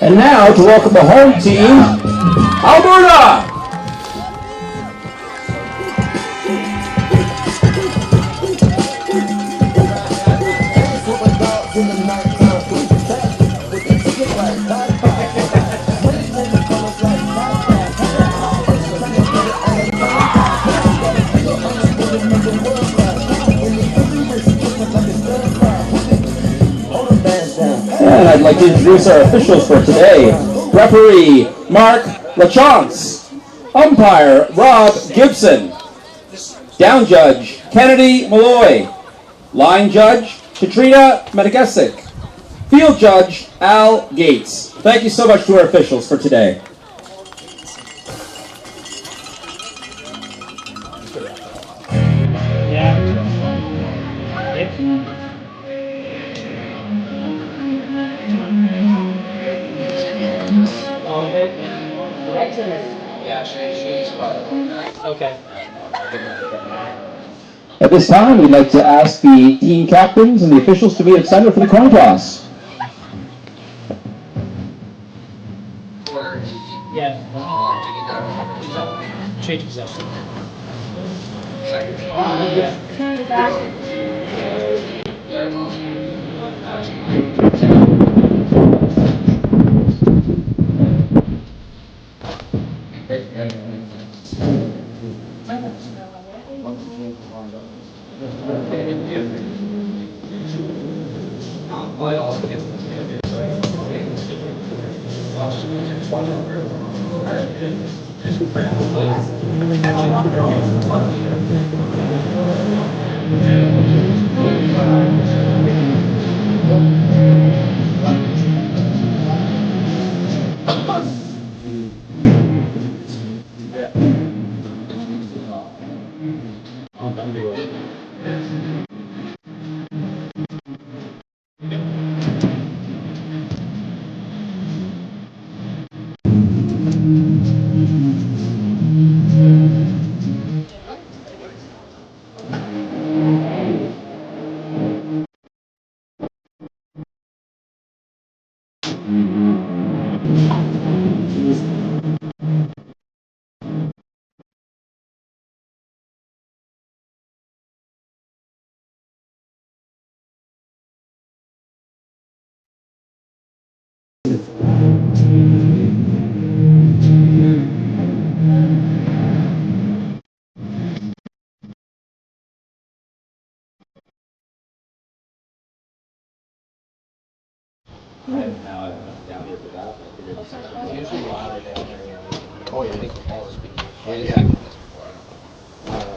And now to welcome the home team, Alberta! And I'd like to introduce our officials for today. Referee, Mark LaChance. Umpire, Rob Gibson. Down judge, Kennedy Malloy. Line judge, Katrina Medagesic. Field judge, Al Gates. Thank you so much to our officials for today. Okay. At this time, we'd like to ask the team captains and the officials to meet at center for the coin toss. Yeah. Change possession.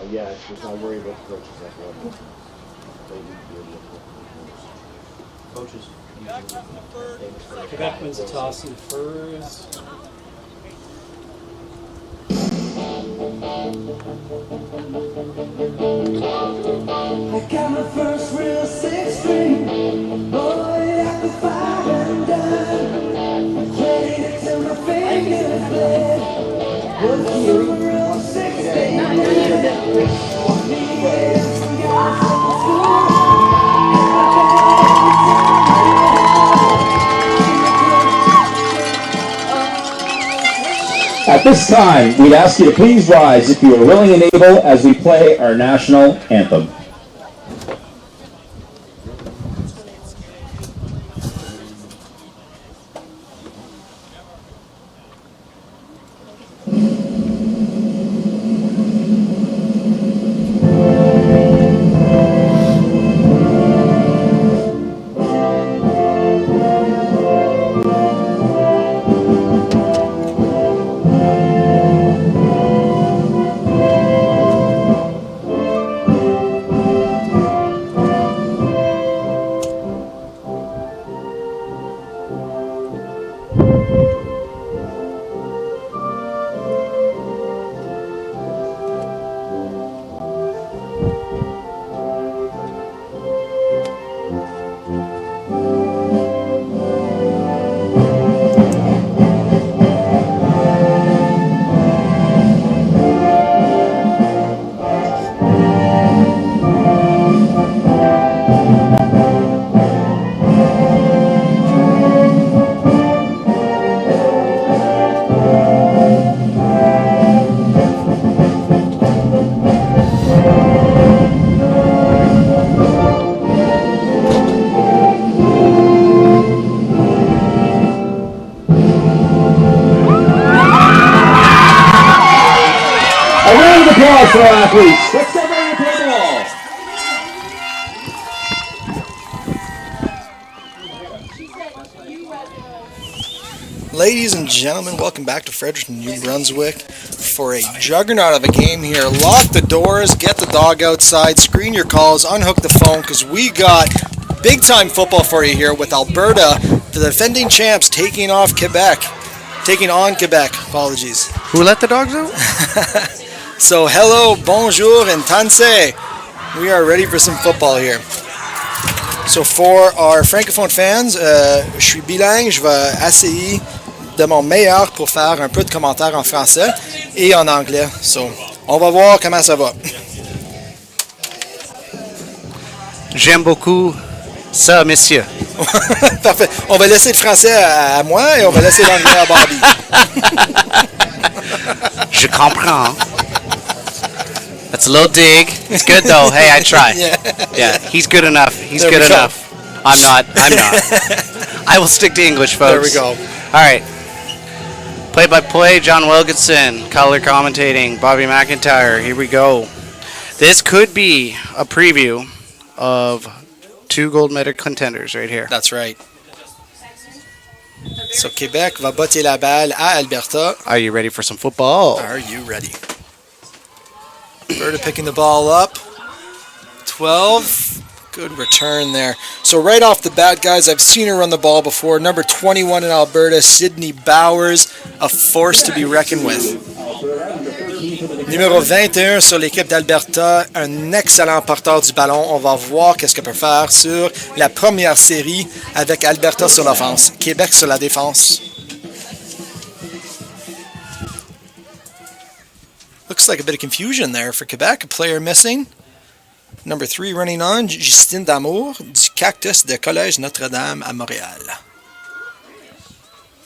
Yeah, she's not worried about the coaches like that. Coaches. Quebec wins the toss and defers. I got my first real 6-string, boy, I could fight and done. Played it till my fingers bled. Was you a real 16? At this time, we'd ask you to please rise if you are willing and able as we play our national anthem. Applause for our athletes. Let's get ready to play ball. Ladies and gentlemen, welcome back to Fredericton, New Brunswick for a juggernaut of a game here. Lock the doors, get the dog outside, screen your calls, unhook the phone, because we got big time football for you here with Alberta, the defending champs, taking on Quebec. Apologies. Who let the dogs out? So hello, bonjour, and tanse. We are ready for some football here. So for our francophone fans, je suis bilingue, je vais essayer de mon meilleur pour faire un peu de commentaires en français et en anglais. So, on va voir comment ça va. J'aime beaucoup ça, monsieur. Parfait. On va laisser le français à moi et on va laisser l'anglais à Bobby. Je comprends. That's a little dig. It's good though. Hey, I try. Yeah, he's good enough. He's There good we go. enough. I'm not. I will stick to English, folks. There we go. All right. Play-by-play, John Wilkinson. Color commentating, Bobby McIntyre. Here we go. This could be a preview of 2 gold medal contenders right here. That's right. So Québec va botter la balle à Alberta. Are you ready for some football? Are you ready? Alberta picking the ball up. 12. Good return there. So right off the bat, guys, I've seen her run the ball before. Number 21 in Alberta, Sydney Bowers, a force to be reckoned with. Numéro 21 sur l'équipe d'Alberta, un excellent porteur du ballon. On va voir qu'est-ce qu'elle peut faire sur la première série avec Alberta sur l'offense, Québec sur la défense. Looks like a bit of confusion there for Quebec. A player missing. Number 3 running on, Justine Damour du Cactus de Collège Notre-Dame à Montréal.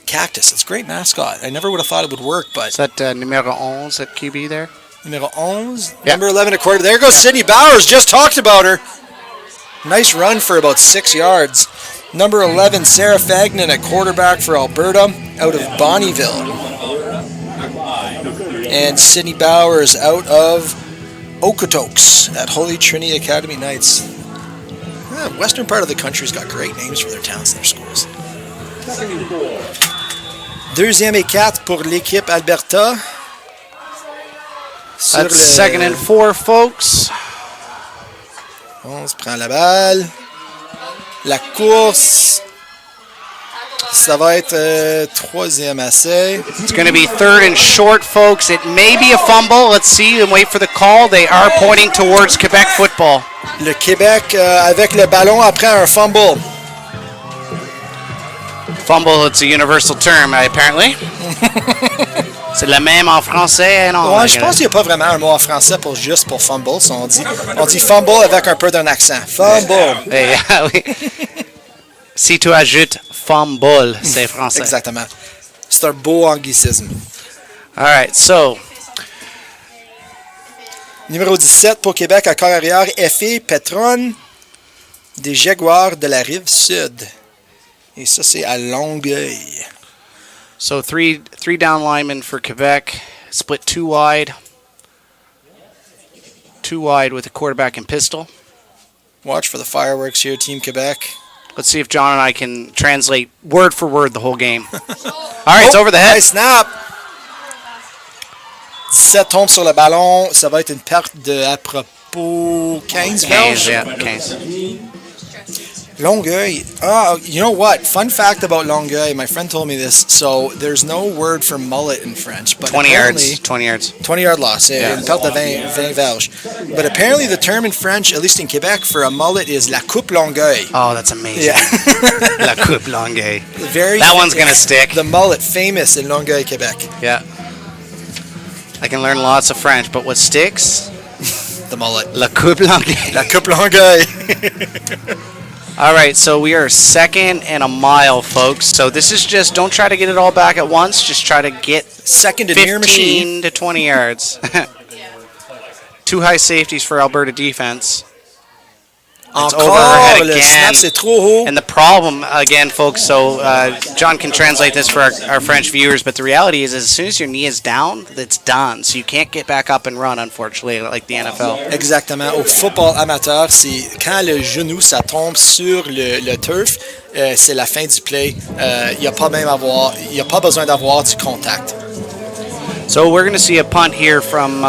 Cactus, it's a great mascot. I never would have thought it would work, but... Is that numero 11 at QB there? Numero 11, Yeah. number 11 at quarter. There goes Sydney Bowers, just talked about her. Nice run for about 6 yards. Number 11, Sarah Fagnan at quarterback for Alberta out of Bonnyville. And Sydney Bowers out of Okotoks at Holy Trinity Academy Knights. Western part of the country's got great names for their towns and their schools. Deuxième et 4 pour l'équipe Alberta. Sur That's second and 4, folks. On se prend la balle. La course. Ça va être troisième essai. It's going to be third and short, folks. It may be a fumble. Let's see and wait for the call. They are pointing towards Quebec football. Le Québec avec le ballon après un fumble. Fumble, it's a universal term, apparently. C'est le même en français, non? Ouais, je pense qu'il n'y a pas vraiment un mot en français pour juste pour fumble. On dit fumble avec un peu d'un accent. Fumble. Hey, oui. Si tu ajoutes fumble, c'est français. Exactement. C'est un beau anglicisme. All right, so Numéro 17 pour Québec, à corps arrière, Effie Petron des Jaguars de la Rive-Sud. Et ça, c'est à Longueuil. three down linemen for Quebec, split two wide with a quarterback and pistol. Watch for the fireworks here, Team Quebec. Let's see if John and I can translate word for word the whole game. All right, it's over the head. Nice snap! 17 tombe sur le ballon. Ça va être une perte de à propos 15 verges. Yeah, 15. Longueuil. You know what? Fun fact about Longueuil. My friend told me this. So there's no word for mullet in French. But 20 yards. 20 yards. 20-yard loss. Yeah. Une perte de 20 verges. But apparently the term in French, at least in Quebec, for a mullet is la coupe Longueuil. Oh, that's amazing. Yeah. La coupe Longueuil. Very. That one's going to stick. The mullet, famous in Longueuil, Quebec. Yeah. I can learn lots of French, but what sticks? The mullet. La coupe Longueuil. La coupe Longueuil. All right, so we are second and a mile, folks. So this is just, don't try to get it all back at once. Just try to get second to near machine. 15 to 20 yards. Two high safeties for Alberta defense. It's over her head le again. snap, c'est trop haut. And the problem, again, folks, so John can translate this for our French viewers, but the reality is as soon as your knee is down, it's done. So you can't get back up and run, unfortunately, like the NFL. Exactement. Au football amateur, c'est quand le genou, ça tombe sur le turf, c'est la fin du play. Il n'y a pas besoin d'avoir du contact. So we're going to see a punt here from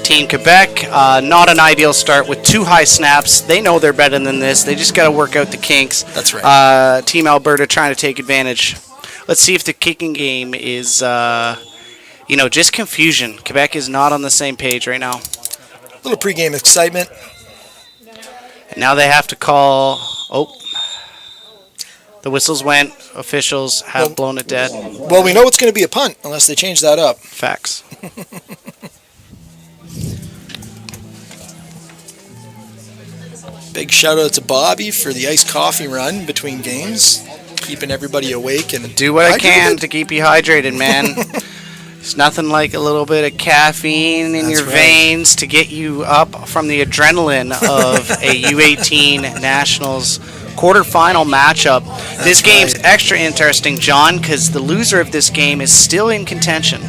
Team Quebec. Not an ideal start with two high snaps. They know they're better than this. They just got to work out the kinks. That's right. Team Alberta trying to take advantage. Let's see if the kicking game is, just confusion. Quebec is not on the same page right now. A little pregame excitement. And now they have to call. Oh, the whistles went. Officials have blown it dead. Well, we know it's going to be a punt unless they change that up. Facts. Big shout out to Bobby for the iced coffee run between games, keeping everybody awake and do what I can to keep you hydrated, man. It's nothing like a little bit of caffeine in your veins to get you up from the adrenaline of a U18 Nationals quarterfinal matchup. This game's extra interesting, John, because the loser of this game is still in contention.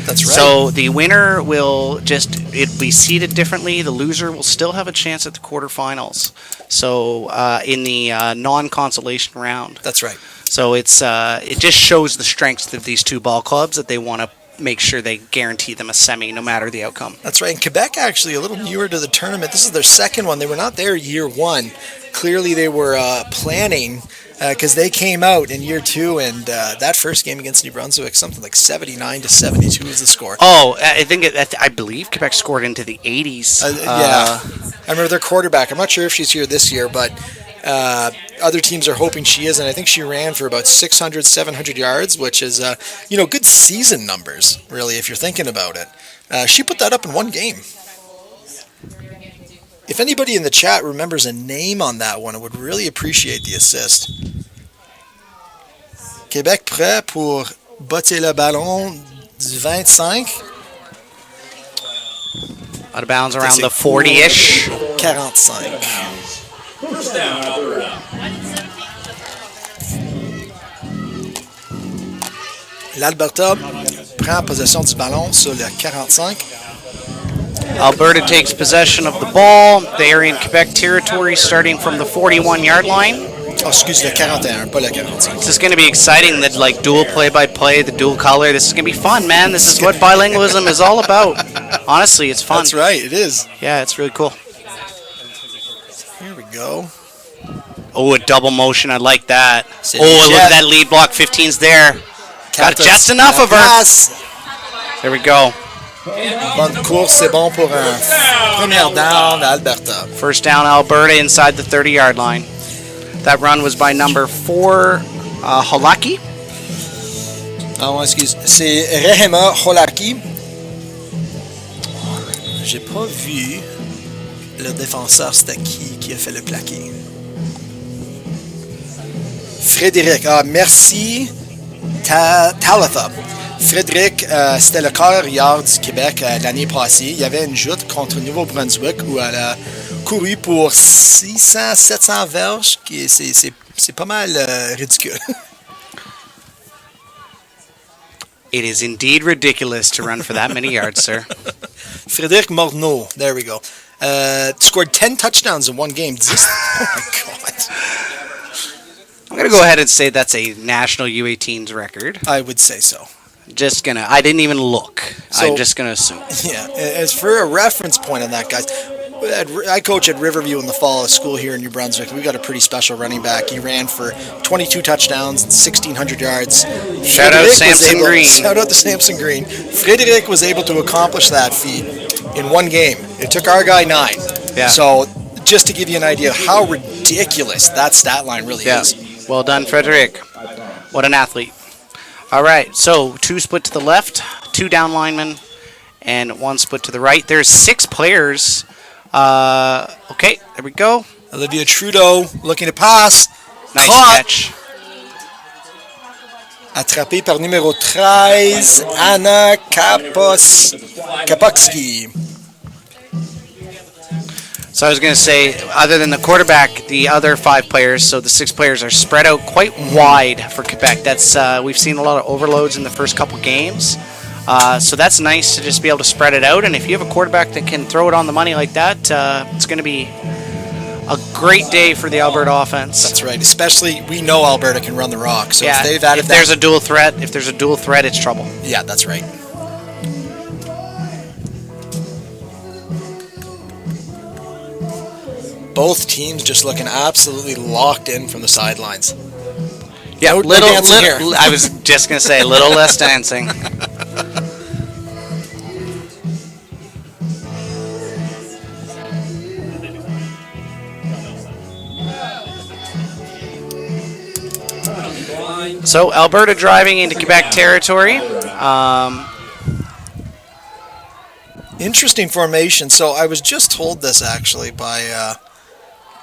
That's right. So the winner will it'll be seeded differently. The loser will still have a chance at the quarterfinals. So in the non-consolation round. That's right. So it just shows the strengths of these two ball clubs that they want to make sure they guarantee them a semi no matter the outcome. That's right. And Quebec actually a little newer to the tournament. This is their second one. They were not there year one. Clearly they were planning because they came out in year two, and that first game against New Brunswick, something like 79-72 was the score. Oh, I believe Quebec scored into the 80s. Yeah. I remember their quarterback. I'm not sure if she's here this year, but other teams are hoping she is, and I think she ran for about 600, 700 yards, which is, good season numbers, really, if you're thinking about it. She put that up in one game. If anybody in the chat remembers a name on that one, I would really appreciate the assist. Québec prêt pour botter le ballon du 25. Out of bounds around the 40-ish. 45. First down, Alberta. L'Alberta prend possession du ballon sur le 45. Alberta takes possession of the ball. They are in Quebec territory starting from the 41-yard line. Oh, excuse, le 41, pas le 45. This is going to be exciting, that like dual play-by-play, the dual color. This is going to be fun, man. This is what bilingualism is all about. Honestly, it's fun. That's right, it is. Yeah, it's really cool. Here we go. Oh, a double motion. I like that. Oh, look at that lead block. 15's there. Got just enough of her. There we go. Bonne course, c'est bon pour un premier down Alberta. First down Alberta inside the 30-yard line. That run was by number 4, Holaki. Ah, excuse. C'est Rehema Holaki. J'ai pas vu le défenseur, c'était qui a fait le plaqué. Frédéric. Ah, merci. Talitha. Frédéric, c'était le quart arrière du Québec l'année passée. Il y avait une joute contre Nouveau-Brunswick où elle a couru pour 600, 700 verges. C'est pas mal ridicule. It is indeed ridiculous to run for that many yards, sir. Frédéric Morneau, there we go. Scored 10 touchdowns in one game. Oh my God. I'm going to go ahead and say that's a national U18's record. I would say so. I didn't even look. So- I'm just going to assume. Yeah, as for a reference point on that, guys, I coach at Riverview in the fall of school here in New Brunswick. We got a pretty special running back. He ran for 22 touchdowns and 1,600 yards. Shout out Samson Green. Shout out to Samson Green. Frederic was able to accomplish that feat in one game. It took our guy 9. Yeah. So just to give you an idea of how ridiculous that stat line really is. Well done, Frederic. What an athlete. All right, so 2 split to the left, 2 down linemen, and 1 split to the right. There's 6 players. Okay, there we go. Olivia Trudeau looking to pass. Nice Caught. catch. Attrapé par numéro 13, Anna Kapowski. So I was going to say, other than the quarterback, the other 5 players, so the 6 players are spread out quite wide for Quebec. That's we've seen a lot of overloads in the first couple games. So that's nice to just be able to spread it out. And if you have a quarterback that can throw it on the money like that, it's going to be a great day for the Alberta offense. That's right. Especially, we know Alberta can run the rock. So Yeah, if they've added if there's a dual threat, it's trouble. yeah, that's right. Both teams just looking absolutely locked in from the sidelines. Yeah, No dancing here. I was just going to say, a little less dancing. So Alberta driving into Quebec territory. Interesting formation. So I was just told this actually by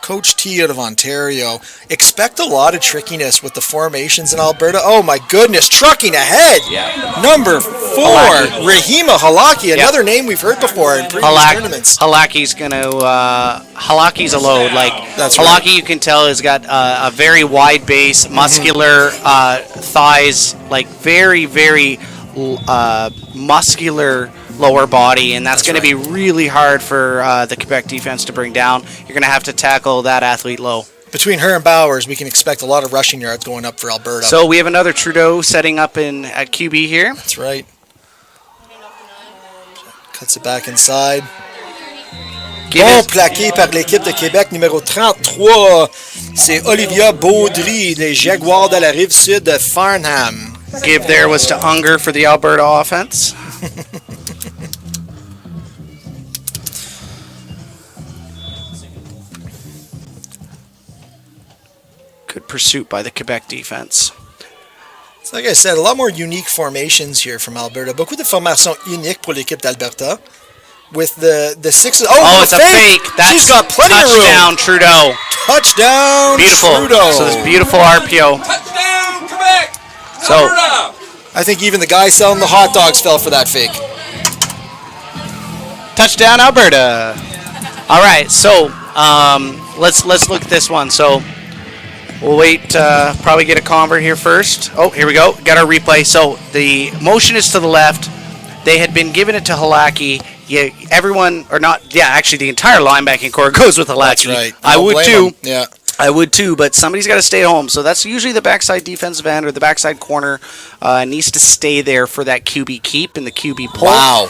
Coach T out of Ontario. Expect a lot of trickiness with the formations in Alberta. Oh my goodness, trucking ahead. Yeah. Number 4, Halaki. Rahima Halaki, another name we've heard before in previous tournaments. Halaki's Halaki's a load. Like That's Halaki, right. you can tell, has got a very wide base, muscular thighs, like very, very muscular lower body, and that's going to be really hard for the Quebec defense to bring down. You're going to have to tackle that athlete low. Between her and Bowers, we can expect a lot of rushing yards going up for Alberta. So we have another Trudeau setting up at QB here. That's right. Cuts it back inside. Bon plaqué par l'équipe de Québec, numéro 33. C'est Olivia Baudry, des Jaguars de la Rive-Sud de Farnham. Give there was to Unger for the Alberta offense. Good pursuit by the Quebec defense. So like I said, a lot more unique formations here from Alberta. Beaucoup de formations uniques pour l'équipe d'Alberta. With the 6. Oh, it's a fake. She's got plenty of room. Touchdown, Trudeau. Touchdown, Beautiful. Trudeau. So this beautiful RPO. Touchdown, Quebec! So Alberta! I think even the guy selling the hot dogs fell for that fake. touchdown, Alberta. All right, so let's look at this one. So we'll wait. Probably get a convert here first. Oh, here we go. Got our replay. So the motion is to the left. They had been giving it to Halaki. Yeah, everyone, or not, yeah, actually the entire linebacking core goes with Halaki. That's right. I would too. Yeah. I would too, but somebody's got to stay at home. So that's usually the backside defensive end or the backside corner needs to stay there for that QB keep and the QB pull. Wow.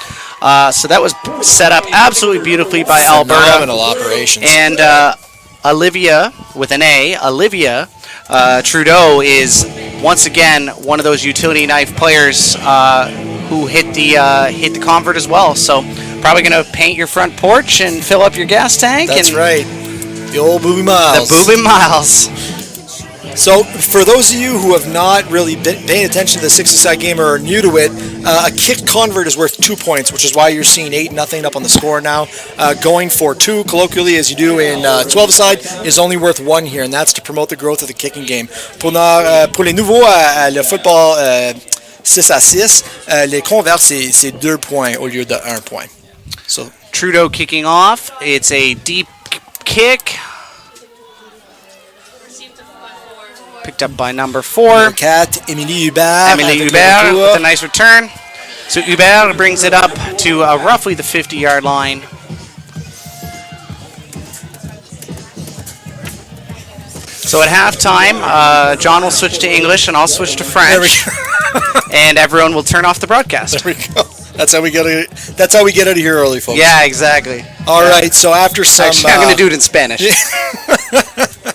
So that was set up absolutely beautifully by Alberta. Phenomenal operations. And Olivia, with an A, Olivia Trudeau is once again one of those utility knife players who hit the convert as well. So probably going to paint your front porch and fill up your gas tank. That's and right. The old Booby Miles. The Booby Miles. So, for those of you who have not really been paying attention to the 60-side game or are new to it, a kick convert is worth 2 points, which is why you're seeing 8-0 up on the score now. Going for 2, colloquially, as you do in 12-side, is only worth 1 here, and that's to promote the growth of the kicking game. Pour les nouveaux, le football 6 à 6. Les converts, c'est 2 points au lieu de 1 point. So, Trudeau kicking off. It's a deep kick. Picked up by number 4. 4, Émilie Hubert. Emily avec Hubert le with a retour. nice return. So Hubert brings it up to roughly the 50-yard line. So at halftime, John will switch to English and I'll switch to There we French, go. and everyone will turn off the broadcast. There we go. That's how we get out of here early, folks. Yeah, exactly. All right. So after some, Actually, I'm going to do it in Spanish.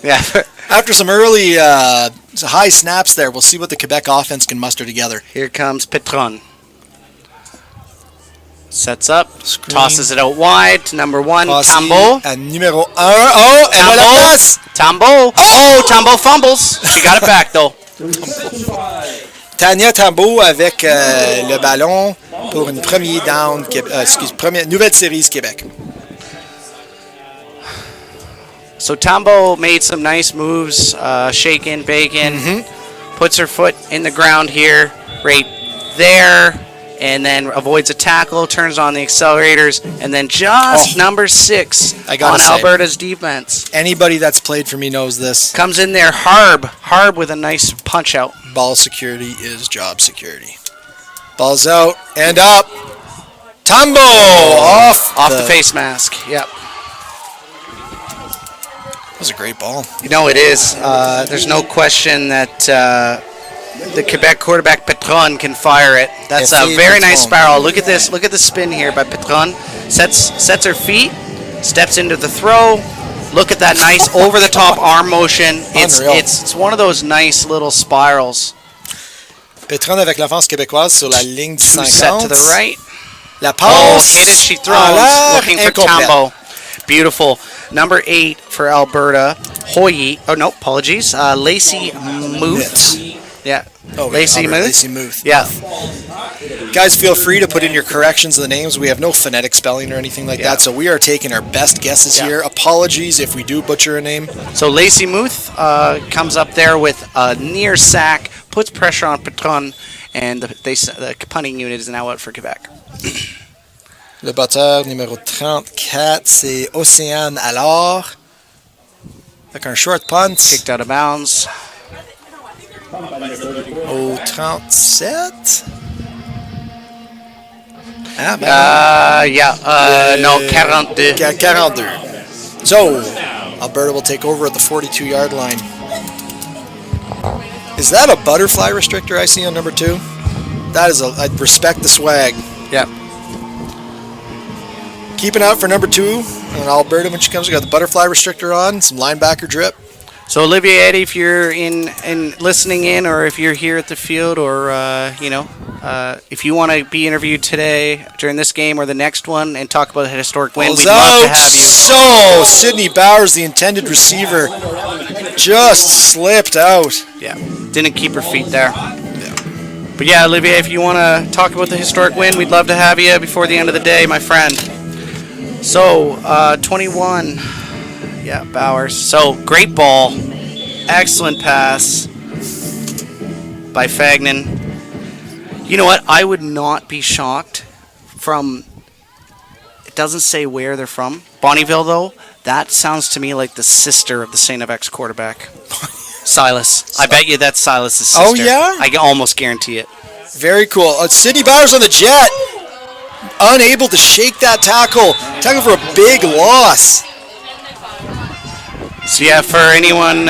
Yeah. after some early high snaps there, we'll see what the Quebec offense can muster together. Here comes Petron. Sets up, Screen. tosses it out wide to number 1, Passi Tambo. à numéro 1. Oh, elle a la passe. Tambo. Oh, Tambo fumbles. She got it back though. Tania Tambo avec le ballon pour une nouvelle série Québec. So Tambo made some nice moves, shaking, baking, puts her foot in the ground here, right there, and then avoids a tackle, turns on the accelerators, and then just number 6 I gotta on say. Alberta's defense. Anybody that's played for me knows this. Comes in there, Harb with a nice punch out. Ball security is job security. Ball's out and up. Tambo off the face mask. Yep. That was a great ball. You know it is. There's no question that the Quebec quarterback Petron can fire it. That's a very nice spiral. Look at this. Look at the spin here by Petron. Sets her feet, steps into the throw. Look at that nice over-the-top arm motion. It's one of those nice little spirals. Petron avec l'offense québécoise sur la ligne du 50. Set to the right. La passe. Hit it, she throws. Looking for Tambo. Beautiful. Number 8 for Alberta. Hoyi. Oh, no, apologies. Lacey Muth. Yeah. Oh, Lacey Muth. Lacey Muth. Yeah. Guys, feel free to put in your corrections of the names. We have no phonetic spelling or anything like that, so we are taking our best guesses here. Apologies if we do butcher a name. So Lacey Muth comes up there with a near sack, puts pressure on Petron, and the punting unit is now out for Quebec. Le batteur numéro 34, c'est Océane Allard. Avec un short punt. Kicked out of bounds. Au 37. Ah, no, 42. 42. So, Alberta will take over at the 42-yard line. Is that a butterfly restrictor I see on number 2? That is I respect the swag. Yeah. Keeping out for number 2 on Alberta when she comes. We got the butterfly restrictor on, some linebacker drip. So Olivier Eddy, if you're in listening in, or if you're here at the field, or if you want to be interviewed today during this game or the next one and talk about the historic win, we'd love to have you. So Sydney Bowers, the intended receiver, just slipped out. Yeah, didn't keep her feet there. Yeah. But yeah, Olivier, if you want to talk about the historic win, we'd love to have you before the end of the day, my friend. So 21. Yeah, Bowers. So, great ball. Excellent pass by Fagnan. You know what? I would not be shocked from... It doesn't say where they're from. Bonnyville, though, that sounds to me like the sister of the St. FX quarterback. Silas. I bet you that's Silas' sister. Oh, yeah? I can almost guarantee it. Very cool. Sydney Bowers on the jet. Unable to shake that tackle. Tackle for a big loss. So yeah, for anyone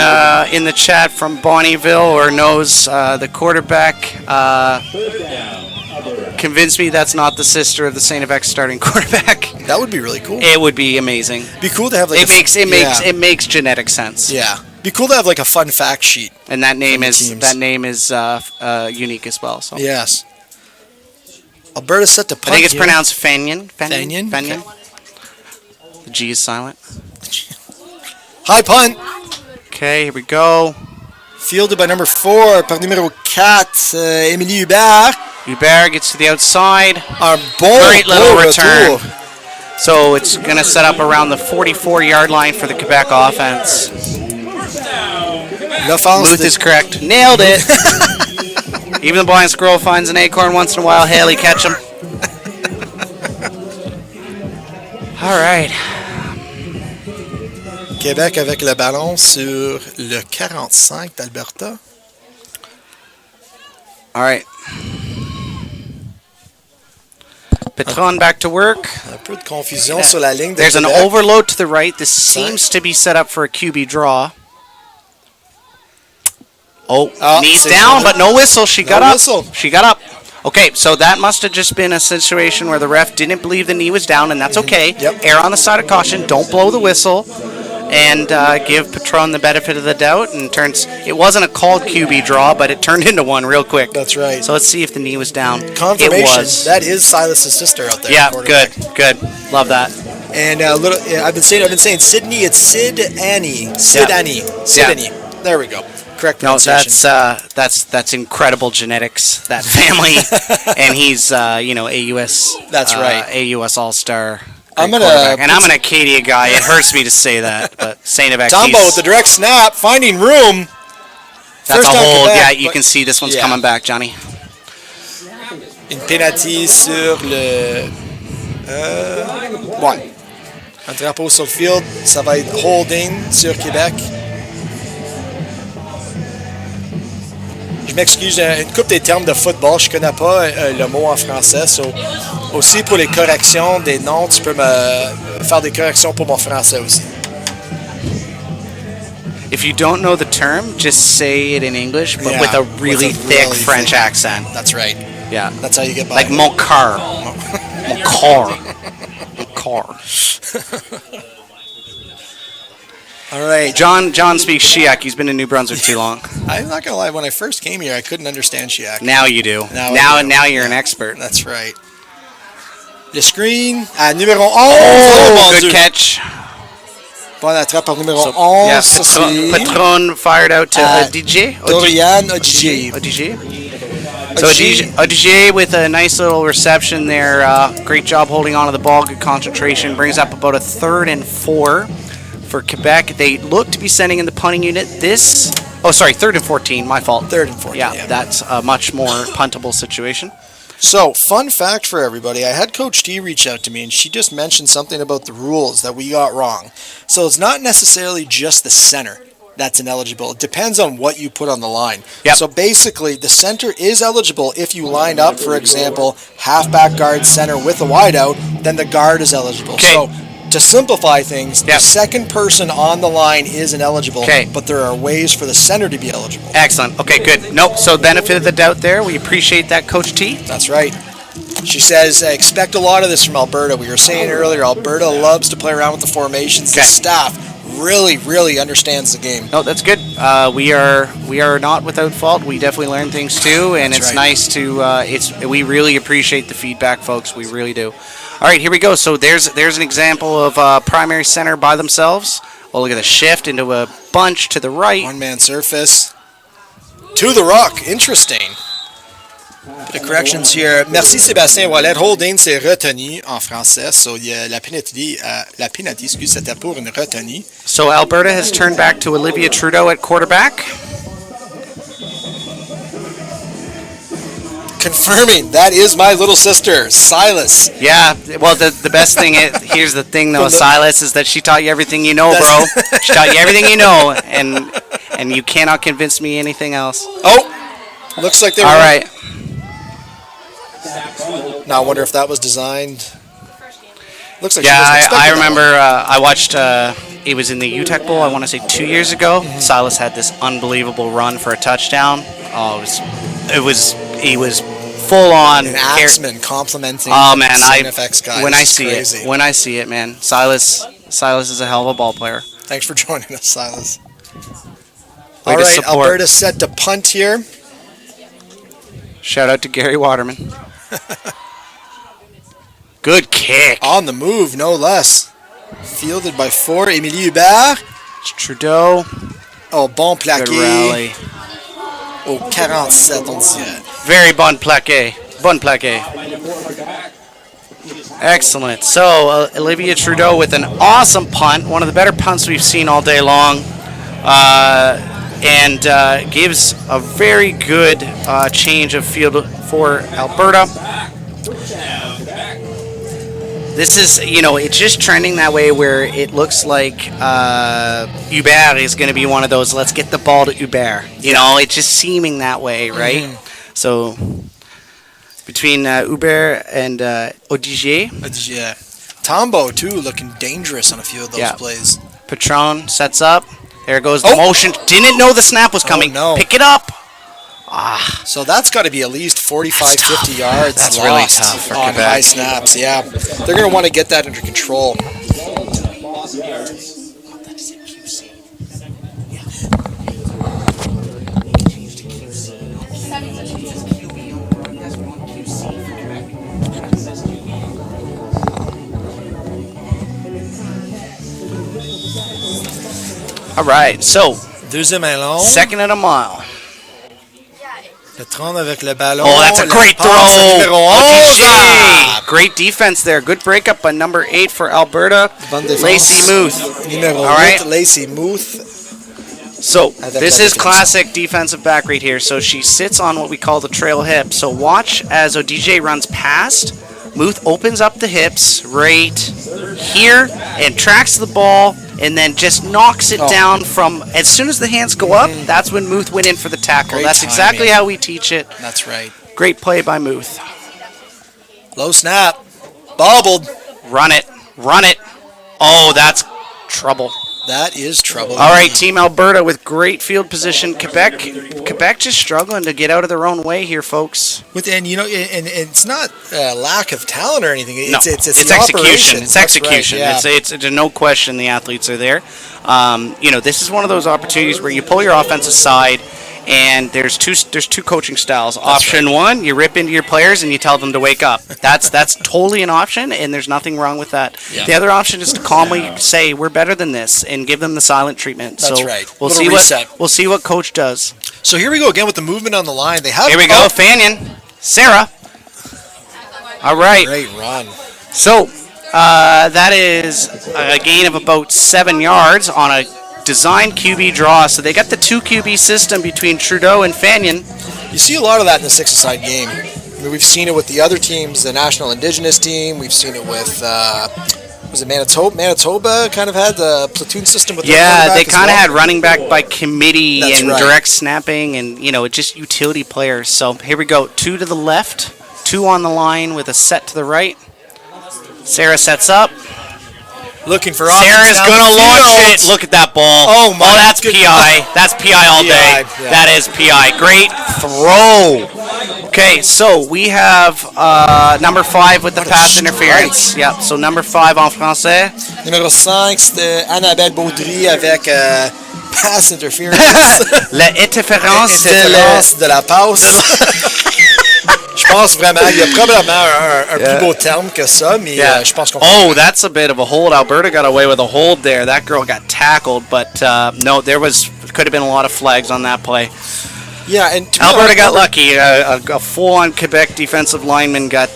in the chat from Bonnyville or knows the quarterback, convince me that's not the sister of the St. FX starting quarterback. That would be really cool. It would be amazing. Be cool to have like it makes genetic sense. Yeah. Be cool to have like a fun fact sheet. And that name is unique as well. So yes. Alberta's set to punt. I think it's here. pronounced Fagnan. Fagnan? Fagnan. Okay. The G is silent. High punt. Okay, here we go. Fielded by number 4, par numéro 4, Émilie Hubert. Hubert gets to the outside. Un bon Great little return. retour. So it's going to set up around the 44-yard line for the Quebec offense. L'offense Muth is correct. Nailed it. Even the blind squirrel finds an acorn once in a while. Haley, catch him. All right. Québec avec le ballon sur le 45 d'Alberta. All right. Patron back to work. Un peu de confusion sur la ligne de There's an Québec. overload to the right. This seems to be set up for a QB draw. Oh, knees down, but no whistle. She got up. Whistle. She got up. Okay, so that must have just been a situation where the ref didn't believe the knee was down, and that's okay. Yep. Err on the side of caution. Don't blow the whistle, and give Patron the benefit of the doubt. And it wasn't a called QB draw, but it turned into one real quick. That's right. So let's see if the knee was down. Confirmation. It was. That is Silas's sister out there. Yeah, quarterback. good. Love that. And I've been saying Sydney. It's Sid Annie. Sid Yeah. Annie. Sid Annie. There we go. Correct No, pronunciation. that's incredible genetics. That family, and he's AUS. That's right. AUS All-Star. I'm great gonna quarterback. And I'm an Acadia guy. It hurts me to say that, but Saint Baptiste. Tombo with the direct snap, finding room. That's First a down hold. Quebec, Yeah, you but- can see this one's yeah. coming back, Johnny. Une pénalité sur le. Ouais. Un drapeau sur le field. Ça va être holding sur Québec. Je m'excuse, une couple des termes de football, je connais pas le mot en français. Aussi pour les corrections des noms, tu peux me faire des corrections pour mon français aussi. If you don't know the term, just say it in English, but Yeah, with a with really a thick really French thick- accent. That's right. Yeah. That's how you get by. Like mon car. Mon car. Mon car. All right. John speaks Shiak. He's been in New Brunswick too long. I'm not going to lie. When I first came here, I couldn't understand Shiak. Now you do. Now I do. Now you're an expert. That's right. Le screen à numéro 11. Oh, mon good Dieu. catch. Bonne attrape par numéro So, 11. yeah, Ça, c'est Patron fired out to DJ. Dorian Odije. So Odije with a nice little reception there. Great job holding on to the ball. Good concentration. Brings up about a 3rd and 4 for Quebec. They look to be sending in the punting unit. 3rd and 14. My fault. 3rd and 14. Yeah, that's a much more puntable situation. So, fun fact for everybody. I had Coach T reach out to me, and she just mentioned something about the rules that we got wrong. So, it's not necessarily just the center that's ineligible. It depends on what you put on the line. Yep. So, basically, the center is eligible if you lined up, for example, halfback guard center with a wideout, then the guard is eligible. Okay. So, to simplify things, Yep. the second person on the line is ineligible, Okay. but there are ways for the center to be eligible. Excellent. Okay, good. Nope. So benefit of the doubt there. We appreciate that, Coach T. That's right. She says, expect a lot of this from Alberta. We were saying earlier, Alberta loves to play around with the formations. The Okay. staff really understands the game. No, that's good. We are not without fault. We definitely learn things too, and That's it's right. nice to. We really appreciate the feedback, folks. We really do. All right, here we go. So there's an example of primary center by themselves. Well, look at the shift into a bunch to the right. One-man surface. To the rock. Interesting. The corrections here. Merci Sébastien Wallet. Holding, c'est retenu en français. So, il y a la pénalité, c'était pour une retenue. So Alberta has turned back to Olivia Trudeau at quarterback. Confirming, that is my little sister, Silas. Yeah. Well, the best thing is, here's the thing though, From the- Silas, is that she taught you everything you know, bro. That's- She taught you everything you know, and you cannot convince me anything else. Oh, looks like they were. All right. Now I wonder if that was designed. Looks like she Yeah, wasn't I expecting that remember I watched, it was in the UTEC Bowl, I want to say 2 years ago. Mm-hmm. Silas had this unbelievable run for a touchdown. Oh, he was full on. one. An axeman complimenting. Oh man, FX guy. when This I is see crazy. it, when I see it, man, Silas is a hell of a ball player. Thanks for joining us, Silas. Way All to right, support. Alberta's set to punt here. Shout out to Gary Waterman. Good kick. On the move, no less. Fielded by 4, Émilie Hubert. It's Trudeau. Oh, bon Good plaqué. rally. Au 47, on dirait. Very bon plaqué. Bon plaqué. Excellent. So, Olivia Trudeau with an awesome punt. One of the better punts we've seen all day long. and gives a very good change of field for Alberta. This is, it's just trending that way where it looks like Hubert is going to be one of those, let's get the ball to Hubert. It's just seeming that way, right? Mm-hmm. So between Hubert and Odigier. Yeah. Tombo, too, looking dangerous on a few of those plays. Patron sets up. There goes the motion. Didn't know the snap was coming. No. Pick it up. So that's got to be at least 45, 50 yards. That's lost really tough for on Quebec. high snaps. Yeah, they're going to want to get that under control. All right, so Deuxième et long. second and a mile. Le 30 avec le ballon. Oh, that's a great throw. Numéro 11. Great defense there. Good breakup by number 8 for Alberta. Bonne défense. Lacey Muth. Numéro All right. 8, Lacey Muth. So Avec this la is défense. classic defensive back right here. So she sits on what we call the trail hip. So watch as ODJ runs past. Muth opens up the hips right here and tracks the ball and then just knocks it down from as soon as the hands go up. That's when Muth went in for the tackle. Great That's timing. exactly how we teach it. That's right. Great play by Muth. Low snap. Bobbled. Run it. Run it. Oh, that's trouble. That is trouble. All right, Team Alberta with great field position. Quebec just struggling to get out of their own way here, folks. And it's not lack of talent or anything. No, It's execution. operation. It's execution. Right, yeah. It's no question the athletes are there. This is one of those opportunities where you pull your offense aside, and there's two coaching styles. Option one, you rip into your players and you tell them to wake up. That's totally an option, and there's nothing wrong with that. Yeah. The other option is to calmly say we're better than this and give them the silent treatment. That's so right. We'll Little see reset. we'll see what coach does. So here we go again with the movement on the line. They have. Here we go, Fanyon, Sarah. All right. Great run. So that is a gain of about 7 yards on a design QB draw. So they got the 2 QB system between Trudeau and Fanyon. You see a lot of that in the six-a-side game. I mean, we've seen it with the other teams, the National Indigenous team. We've seen it with, was it Manitoba? Manitoba kind of had the platoon system with their Yeah, quarterback they as kind of well. had running back by committee That's and right. direct snapping and, just utility players. So here we go. 2 to the left, 2 on the line with a set to the right. Sarah sets up. Looking for Sarah's down going to the launch field. it. Look at that ball. Oh, my that's goodness. PI. That's PI all day. Yeah. That is PI. Great throw. Okay, so we have number 5 with the What a pass strike. interference. Yep, so number 5 en français. Numéro 5, c'était Annabelle Baudry avec pass interference. L'interférence Interférence de la passe. Je pense vraiment, il y a probablement un plus beau terme que ça, mais je pense qu'on Oh, that's a bit of a hold. Alberta got away with a hold there. That girl got tackled, but no, could have been a lot of flags on that play. Yeah, and Alberta got lucky. A full-on Quebec defensive lineman got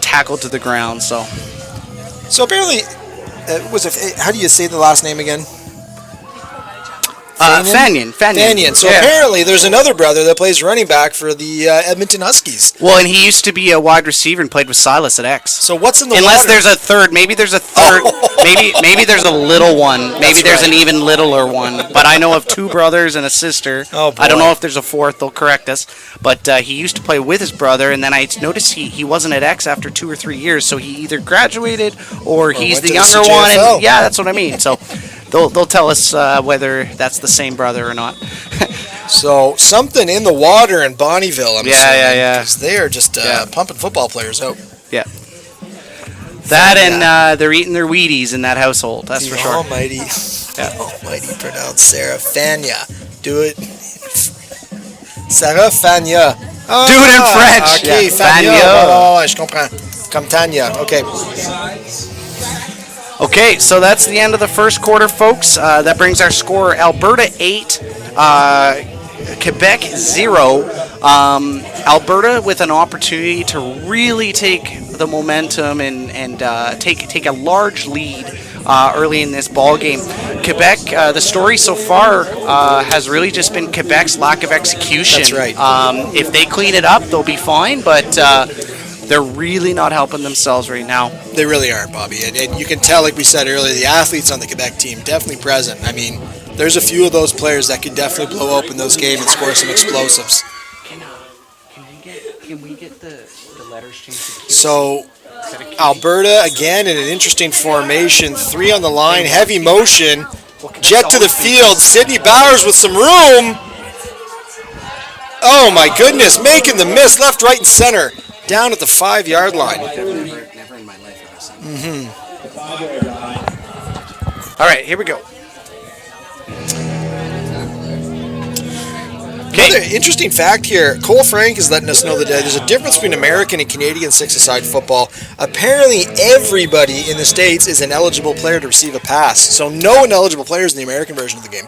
tackled to the ground. So apparently, how do you say the last name again? Fanyon. So apparently there's another brother that plays running back for the Edmonton Huskies. Well, and he used to be a wide receiver and played with Silas at X. So what's in the Unless water? there's a third. Maybe there's a third. Maybe there's a little one. Maybe there's right. an even littler one. But I know of 2 brothers and a sister. Oh, boy. I don't know if there's a 4th. They'll correct us. But he used to play with his brother, and then I noticed he wasn't at X after 2 or 3 years. So he either graduated or he's went the to the younger one. CJFL. And yeah, that's what I mean. So they'll tell us whether that's the same brother or not. So something in the water in Bonnyville, I'm assuming. Yeah. Because they are just pumping football players out. Yeah. That and they're eating their Wheaties in that household. That's for sure. Almighty pronounced Sarah Fania. Do it. Sarah Fania. Do it in French. Ok, Yeah. Fania. Fania. Ouais, je comprends. Comme Tanya. Ok. Okay, so that's the end of the first quarter, folks. That brings our score: Alberta 8, Quebec 0. Alberta with an opportunity to really take the momentum and take a large lead early in this ball game. Quebec, the story so far has really just been Quebec's lack of execution. That's right. If they clean it up, they'll be fine, but they're really not helping themselves right now. They really are, Bobby. And you can tell, like we said earlier, the athletes on the Quebec team definitely present. I mean, there's a few of those players that could definitely blow open those games and score some explosives. Can we get the letters changed? So, Alberta, again, in an interesting formation. 3 on the line, heavy motion. Jet to the field. Sydney Bowers with some room. Oh, my goodness. Making the miss left, right, and center. Down at the 5-yard line. Never in my life have I seen. All right, here we go. Another interesting fact here, Cole Frank is letting us know that there's a difference between American and Canadian 6-a-side football. Apparently everybody in the States is an eligible player to receive a pass, so no ineligible players in the American version of the game.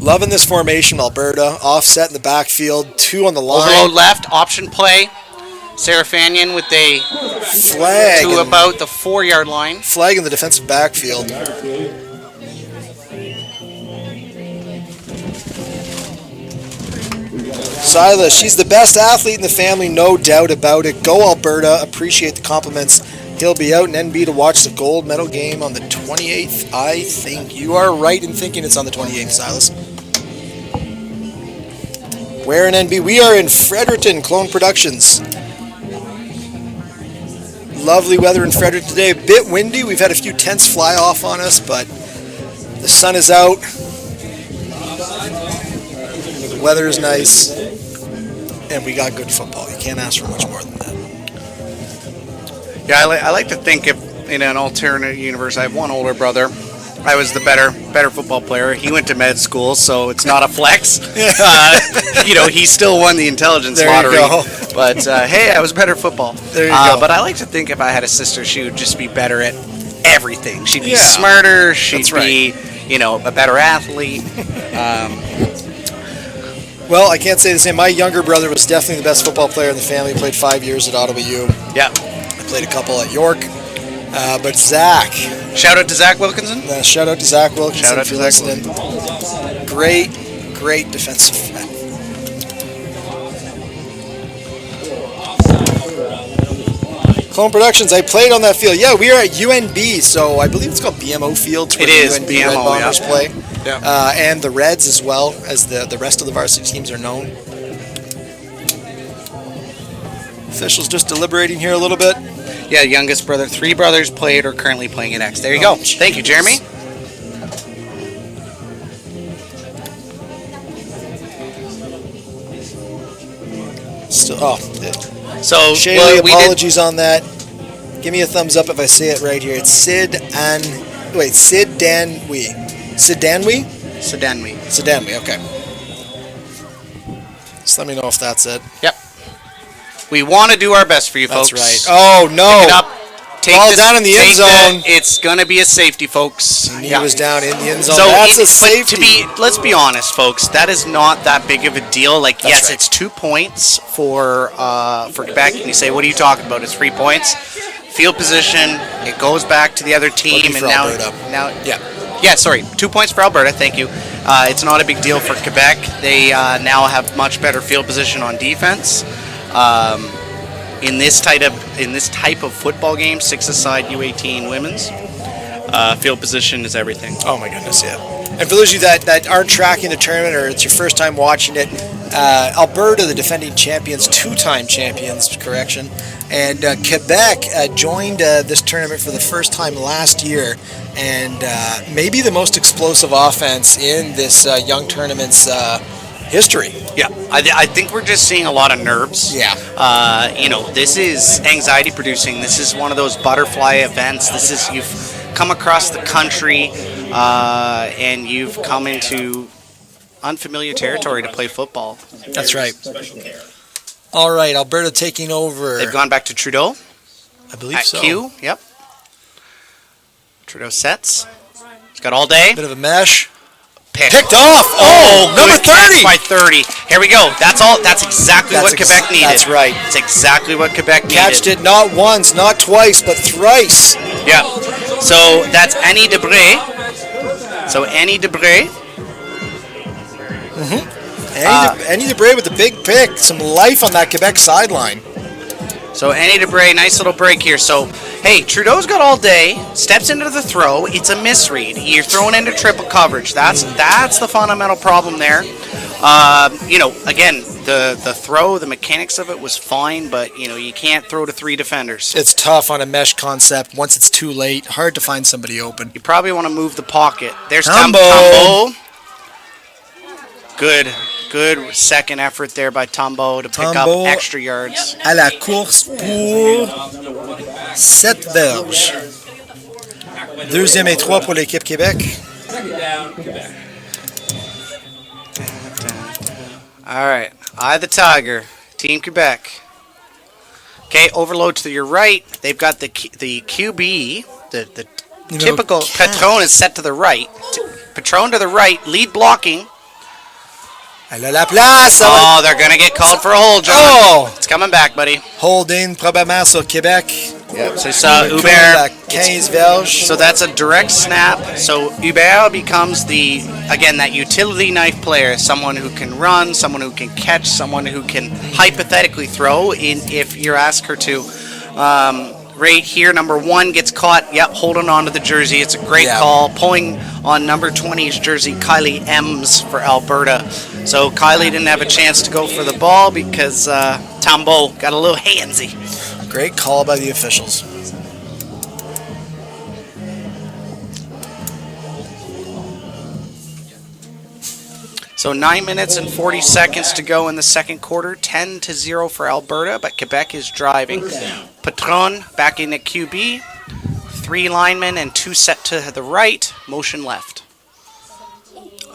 Loving this formation, Alberta, offset in the backfield, 2 on the line. Overload left, option play. Sarah Fanyon with a Flag. to about the 4-yard line. Flag in the defensive backfield. Silas, she's the best athlete in the family, no doubt about it. Go Alberta, appreciate the compliments. He'll be out in NB to watch the gold medal game on the 28th, I think. You are right in thinking it's on the 28th, Silas. Where in NB? We are in Fredericton, Clone Productions. Lovely weather in Fredericton today. A bit windy. We've had a few tents fly off on us, but the sun is out. The weather is nice. And we got good football. You can't ask for much more than that. Yeah, I like to think if in an alternate universe, I have one older brother. I was the better football player. He went to med school, so it's not a flex. He still won the intelligence lottery. You go. But hey, I was better at football. There you go. But I like to think if I had a sister, she would just be better at everything. She'd be smarter. She'd be, a better athlete. Well, I can't say the same. My younger brother was definitely the best football player in the family. He played 5 years at Ottawa U. Yeah. I played a couple at York. But Zach. Shout out to Zach Wilkinson. Shout out to Zach Wilkinson. Shout out to Zach Wilkinson. Great defensive end. Clone Productions, I played on that field. Yeah, we are at UNB, so I believe it's called BMO Field. It is, UNB BMO, Red Bombers play. Yeah. And the Reds as well, as the rest of the varsity teams are known. Officials just deliberating here a little bit. Yeah, youngest brother. 3 brothers played or currently playing at X. There you go. Geez. Thank you, Jeremy. So Shaylee, apologies on that. Give me a thumbs up if I say it right here. It's Sidanwi. Sidanwi, okay. Just let me know if that's it. Yep. We want to do our best for you, folks. That's right. Oh, no. Pick it up. Ball down in the end zone. It's going to be a safety, folks. He was down in the end zone. So That's a safety. Let's be honest, folks. That is not that big of a deal. Like, That's yes, right. it's 2 points for Quebec. And you say, what are you talking about? It's 3 points. Field position. It goes back to the other team. Looking for Alberta. Yeah, sorry. 2 points for Alberta. Thank you. It's not a big deal for Quebec. They now have much better field position on defense. In this type of football game, 6-a-side U18 women's, field position is everything. Oh my goodness, yeah. And for those of you that aren't tracking the tournament or it's your first time watching it, Alberta, the defending champions, 2-time champions, correction, and Quebec joined this tournament for the first time last year, and maybe the most explosive offense in this young tournament's history. Yeah, I think we're just seeing a lot of nerves. Yeah. This is anxiety producing. This is one of those butterfly events. You've come across the country and you've come into unfamiliar territory to play football. That's right. All right, Alberta taking over. They've gone back to Trudeau. I believe at so. Q, yep. Trudeau sets. He's got all day. Bit of a mesh. Picked off. Oh, number good catch 30. by 30. Here we go. That's all. That's exactly what Quebec needed. That's right. That's exactly what Quebec needed. Catched it not once, not twice, but thrice. Yeah. So that's Annie Debray. So Annie Debray. Annie Debray with the big pick. Some life on that Quebec sideline. So Annie Debray, nice little break here. So, hey, Trudeau's got all day, steps into the throw, it's a misread. You're throwing into triple coverage. That's the fundamental problem there. Again, the throw, the mechanics of it was fine, but, you can't throw to 3 defenders. It's tough on a mesh concept. Once it's too late, hard to find somebody open. You probably want to move the pocket. There's Tambo. Tambo. Good second effort there by Tambo to pick up extra yards. À la course pour 7 verges. Deuxième et 3 pour l'équipe Québec. All right, Eye the Tiger, Team Quebec. Okay, overload to your right. They've got the QB, the typical Patron is set to the right. Patron to the right, lead blocking. Elle a la place. Oh, they're going to get called for a hold, John. Oh! It's coming back, buddy. Holding probablement sur Québec. Yep, so Hubert. 15 verges. So that's a direct snap. So Hubert becomes that utility knife player, someone who can run, someone who can catch, someone who can hypothetically throw if you're asked her to. Right here, number 1 gets caught. Yep, holding on to the jersey. It's a great call. Pulling on number 20's jersey, Kylie Ems for Alberta. So Kylie didn't have a chance to go for the ball because Tambo got a little handsy. Great call by the officials. So 9 minutes and 40 seconds to go in the second quarter. 10-0 for Alberta, but Quebec is driving. Patron backing at QB. 3 linemen and 2 set to the right. Motion left.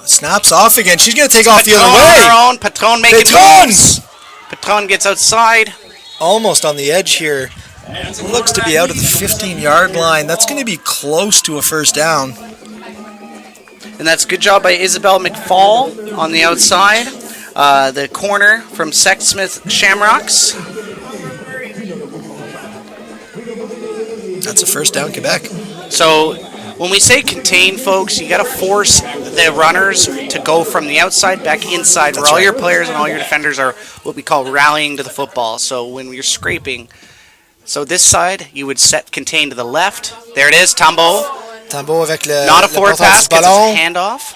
Snaps off again. She's going to take off the Patron other way. on her own. Patron making moves. Patron gets outside. Almost on the edge here. Looks to be out of the 15-yard line. That's going to be close to a first down. And that's a good job by Isabel McFall on the outside. The corner from Sexsmith Shamrocks. That's a first down, Quebec. So when we say contain, folks, you got to force the runners to go from the outside back inside, where all your players and all your defenders are what we call rallying to the football. So when you're scraping, so this side, you would set contain to the left. There it is, Tambo. Tambo avec le Not a forward pass, gets ballon. a handoff.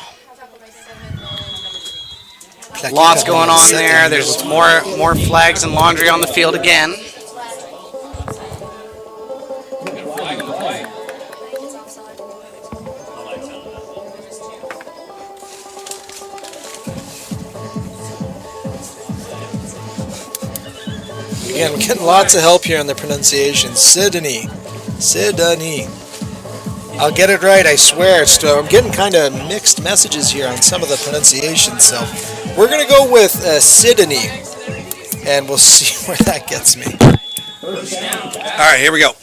Lots going on there. There's more flags and laundry on the field again. Again, we're getting lots of help here on the pronunciation. Sydney. I'll get it right, I swear. I'm getting kind of mixed messages here on some of the pronunciations. So we're going to go with Sydney, and we'll see where that gets me. All right, here we go.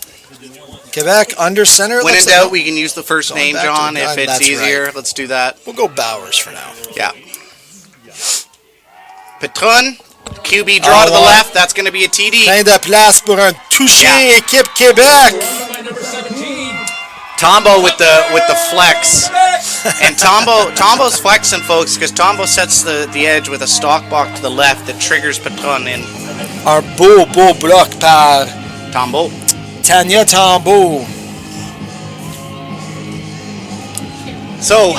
Quebec under center. When in doubt, we can use the first name, back to John, the if gun, it's that's easier. right. Let's do that. We'll go Bowers for now. Yeah. Patron, QB draw to the left. That's going to be a TD. Fin de place pour un touché, Yeah. équipe Québec. Tombo with the flex. And Tombo's flexing, folks, because Tombo sets the edge with a stock block to the left that triggers Patron in. Un beau bloc par Tombo. Tanya Tambo. So,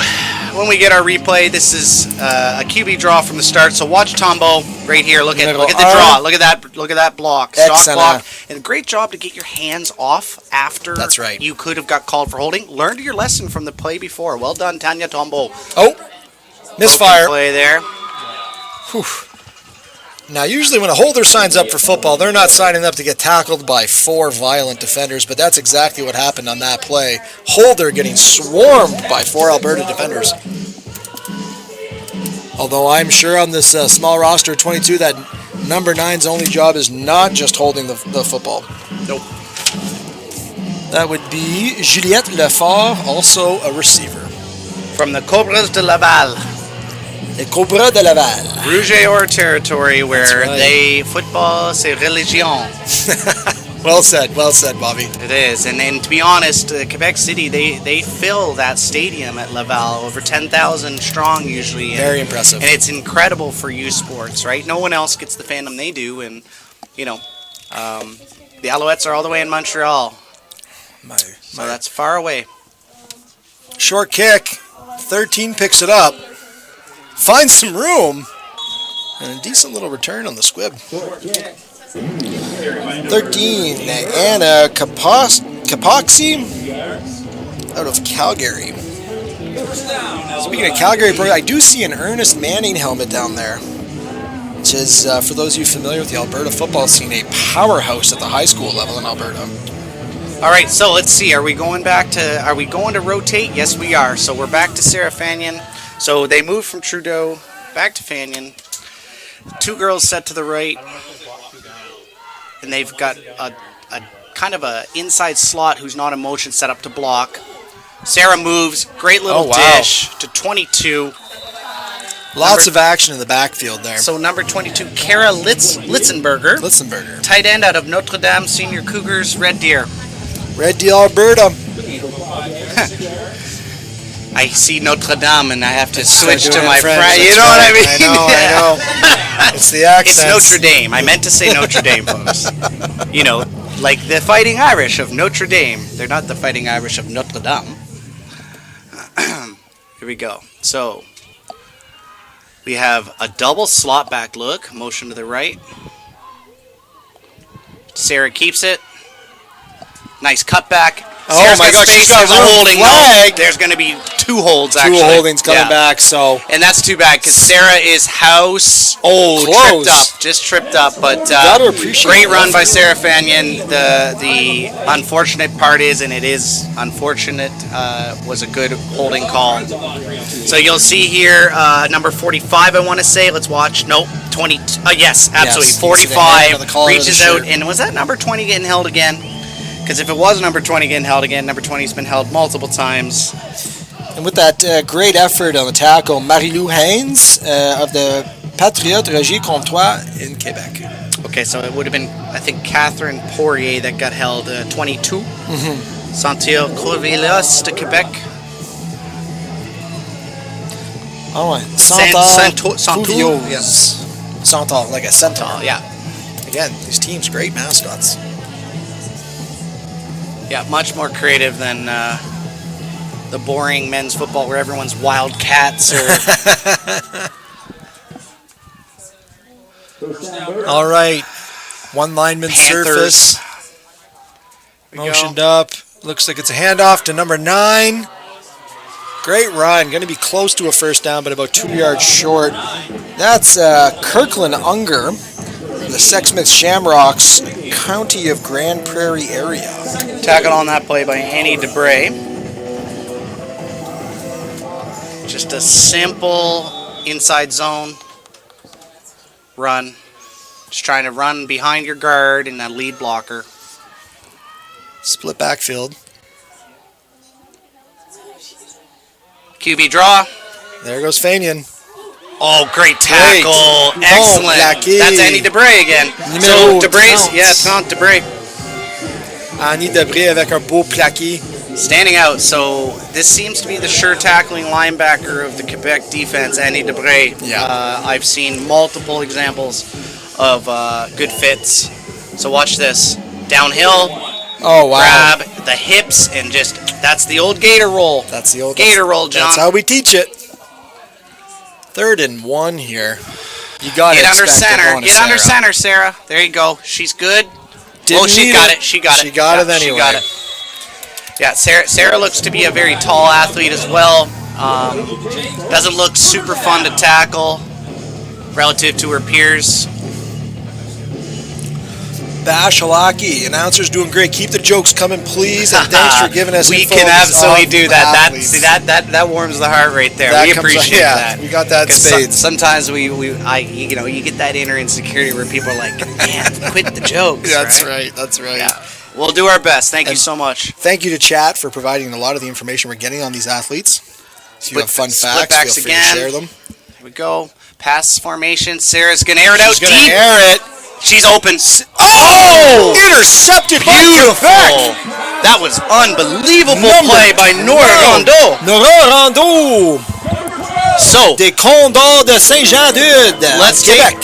when we get our replay, this is a QB draw from the start. So watch Tombo right here. Look at the draw. Look at that block. Stock Excellent. block. And a great job to get your hands off after That's right. you could have got called for holding. Learned your lesson from the play before. Well done, Tanya Tombo. Oh, misfire. Play there. Whew. Now, usually when a holder signs up for football, they're not signing up to get tackled by 4 violent defenders, but that's exactly what happened on that play. Holder getting swarmed by 4 Alberta defenders. Although I'm sure on this small roster of 22 that number 9's only job is not just holding the football. Nope. That would be Juliette Lefort, also a receiver. from the Cobras de Laval. Les Cobras de Laval. Rouge et Or territory where right. football, c'est religion. Well said, Bobby. It is. And to be honest, Quebec City, they fill that stadium at Laval, over 10,000 strong usually. Very impressive. And it's incredible for youth sports, right? No one else gets the fandom they do. And, you know, the Alouettes are all the way in Montreal. So that's far away. Short kick. 13 picks it up. Finds some room. And a decent little return on the squib. 13, Anna Kapoxy out of Calgary. Speaking of Calgary, I do see an Ernest Manning helmet down there, which is, for those of you familiar with the Alberta football scene, a powerhouse at the high school level in Alberta. All right, so let's see. Are we going to rotate? Yes, we are. So we're back to Sarah Fanyon. So they moved from Trudeau back to Fanyon. Two girls set to the right. And they've got a kind of a inside slot who's not in motion set up to block. Sarah moves, great little dish to 22. Lots of action in the backfield there. So number 22, Kara Litzenberger. Tight end out of Notre Dame Senior Cougars, Red Deer. Red Deer, Alberta. I see Notre Dame and I have to switch to doing my it French. friend. You That's know what I right. mean? I know. It's the accent. It's Notre Dame. I meant to say Notre Dame, folks. You know, like the Fighting Irish of Notre Dame. They're not the Fighting Irish of Notre Dame. Here we go. So, we have a double slot back look. Motion to the right. Sarah keeps it. Nice cutback. Oh my gosh, she's got a holding. flag. There's going to be two holds, actually. Two holdings coming back, so. And that's too bad because Sarah is tripped up. But gotta appreciate great run by Sarah Fanyon. The unfortunate part is, and it is unfortunate, was a good holding call. So you'll see here, number 45, I want to say. Let's watch. Nope, 20. Yes, absolutely. Yes, 45 reaches shirt. out. And was that number 20 getting held again? Because if it was number 20 getting held again, number 20 has been held multiple times. And with that great effort on the tackle, Marie-Lou Haynes of the Patriotes Roger Comtois in Quebec. Okay, so it would have been, I think, Catherine Poirier that got held 22. Santil Corvillas de Quebec. Oh, ouais. Santal, yes. Santal, like a centaur. Yeah. Again, these teams, great mascots. Yeah, much more creative than the boring men's football where everyone's wildcats or... All right. One lineman Panthers. surface. Motioned up. Looks like it's a handoff to number 9. Great run. Going to be close to a first down, but about 2 yards short. That's Kirkland Unger, the Sexsmith Shamrocks, County of Grand Prairie area. Tackle on that play by Annie Debray. Just a simple inside zone run. Just trying to run behind your guard and a lead blocker. Split backfield. QB draw. There goes Fanyon. Oh, great tackle. Great. Excellent. Plaqué. That's Annie Debray again. Numéro So Debray's, 30. yeah, 30 Debray. Annie Debray avec un beau plaqué. Standing out, so this seems to be the sure tackling linebacker of the Quebec defense, Annie Debray. Yeah. I've seen multiple examples of good fits. So watch this. Downhill, Oh, wow. grab the hips, and just, that's the old gator roll. That's the old Gator roll, John. That's how we teach it. 3rd and 1 here. You got Get it. under center. Get under center, Sarah. There you go. She's good. Didn't She need got it. She got it. She got it Yeah, anyway. She got it. Yeah, Sarah looks to be a very tall athlete as well. Doesn't look super fun to tackle relative to her peers. Bashalaki, announcers doing great. Keep the jokes coming, please, and thanks for giving us. We info can absolutely on do that. athletes. That warms the heart right there. That We comes- appreciate yeah, that. we got that 'Cause spades. sometimes you get that inner insecurity where people are like, man, quit the jokes. That's right. That's right. Yeah. We'll do our best. Thank you And- so much. Thank you to chat for providing a lot of the information we're getting on these athletes. If you have fun split facts, backs feel free again. to share them. Here we go. Pass formation. Sarah's going to air it out She's going to deep. air it. She's open. Oh! Intercepted by Beautiful. Quebec. That was unbelievable Number play by Nora Rondeau. Nora Rondeau. So, Des Condors de Saint-Jean-d'Ude. let's Quebec.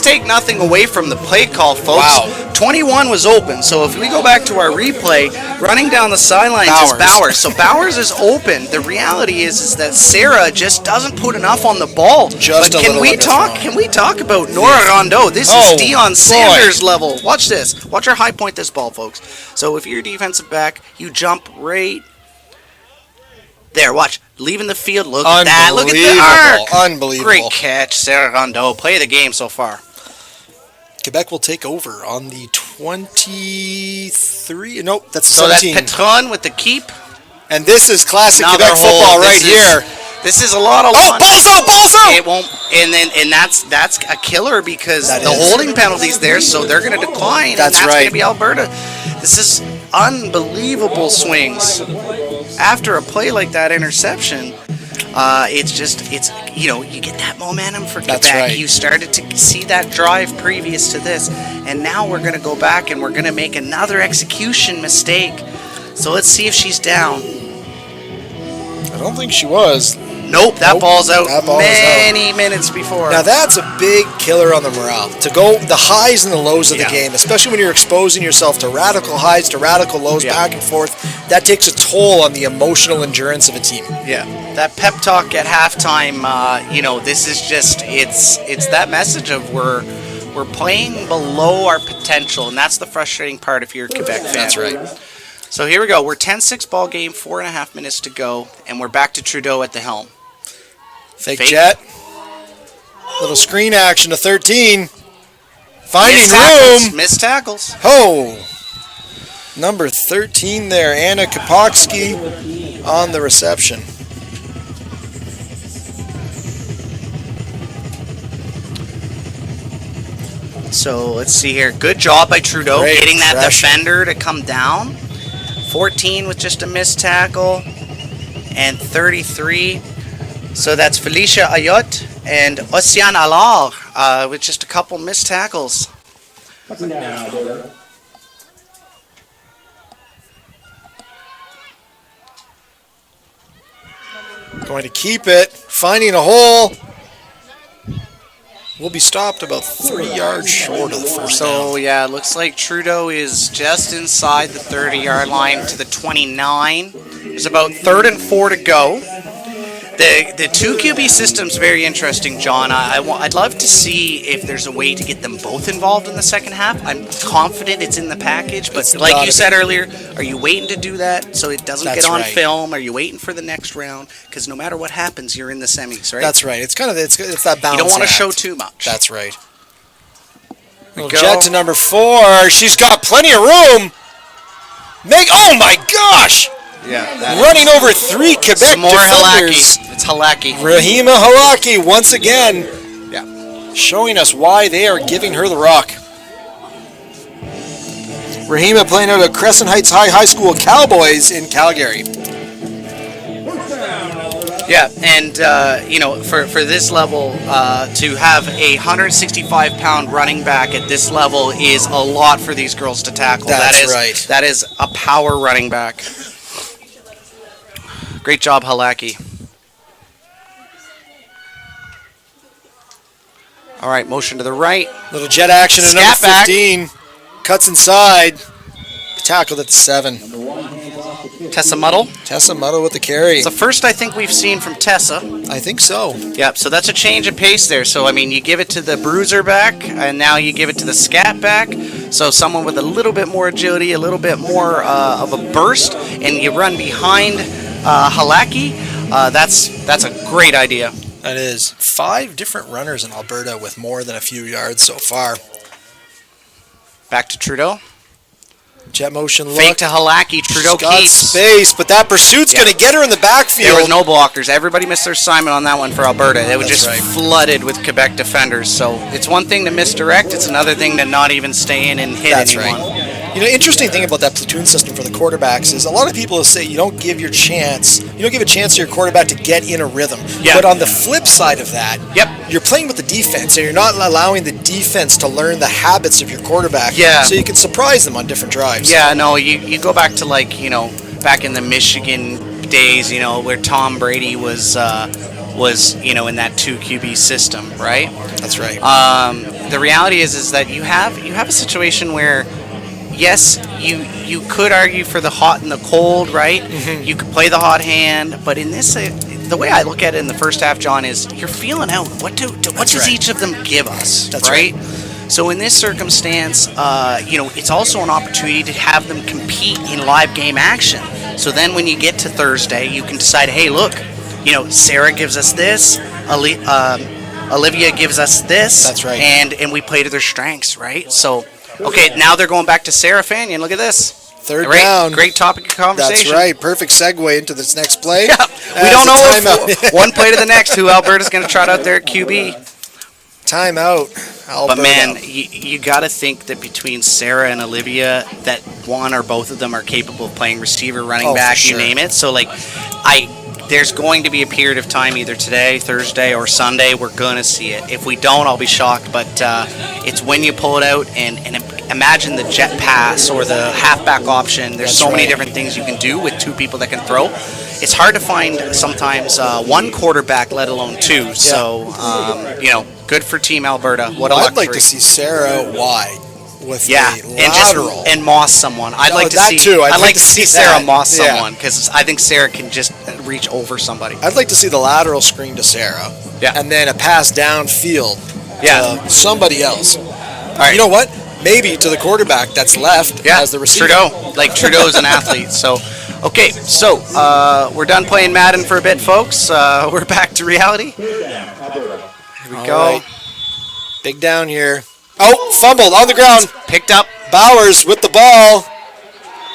take nothing away from the play call, folks. Wow. 21 was open. So if we go back to our replay, running down the sidelines is Bowers. So Bowers is open. The reality is that Sarah just doesn't put enough on the ball. Just but a little underthrown. Can we talk about Nora Rondeau? This is Deion Sanders level. Watch this. Watch her high point this ball, folks. So if you're a defensive back, you jump right there. Watch. Leaving the field. Look at that. Look at the arc. Unbelievable. Great catch, Sarah Rondeau. Play of the game so far. Quebec will take over on the 23. Nope, that's So 17. that's Petron with the keep. And this is classic Another Quebec hole. football right This is- here. This is a lot of Oh, launch. balls out, balls out! It won't, and that's a killer because That the is. holding penalty's there, so they're going to decline. That's and that's right. going to be Alberta. This is unbelievable swings. After a play like that interception, it's you get that momentum for Quebec. That's right. You started to see that drive previous to this, and now we're going to go back and we're going to make another execution mistake. So let's see if she's down. I don't think she was. Nope, that ball's out That ball is many minutes before. Now that's a big killer on the morale. To go the highs and the lows of the Yeah. game, especially when you're exposing yourself to radical highs, to radical lows, Yeah. back and forth, that takes a toll on the emotional endurance of a team. Yeah, that pep talk at halftime. This is just it's that message of we're playing below our potential, and that's the frustrating part if you're a Quebec fan. That's right. So here we go. We're 10-6 ball game, 4.5 minutes to go, and we're back to Trudeau at the helm. Fake jet. Little screen action to 13. Finding Missed tackles. room. Missed tackles. Oh. Number 13 there, Anna Kapowski on the reception. So let's see here. Good job by Trudeau Great getting that pressure. defender to come down. 14 with just a missed tackle. And 33. So that's Felicia Ayot and Ocean Allard with just a couple missed tackles. Going to keep it. Finding a hole. Will be stopped about 3 yards short of the first down. So yeah, it looks like Trudeau is just inside the 30-yard line to the 29. There's about 3rd and 4 to go. The two QB system's very interesting, John. I'd love to see if there's a way to get them both involved in the second half. I'm confident it's in the package, but It's like gotta you said earlier, are you waiting to do that so it doesn't That's get on right. film? Are you waiting for the next round? Because no matter what happens, you're in the semis, right? That's right. It's kind of it's that balance. you don't want to act. show too much. That's right. Little go. jet to number 4. She's got plenty of room. Oh my gosh! Yeah. Running over 3 Quebec Some more defenders. Halaki. It's Halaki. Rahima Halaki once again Yeah. showing us why they are giving her the rock. Rahima playing out at Crescent Heights High School Cowboys in Calgary. Yeah, and for this level, to have a 165-pound running back at this level is a lot for these girls to tackle. That's right. That is a power running back. Great job, Halaki. All right, motion to the right. Little jet action at Scat number back. 15. Cuts inside. Tackled at the 7. Tessa Muddle. Tessa Muddle with the carry. It's the first I think we've seen from Tessa. I think so. Yep, so that's a change of pace there. So, I mean, you give it to the bruiser back, and now you give it to the scat back. So someone with a little bit more agility, a little bit more of a burst, and you run behind Halaki. That's a great idea. That is 5 different runners in Alberta with more than a few yards so far. Back to Trudeau. Jet motion look. Fake to Halaki. Trudeau She's got keeps. space, but that pursuit's Yeah. going to get her in the backfield. There was no blockers. Everybody missed their assignment on that one for Alberta. It was That's just right. flooded with Quebec defenders. So it's one thing to misdirect. It's another thing to not even stay in and hit That's anyone. right. You know, interesting thing about that platoon system for the quarterbacks is a lot of people will say you don't give a chance to your quarterback to get in a rhythm. Yeah. But on the flip side of that, Yep. you're playing with the defense, and you're not allowing the defense to learn the habits of your quarterback. Yeah. So you can surprise them on different drives. Yeah, no, you go back to back in the Michigan days, where Tom Brady was in that 2 QB system, right? That's right. The reality is that you have a situation where, yes, you could argue for the hot and the cold, right? Mm-hmm. You could play the hot hand, but in this, the way I look at it in the first half, John, is you're feeling out. What does right. each of them give us? That's right. So in this circumstance, it's also an opportunity to have them compete in live game action. So then when you get to Thursday, you can decide, hey, look, Sarah gives us this, Olivia gives us this. That's right. And we play to their strengths, right? So, okay, now they're going back to Sarah Fanion. Look at this. Third down. Great topic of conversation. That's right. Perfect segue into this next play. Yeah. We don't know if one play to the next who Alberta's going to trot out there at QB. Timeout, Alberta. But man, you got to think that between Sarah and Olivia, that one or both of them are capable of playing receiver, running back, for you sure. name it. So there's going to be a period of time, either today, Thursday, or Sunday. We're going to see it. If we don't, I'll be shocked. But it's when you pull it out and imagine the jet pass or the halfback option. There's so many different things you can do with 2 people that can throw. It's hard to find sometimes one quarterback, let alone 2. Yeah. So, good for Team Alberta. What a luxury. I'd like to see Sarah wide with the lateral. And moss someone. I'd like to see Sarah Sarah moss someone, because I think Sarah can just reach over somebody. I'd like to see the lateral screen to Sarah. Yeah. And then a pass downfield to somebody else. All right. You know what? Maybe to the quarterback that's left as the receiver. Trudeau's an athlete. So, okay, so we're done playing Madden for a bit, folks. We're back to reality. Here we go. Right. Big down here. Oh, fumbled on the ground. Picked up. Bowers with the ball.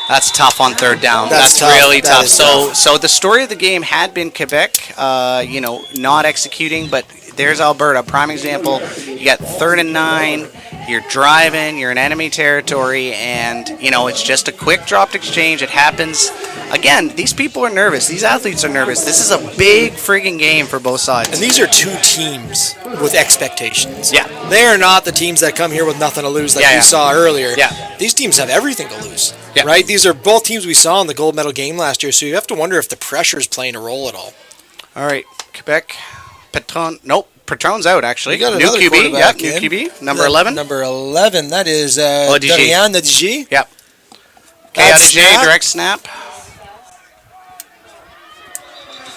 That's tough on third down. That's tough. really tough. Tough. So the story of the game had been Quebec, not executing, but there's Alberta. Prime example. You got 3rd and 9. You're driving. You're in enemy territory, and it's just a quick dropped exchange. It happens. Again, these people are nervous. These athletes are nervous. This is a big friggin' game for both sides. And these are 2 teams with expectations. Yeah. They are not the teams that come here with nothing to lose like you saw earlier. Yeah. These teams have everything to lose. Yeah. Right? These are both teams we saw in the gold medal game last year, so you have to wonder if the pressure is playing a role at all. All right, Quebec. Patron's out, actually. We got new another QB. quarterback New in. QB. Number 11. Number 11, that is Odg. Dorian Odg. Yep. Okay, Odg, direct snap.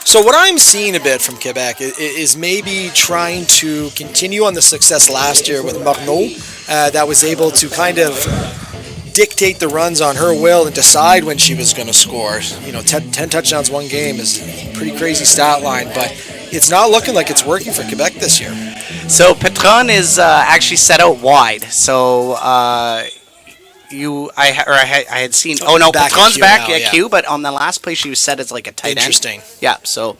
So what I'm seeing a bit from Quebec is maybe trying to continue on the success last year with Marneau, that was able to kind of dictate the runs on her will and decide when she was going to score. 10 touchdowns one game is a pretty crazy stat line, but it's not looking like it's working for Quebec this year. So Patron is actually set out wide. So I had seen. Oh no, Patron's back at Q, but on the last play she was set as like a tight end. Interesting. Yeah. So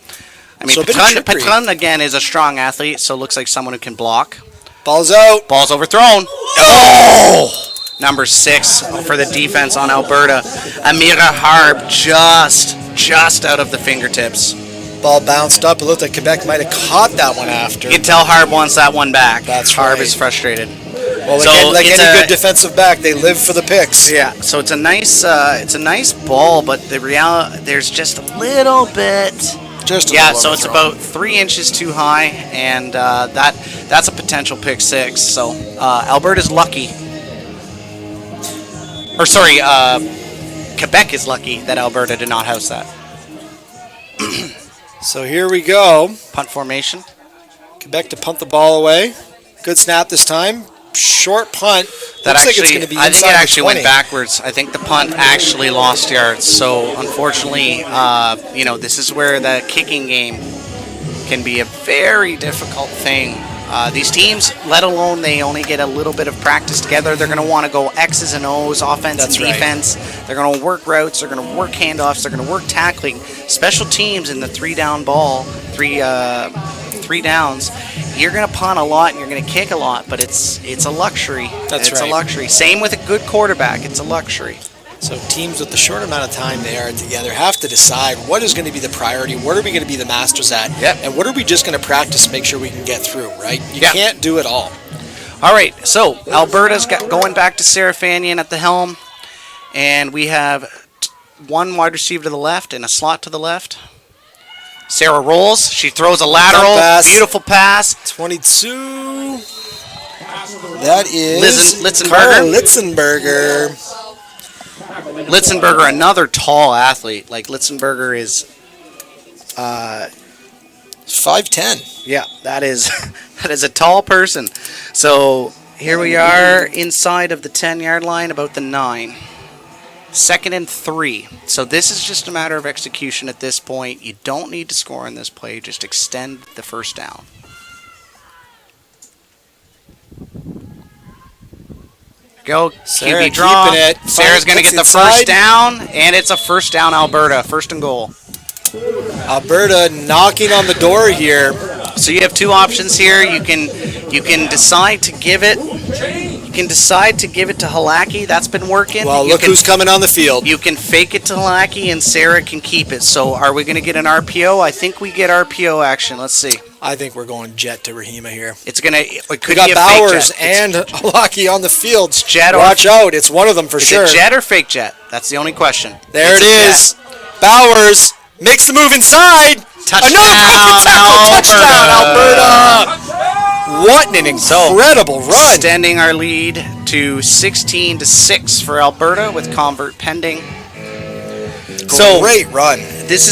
I mean, So Patron again is a strong athlete, so looks like someone who can block. Ball's out. Ball's overthrown. Oh! Number 6 for the defense on Alberta. Amira Harb just out of the fingertips. Ball bounced up. It looked like Quebec might have caught that one after. You can tell Harb wants that one back. That's Harb right. is frustrated. Well, like any good defensive back, they live for the picks. Yeah, so it's a nice ball, but the reality, there's just a little bit. So it's about 3 inches too high, and that's a potential pick 6. So Alberta's lucky. Or sorry, Quebec is lucky that Alberta did not house that. So here we go. Punt formation. Quebec to punt the ball away. Good snap this time. Short punt. That Looks actually, like it's going to be I think inside it the actually 20. went backwards. I think the punt actually lost yards. So unfortunately, this is where the kicking game can be a very difficult thing. These teams, let alone they only get a little bit of practice together, they're going to want to go X's and O's, offense and defense. Right. They're going to work routes. They're going to work handoffs. They're going to work tackling. Special teams in the 3-down ball, 3 downs, you're going to punt a lot and you're going to kick a lot, but it's a luxury. That's It's right. a luxury. Same with a good quarterback. It's a luxury. So teams with the short amount of time they are together have to decide what is going to be the priority, what are we going to be the masters at, Yep. and what are we just going to practice to make sure we can get through, right? You Yep. can't do it all. All right, so Alberta's going back to Sarah Fanion at the helm, and we have one wide receiver to the left and a slot to the left. Sarah rolls. She throws a lateral. Pass. Beautiful pass. 22. That is Litzenberger. Carl Litzenberger. Litzenberger, another tall athlete. Like Litzenberger is, 5'10". yeah, that is that is a tall person. So here we are inside of the 10-yard line, about the 9. 2nd and 3. So this is just a matter of execution at this point. You don't need to score on this play. Just extend the first down. Go, Sarah QB draw. keeping it. Sarah's going to get the Inside. first down, and it's a first down, Alberta. 1st and goal. Alberta knocking on the door here. So you have 2 options here. You can decide to give it. You can decide to give it to Halaki. That's been working. Well, You look can- who's coming on the field. You can fake it to Halaki, and Sarah can keep it. So are we going to get an RPO? I think we get RPO action. Let's see. I think we're going jet to Rahima here. It's gonna. It could We got be a Bowers fake jet. and Halaki on the field. jet or- Watch out. It's one of them for Is sure. it jet or fake jet? That's the only question. There It's it a jet. is. Bowers makes the move inside. Touchdown, Another tackle. Touchdown, Alberta. Alberta. What an incredible run. Extending our lead to 16-6 for Alberta with convert pending. So Great run. this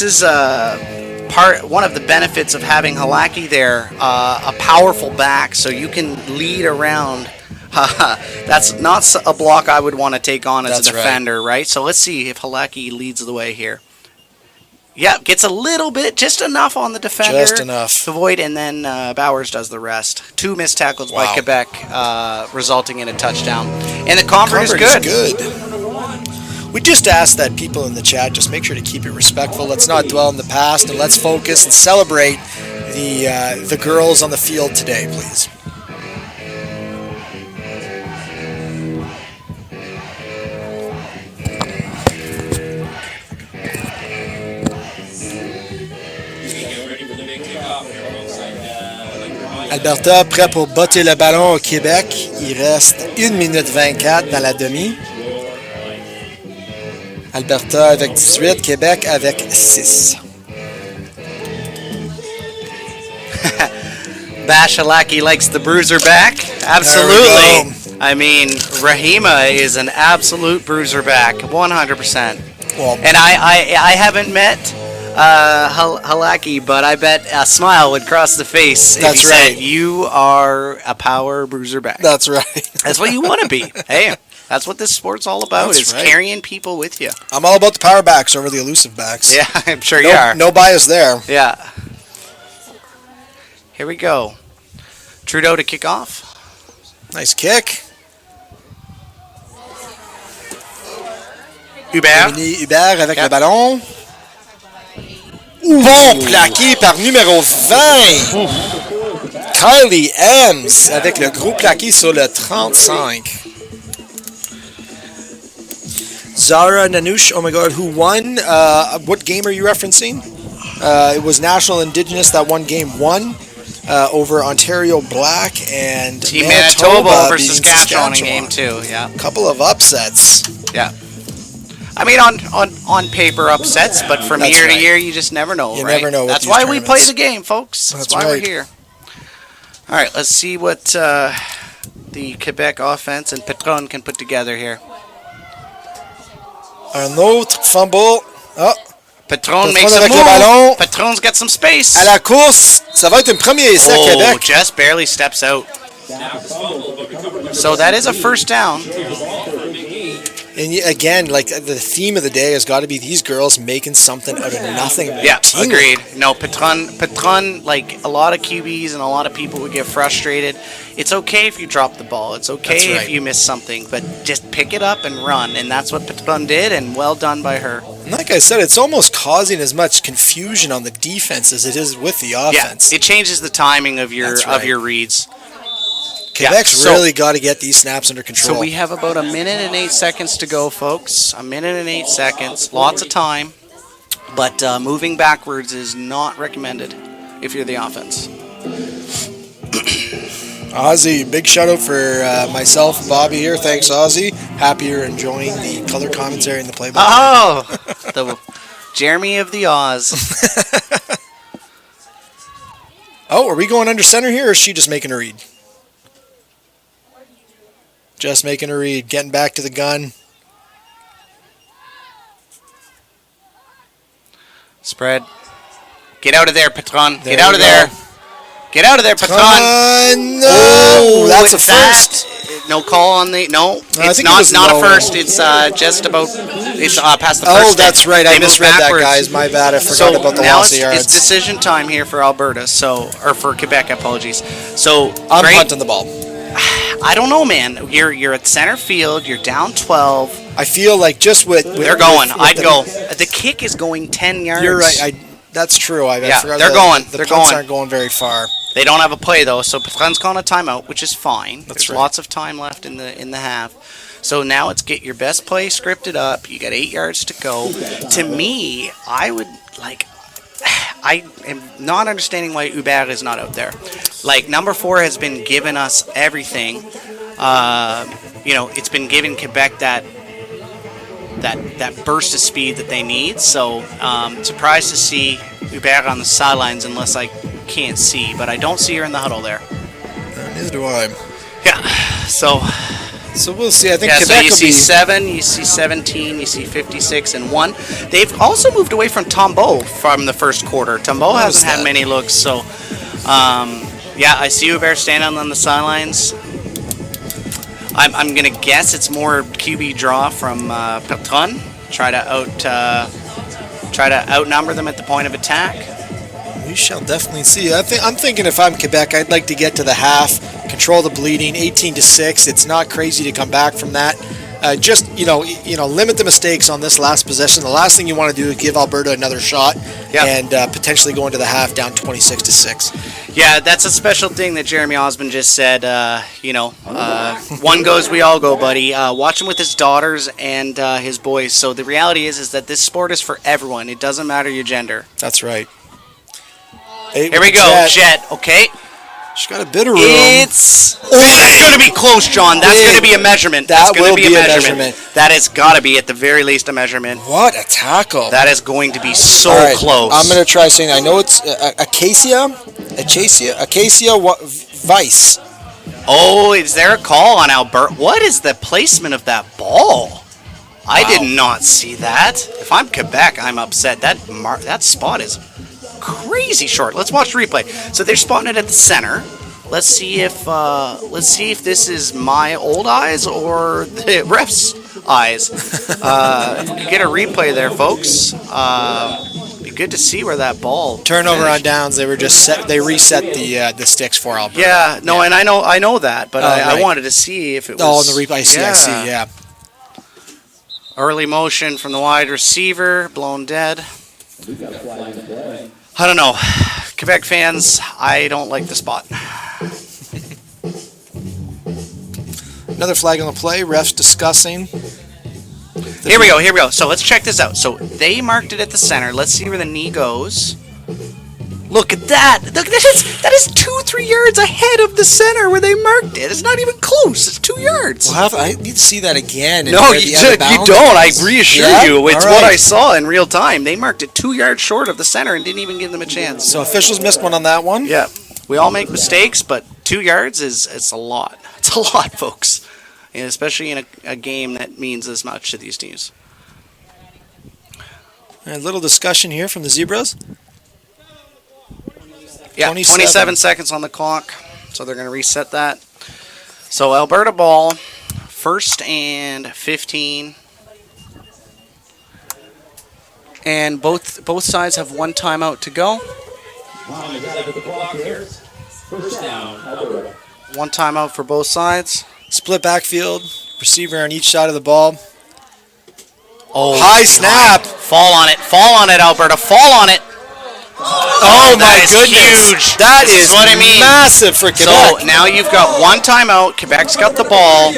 is one of the benefits of having Halaki there, a powerful back, so you can lead around. That's not a block I would want to take on as That's a defender, right? So let's see if Halaki leads the way here. Yeah, gets a little bit, just enough on the defender. Just enough. To avoid, and then Bowers does the rest. 2 missed tackles by Wow. Quebec, resulting in a touchdown. And the convert is good. We just ask that people in the chat just make sure to keep it respectful. Let's not dwell in the past, and let's focus and celebrate the girls on the field today, please. Alberta prêt pour botter le ballon au Québec. Il reste 1 minute 24 dans la demi. Alberta avec 18, Québec avec 6. Bash Halaki likes the bruiser back. Absolutely. I mean, Rahima is an absolute bruiser back, 100%. Well, And I haven't met Halaki, but I bet a smile would cross the face if That's he said, right. you are a power bruiser back. that's right. That's what you want to be. Hey, that's what this sport's all about, That's is right. carrying people with you. I'm all about the power backs over the elusive backs. Yeah, I'm sure no, you are. no bias there. Yeah. Here we go. Trudeau to kick off. Nice kick. Hubert. Dominique Hubert avec Yep. le ballon. Bon plaqué par numéro 20. Kylie Ems avec le gros plaqué sur le 35. Zara Nanouche, oh my god, who won? What game are you referencing? It was National Indigenous that won game 1 over Ontario Black and Team Manitoba versus beating Saskatchewan in game 2. Yeah. Couple of upsets. Yeah. I mean, on paper upsets, but from That's year right. to year, you just never know, You right? never know with That's these why we play tournaments. the game, folks. That's why right. we're here. All right, let's see what the Quebec offense and Petron can put together here. Un autre fumble. Oh, Petron Petron makes a avec le move. ballon. Petron's got some space. à la course. Ça va être un premier essai à Oh, Québec. just barely steps out. So that is a first down. again, like the theme of the day has got to be these girls making something out of nothing. Yeah, routinely. agreed. No, Patron, like a lot of QBs and a lot of people would get frustrated. It's okay if you drop the ball. It's okay That's right. if you miss something, but just pick it up and run. And that's what Patron did, and well done by her. And like I said, it's almost causing as much confusion on the defense as it is with the offense. Yeah, it changes the timing of your That's right. of your reads. Quebec's so- really got to get these snaps under control. So we have about 1 minute and 8 seconds to go, folks. 1 minute and 8 seconds. Lots of time. But moving backwards is not recommended if you're the offense. Ozzy, big shout out for myself and Bobby here. Thanks, Ozzy. Happy you're enjoying the color commentary and the play-by-play. Oh! The Jeremy of the Oz. Oh, are we going under center here, or is she just making a read? Just making a read, getting back to the gun. Spread. Get out of there, Patron. There Get out we of go. there. Get out of there, Patron. No! Oh, That's a is that- first. No call on the... No, I it's think it not was a low. first. It's just about... It's past the first. Oh, stick. that's right. I They moved misread that, backwards. guys. My bad. I forgot So about the now loss of yards. it's decision time here for Alberta, or for Quebec, apologies. So I'm great- punting the ball. I don't know, man. You're at center field. You're down 12. I feel like just with They're going. with I'd the- go. The kick is going 10 yards. You're right. That's true. I Yeah, forgot they're going. The They're punts going. aren't going very far. They don't have a play though, so Patron's calling a timeout, which is fine. That's There's right. lots of time left in the half. So now it's get your best play scripted up. You got 8 yards to go. To me, I would like. I am not understanding why Hubert is not out there. Like number 4 has been giving us everything. It's been giving Quebec that burst of speed that they need. So surprised to see Hubert on the sidelines unless I can't see, but I don't see her in the huddle there. Neither do I. Yeah. So we'll see. I think yeah. So Quebec you will see be. 7, you see 17, you see 56 and 1. They've also moved away from Tombeau from the first quarter. Tombeau hasn't had that? many looks. So yeah, I see Hubert standing on the sidelines. I'm gonna guess it's more QB draw from Patron. Try to outnumber them at the point of attack. We shall definitely see. I'm thinking if I'm Quebec, I'd like to get to the half, control the bleeding, 18-6. It's not crazy to come back from that. Just limit the mistakes on this last possession. The last thing you want to do is give Alberta another shot and potentially go into the half down 26-6. Yeah, that's a special thing that Jeremy Osmond just said. One goes, we all go, buddy. Watch him with his daughters and his boys. So the reality is that this sport is for everyone. It doesn't matter your gender. That's right. Here we go, Jet. Okay. She's got a bit of room. It's that's going to be close, John. That's going to be a measurement. That's That going will to be a be a measurement. measurement. That has got to be at the very least a measurement. What a tackle. That is going to be so All right, close. I'm going to try saying, I know it's Acacia Vice. Oh, is there a call on Alberta? What is the placement of that ball? I did not see that. If I'm Quebec, I'm upset. That spot is crazy short. Let's watch the replay. So they're spotting it at the center. Let's see if this is my old eyes or the ref's eyes. If we could get a replay there, folks. Be good to see where that ball Turnover finished. on downs. They were just they reset the sticks for Alberta. Yeah, no, and I know that, but I right. wanted to see if it was. Oh, in the replay, I see. Yeah. Early motion from the wide receiver, blown dead. I don't know. Quebec fans, I don't like the spot. Another flag on the play. Refs discussing. Here we go. So let's check this out. So they marked it at the center. Let's see where the knee goes. Look at that. Look, that is 2-3 yards ahead of the center where they marked it. It's not even close. It's 2 yards. I need to see that again. No, you don't. I reassure you. It's All what right. I saw in real time. They marked it 2 yards short of the center and didn't even give them a chance. So officials missed one on that one. Yeah, we all make mistakes, but 2 yards it's a lot. It's a lot, folks, and especially in a game that means as much to these teams. A little discussion here from the Zebras. Yeah, 27 seconds on the clock, so they're going to reset that. So Alberta ball, 1st and 15 And both sides have one timeout to go. First down, Alberta. One timeout for both sides. Split backfield, receiver on each side of the ball. Oh, High snap. Fall on it, Alberta. Fall on it. Oh my That is goodness. huge. That This is is what I mean. massive for So Quebec. now you've got one timeout. Quebec's got the ball.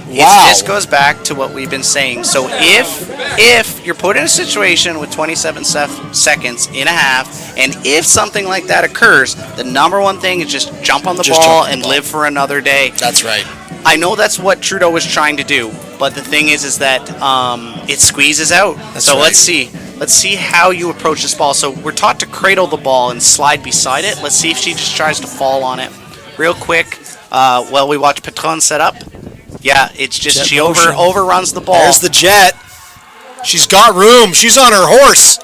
Wow. It just goes back to what we've been saying. So if you're put in a situation with 27 seconds in a half, and if something like that occurs, the number one thing is just jump on the Just ball jump on the and ball. live for another day. That's right. I know that's what Trudeau was trying to do, but the thing is that it squeezes out. That's so right. let's see how you approach this ball. So we're taught to cradle the ball and slide beside it. Let's see if she just tries to fall on it real quick. While we watch Patron set up. Yeah, it's just Jet she motion. overruns the ball. There's the jet. She's got room. She's on her horse.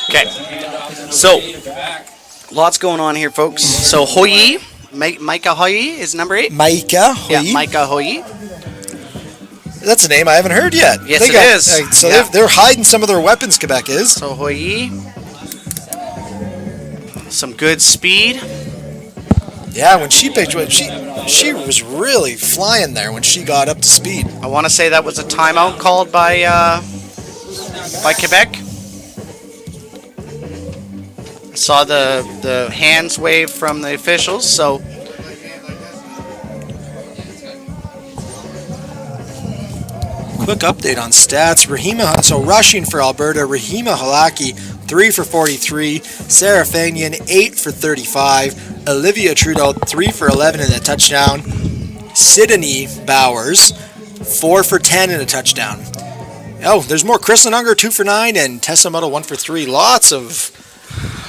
Okay. So, lots going on here, folks. So, Hoyi, Micah Hoyi is number 8. Maika. Yeah, Hoyi. Micah Hoyi. That's a name I haven't heard yet. Yes, They it got- is. So Yeah. they're hiding some of their weapons, Quebec is. So, Hoyi. Some good speed. Yeah, when she picked, she was really flying there when she got up to speed. I want to say that was a timeout called by Quebec. I saw the hands wave from the officials, so Quick update on stats. So rushing for Alberta, Rahima Halaki, 3 for 43. Sarah Fagnon, 8 for 35. Olivia Trudeau, 3 for 11 in a touchdown. Sydney Bowers, 4 for 10 in a touchdown. Oh, there's more. Kristen Unger, 2 for 9, and Tessa Muddle, 1 for 3. Lots of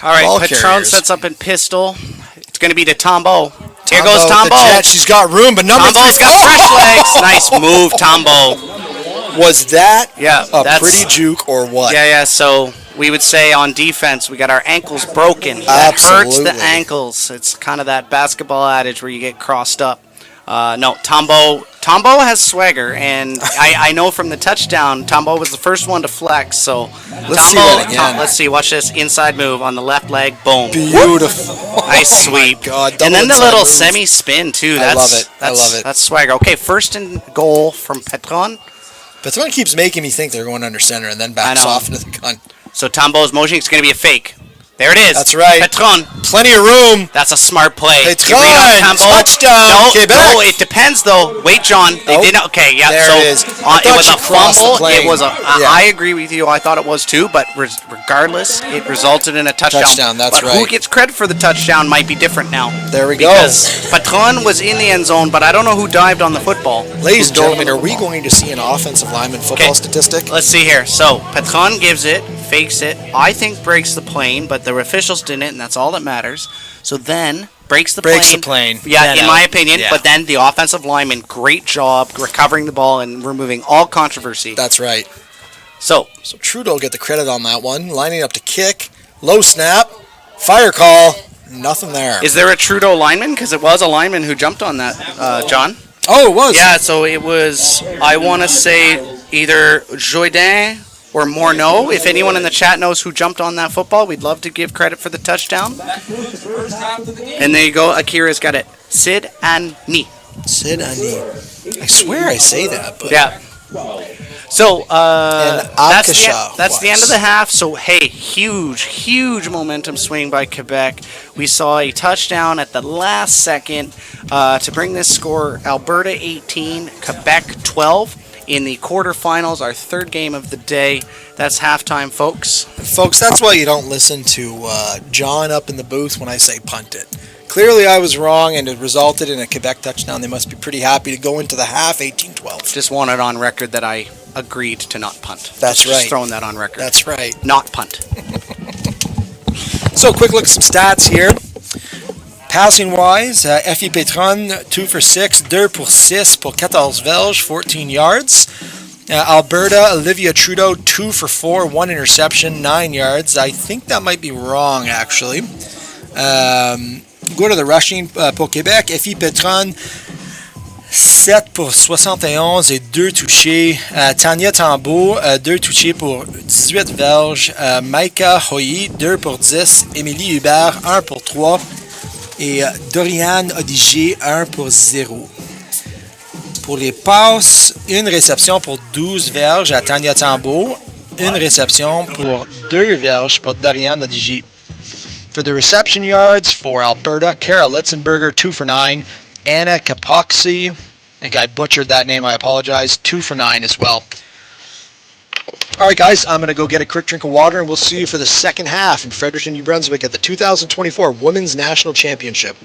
all right. ball Patron carriers. sets up in pistol. It's going to be to Tombo. Here Tombo, goes Tombo. the jet. She's got room, but number Tombo's 3 got fresh legs. Nice move, Tombo. Was that Yeah, a that's pretty juke or what? Yeah. So we would say on defense, we got our ankles broken. That hurts the Absolutely. ankles. It's kind of that basketball adage where you get crossed up. No, Tombo has swagger, and I know from the touchdown, Tombo was the first one to flex. So Let's see that again. Let's see. Watch this inside move on the left leg. Boom. Beautiful. Nice sweep. God, and double then the inside little move. semi spin too. I love it. I That's, love it. That's swagger. Okay, first and goal from Patron. Patron keeps making me think they're going under center and then backs know. off into the gun. So Tombo's motion. It's going to be a fake. There it is. That's right. Patron. Plenty of room. That's a smart play. Patron, You read on Tombo. touchdown, No, Quebec. no, it depends though. Wait, John. They Oh, didn't. Okay, yeah. there so it is. I it thought was she a crossed the fumble. plane. It was a. Yeah. I agree with you. I thought it was too, but regardless, it resulted in a touchdown. Touchdown, that's but Who right. gets credit for the touchdown might be different now. There we go. Because Patron was in the end zone, but I don't know who dived on the football. Ladies and gentlemen, are we going to see an offensive lineman football Okay. statistic? Let's see here. So Patron gives it, fakes it. I think breaks the plane, but the officials didn't, and that's all that matters. So then breaks the plane. Yeah, Then in out. my opinion. Yeah. But then the offensive lineman, great job recovering the ball and removing all controversy. That's right. So So Trudeau get the credit on that one. Lining up to kick. Low snap. Fire call. Nothing there. is there a Trudeau lineman? Because it was a lineman who jumped on that, John. Oh, it was. Yeah, so it was, I want to say, either Joydin or Morneau. If anyone in the chat knows who jumped on that football, we'd love to give credit for the touchdown. And there you go. Akira's got it. Sid and Ni. Sid Ani. I swear I say that, but Yeah. So And that's the end of was. the half. So hey, huge momentum swing by Quebec. We saw a touchdown at the last second to bring this score: Alberta 18, Quebec 12 in the quarterfinals. Our third game of the day. That's halftime, folks. folks, that's why you don't listen to John up in the booth when I say punt it. Clearly I was wrong, and it resulted in a Quebec touchdown. They must be pretty happy to go into the half 18-12. Just wanted on record that I agreed to not punt. That's Just right. throwing that on record. That's right. Not punt. So, quick look at some stats here. Passing wise, Effie Petron, 2 for 6, 2 pour 6 pour 14 verges, 14 yards. Alberta, Olivia Trudeau, 2 for 4, 1 interception, 9 yards. I think that might be wrong, actually. Go to the rushing pour Québec. Effie Petron, 7 pour 71 et 2 touchés. Tania Tambo, 2 touchés pour 18 verges. Maïka Hoyi, 2 pour 10. Émilie Hubert, 1 pour 3. Et Doriane Odigé, 1 pour 0. Pour les passes, une réception pour 12 verges à Tania Tambo. Une réception pour 2 verges pour Doriane Odigé. For the reception yards for Alberta, Kara Litzenberger, 2 for 9. Anna Kapoxy, I think I butchered that name, I apologize, 2 for 9 as well. Alright guys, I'm going to go get a quick drink of water and we'll see you for the second half in Fredericton, New Brunswick at the 2024 Women's National Championship.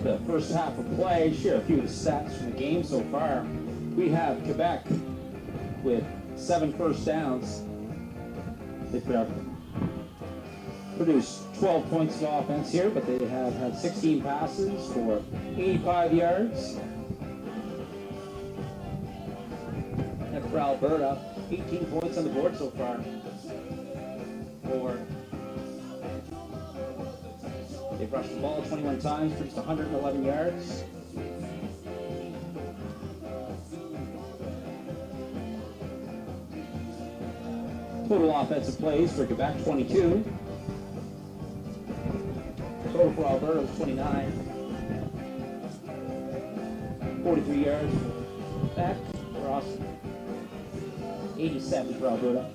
the first half of play, share a few of the stats from the game so far. We have Quebec with 7 first downs. They've produced 12 points of offense here, but they have had 16 passes for 85 yards. And for Alberta, 18 points on the board so far. They've rushed the ball 21 times, produced 111 yards. Total offensive plays for Quebec, 22. Total for Alberta was 29. 43 yards for Quebec. For Austin. 87 for Alberta.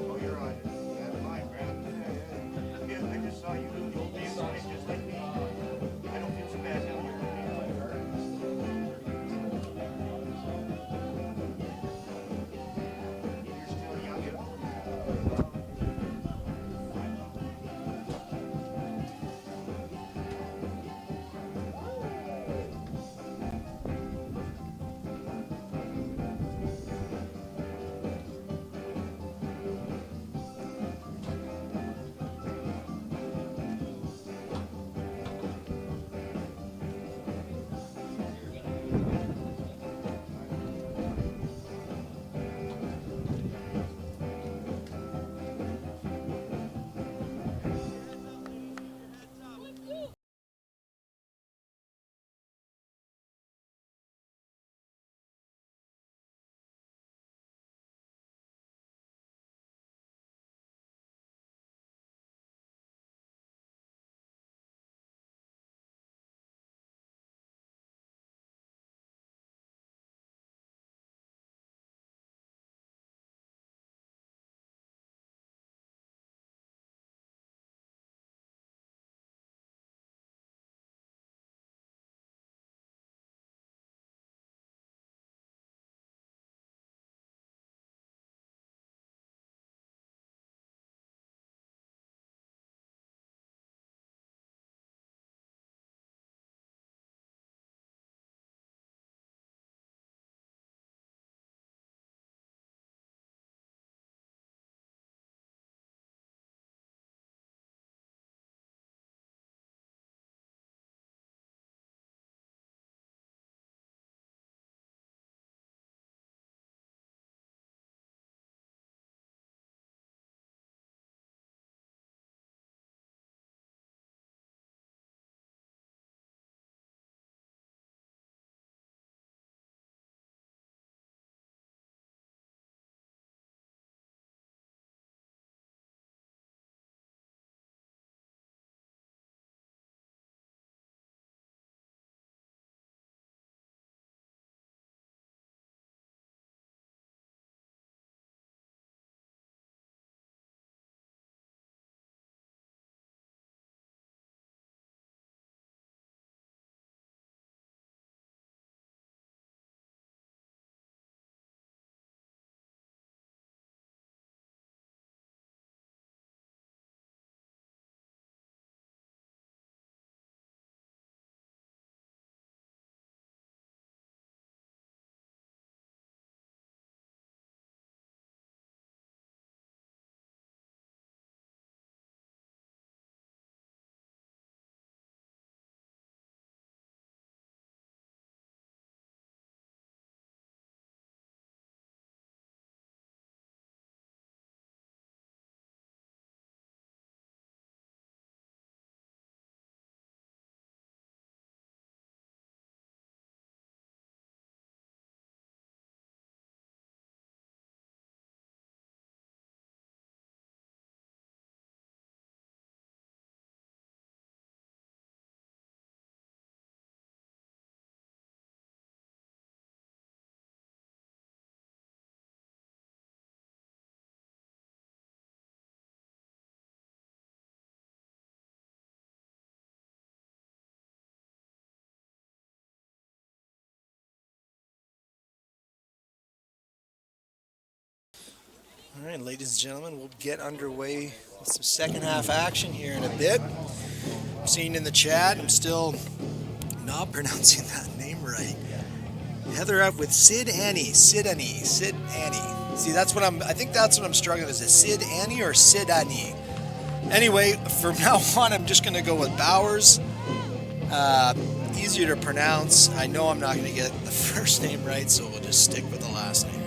Oh, you're on. That's fine, Brad. Yeah, I just saw you. You'll dance on it just like me. I don't feel so bad now. You're still young. All right, ladies and gentlemen, we'll get underway with some second half action here in a bit. I'm seeing in the chat, I'm still not pronouncing that name right. Heather up with Sid Annie. Sid Annie. See, that's what I think that's what I'm struggling with. Is it Sid Annie or Sid Annie? Anyway, from now on, I'm just going to go with Bowers. Easier to pronounce. I know I'm not going to get the first name right, so we'll just stick with the last name.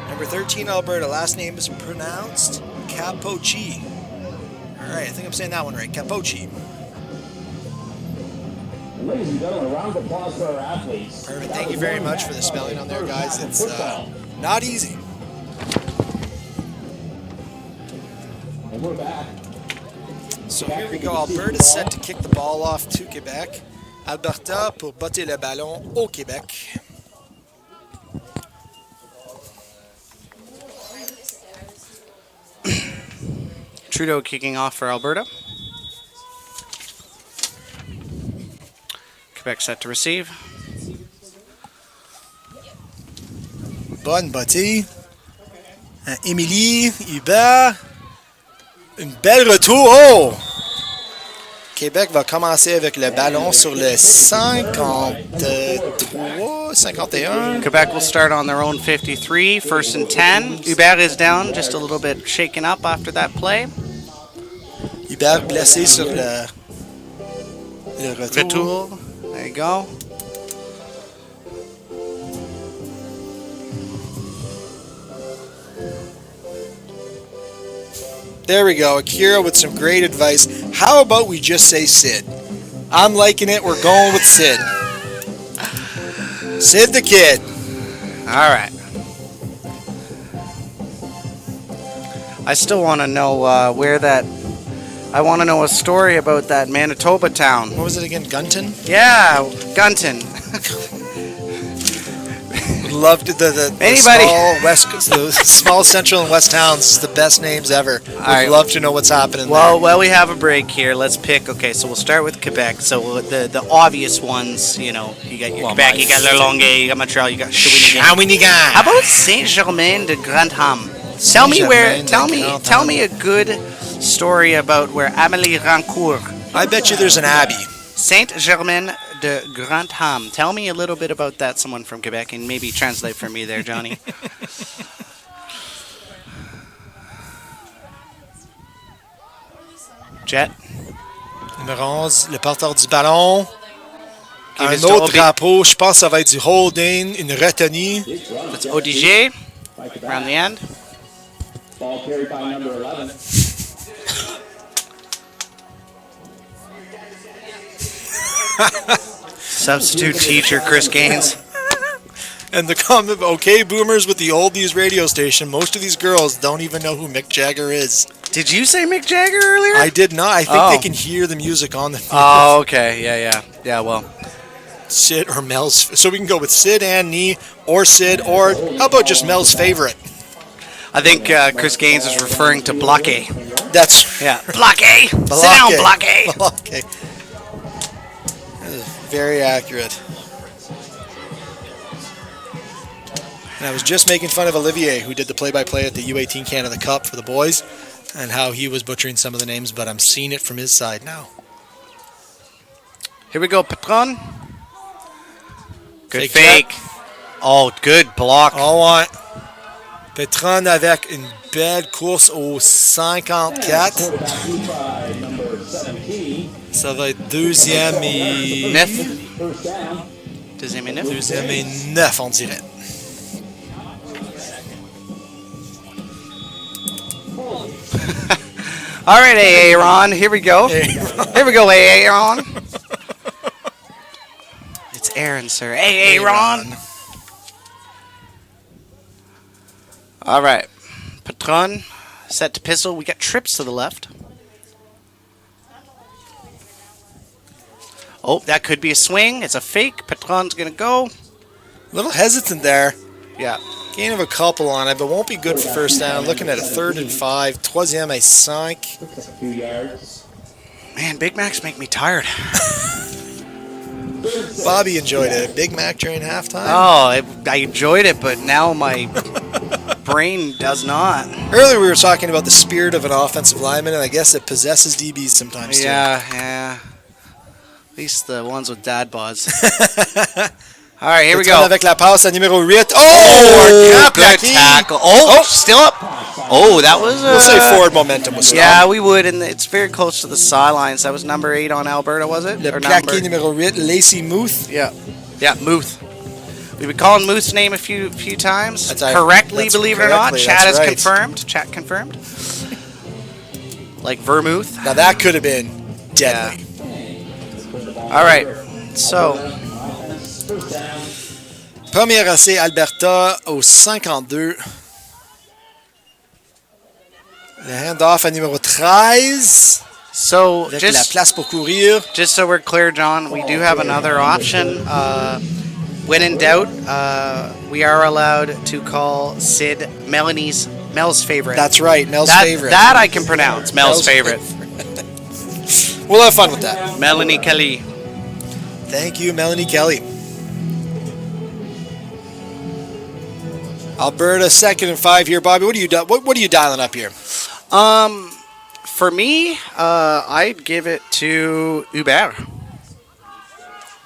Number 13, Alberta. Last name is pronounced Capochi. All right, I think I'm saying that one right. Capochi. Ladies and gentlemen, a round of applause for our athletes. Perfect. Thank you very much for the spelling on there, guys. It's not easy. And we're back. So here we go. Alberta set to kick the ball off to Quebec. Alberta pour botter le ballon au Québec. Trudeau kicking off for Alberta. Quebec set to receive. Bonne bottée. Émilie, Hubert. Une belle retour. Oh! Québec va commencer avec le ballon sur le 53, 51. Quebec will start on their own 53, first and 10. Hubert is down, just a little bit shaken up after that play. Hubert blessé sur le retour. Retour, there you go. There we go. Akira with some great advice. How about we just say Sid? I'm liking it. We're going with Sid. Sid the Kid. All right. I still want to know where that... I want to know a story about that Manitoba town. What was it again? Gunton? Yeah, Gunton. Loved the small central and west towns. The best names ever. I'd love to know what's happening there. Well, we have a break here. Let's pick. Okay, so we'll start with Quebec. So the obvious ones, you know, you got your Quebec, you got Le Longueuil, you got Montreal, you got Shawinigan. How about Saint Germain de Grantham? Tell me a good story about where Amélie Rancourt. I bet you there's an abbey. Saint Germain de Grantham. Tell me a little bit about that, someone from Quebec, and maybe translate for me there, Johnny. Jet. Numéro 11, le porteur du ballon. Un autre drapeau, je pense que ça va être du holding, une retenue. That's ODG, around the end. Ball carried by number 11. Substitute teacher Chris Gaines. And the comment, okay, boomers with the oldies radio station, most of these girls don't even know who Mick Jagger is. Did you say Mick Jagger earlier? I did not. I think they can hear the music on the field. Oh, okay. Yeah, well. Sid or Mel's. So we can go with Sid and Nee, or Sid, or how about just Mel's favorite? I think Chris Gaines is referring to Blockay. That's... Yeah. Blockay! Sit down, Blockay! Blockay. Very accurate. And I was just making fun of Olivier, who did the play-by-play at the U18 Canada Cup for the boys, and how he was butchering some of the names, but I'm seeing it from his side now. Here we go, Patron. Good Fake fake. Oh, good block. On want Petron avec une belle course au 54. Ça va être deuxième et... 9. Deuxième et 9. Deuxième et 9, on dirait. All right, Aaron. Here we go. Here we go, Aaron. It's Aaron, sir. Hey, Aaron. All right. Patron set to pistol. We got trips to the left. Oh, that could be a swing. It's a fake. Patron's going to go. A little hesitant there. Yeah. Gain of a couple on it, but won't be good for first down. Looking at a 3rd and 5. Troisième et 5. Man, Big Macs make me tired. Bobby enjoyed a Big Mac during halftime. Oh, I enjoyed it, but now my brain does not. Earlier we were talking about the spirit of an offensive lineman, and I guess it possesses DBs sometimes too. Yeah. At least the ones with dad bods. All right, here we go. Avec la passe à numéro 8. Oh, good tackle. Oh, still up. Oh, that was. We'll say forward momentum was strong. Yeah, we would, and it's very close to the sidelines. That was number 8 on Alberta, was it? Le Or plaqué numéro 8, Lacey Muth. Yeah, Muth. We've been calling Muth's name a few times. That's correctly, that's believe it or not. correctly, Chat that's has right. confirmed. Chat confirmed. Like vermouth. Now that could have been deadly. All right, so Premier essai Alberta au 52. Le handoff à numéro 13. so Avec la just place pour courir. so we're clear, John, we do have another option. When in doubt, we are allowed to call Sid Mel's favorite. That's right, Mel's that, favorite. That I can pronounce. Mel's favorite. We'll have fun with that. Melanie Kelly. Thank you, Melanie Kelly. Alberta 2nd and 5 here, Bobby. What are you dialing up here? For me, I'd give it to Hubert.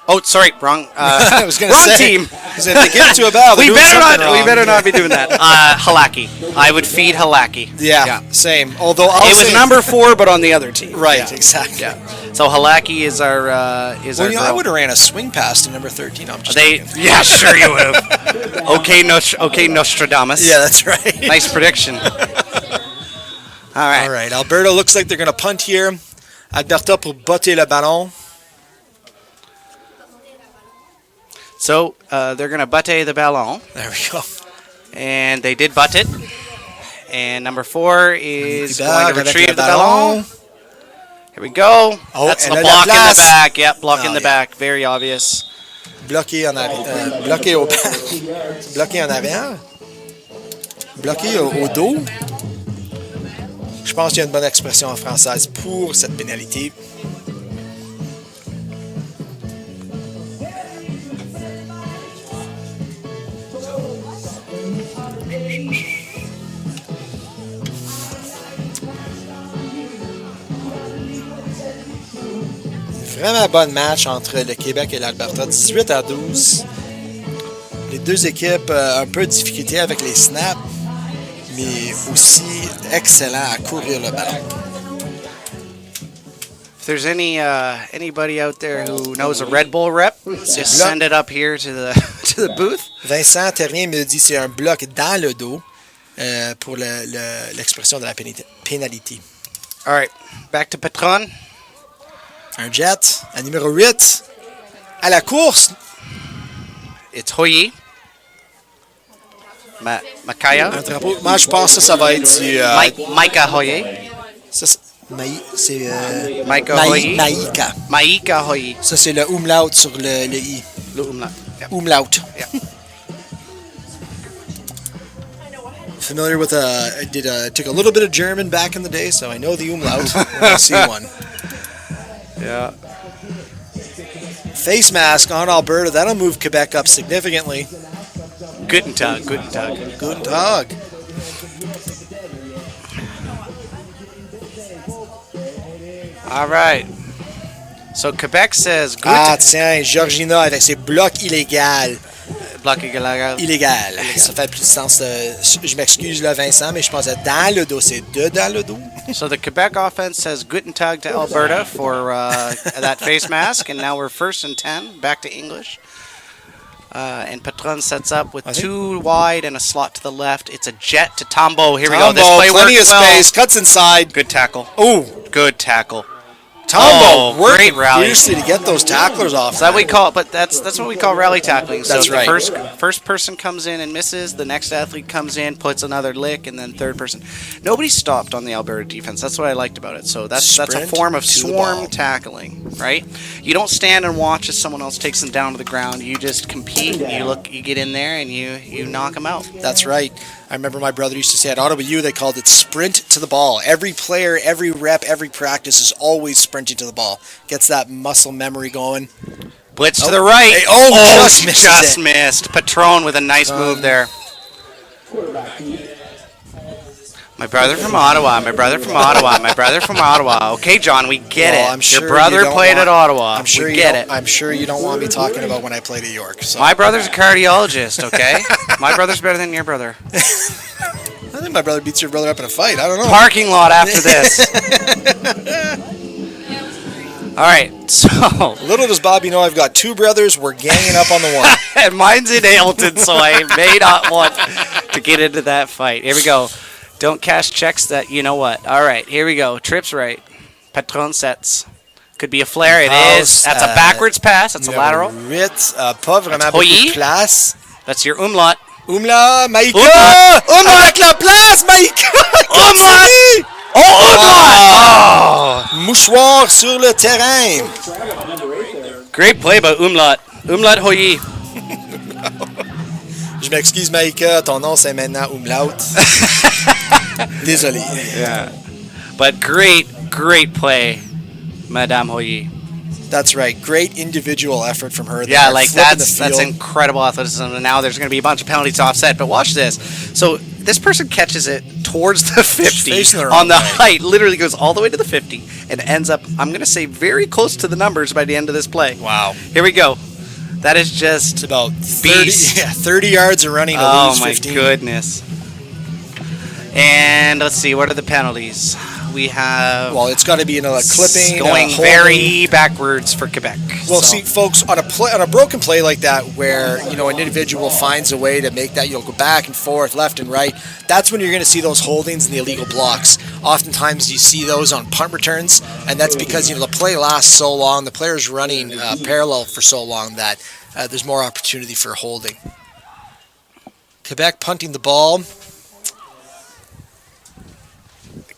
Oh, sorry, wrong. I was going to wrong say, team. If they give it to a bell, We better not be doing that. Halaki. I would feed Halaki. Yeah, same. Although It was number 4, but on the other team. Right, Yeah. exactly. Yeah. So Halaki is our Well, our you know, girl. I would have ran a swing pass to number 13. I'm just They joking. yeah, sure you would have. Okay, Nostradamus. Yeah, that's right. Nice prediction. All right. All right, Alberta looks like they're going to punt here. Alberta pour botter le ballon. So they're gonna butte the ballon, There we go. and they did butt it. And number 4 is Hubert going to avec retrieve le the ballon. ballon. Here we go. Oh, That's and the la block in the place. back. Yep, block in Oh, the yeah. back. Very obvious. Bloqué en arrière. Bloqué au bloqué en arrière. Bloqué au dos. Je pense qu'il y a une bonne expression en française pour cette pénalité. Vraiment bon match entre le Québec et l'Alberta, 18-12. Les deux équipes un peu de difficulté avec les snaps, mais aussi excellent à courir le ballon. If there's anybody out there who knows a Red Bull rep, just send it up here to the to the booth. Vincent Terrien me dit que c'est un bloc dans le dos pour l'expression de la pénalité. All right, back to Patron. Un jet à numéro 8 à la course. It's Hoyi. Makaya. Un drapeau. Moi, je pense que ça va être du. Micah Hoyi. Ça, c'est Micah Hoyi. Maïka. Maika Hoyi. Ça, c'est le umlaut sur le i. Le umlaut. Yeah. Umlaut. Yeah. Familiar with I took a little bit of German back in the day, so I know the umlaut when I see one. Yeah. Face mask on Alberta. That'll move Quebec up significantly. Guten Tag. Guten Tag. Guten Tag. All right. So Quebec says good. Ah, tiens, Georgina avec ses blocs illégaux. Bloc égal. Illégal. Ça fait plus de sens. Je m'excuse là, Vincent, mais je pensais dans le dos. C'est dans le dos. So the Quebec offense says Guten Tag to Alberta for that face mask, and now we're 1st and 10. Back to English. And Patron sets up with 2 wide and a slot to the left. It's a jet to Tombo. Here we go. This play plenty works of well. space. Cuts inside. Good tackle. Ooh. Good tackle. Tombo great working rally. fiercely to get those tacklers off. So that we call, but that's what we call rally tackling. So That's the right. first person comes in and misses, the next athlete comes in, puts another lick, and then third person. Nobody stopped on the Alberta defense. That's what I liked about it. So that's a Sprint form of to the swarm ball. tackling, right? You don't stand and watch as someone else takes them down to the ground. You just compete. You get in there and you knock them out. That's right. I remember my brother used to say at Ottawa U, they called it sprint to the ball. Every player, every rep, every practice is always sprinting to the ball. Gets that muscle memory going. Blitz to the right. Hey, just misses just it. missed. Patron with a nice move there. My brother from Ottawa. My brother from Ottawa. My brother from Ottawa. Okay, John, we get Well, it. I'm sure Your brother you don't played at want- Ottawa. I'm sure we you get don't- it. I'm sure you don't want me talking about when I played at York. So. My brother's a cardiologist, okay? My brother's better than your brother. I think my brother beats your brother up in a fight. I don't know. Parking lot after this. All right, so Little does Bobby know I've got two brothers. We're ganging up on the one. and mine's in Hamilton, so I may not want to get into that fight. Here we go. Don't cash checks that you know what. All right, here we go. Trips right. Patron sets. Could be a flare. It is. That's a backwards pass. That's a lateral. Ritz, pas vraiment That's beaucoup Hoyi. de place. That's your umlaut. Umla, Maïka. Oh! Avec la place, Maïka. Umlaut! Oh, umlaut! Mouchoir sur le terrain. Oh! Great play by umlaut. Umlaut Hoyi. Je m'excuse, Maïka. Ton nom, c'est maintenant Umlaut. Désolé. Yeah. But great play, Madame Hoyi. That's right. Great individual effort from her. Yeah, there, like flipping that's the field. incredible athleticism. And now there's going to be a bunch of penalties to offset. But watch this. So this person catches it towards the 50 facing the on wrong the way. height. Literally goes all the way to the 50 and ends up, I'm going to say, very close to the numbers by the end of this play. Wow. Here we go. That is just It's about 30, Beast. 30 yards of running to oh lose my 15. goodness. And let's see, what are the penalties? We have Well, it's got to be another clipping. going holding. very backwards for Quebec. Well, So- see, folks, on a broken play like that, where an individual finds a way to make that go back and forth, left and right, that's when you're going to see those holdings and the illegal blocks. Oftentimes, you see those on punt returns, and that's because the play lasts so long, the player's running parallel for so long that there's more opportunity for holding. Quebec punting the ball.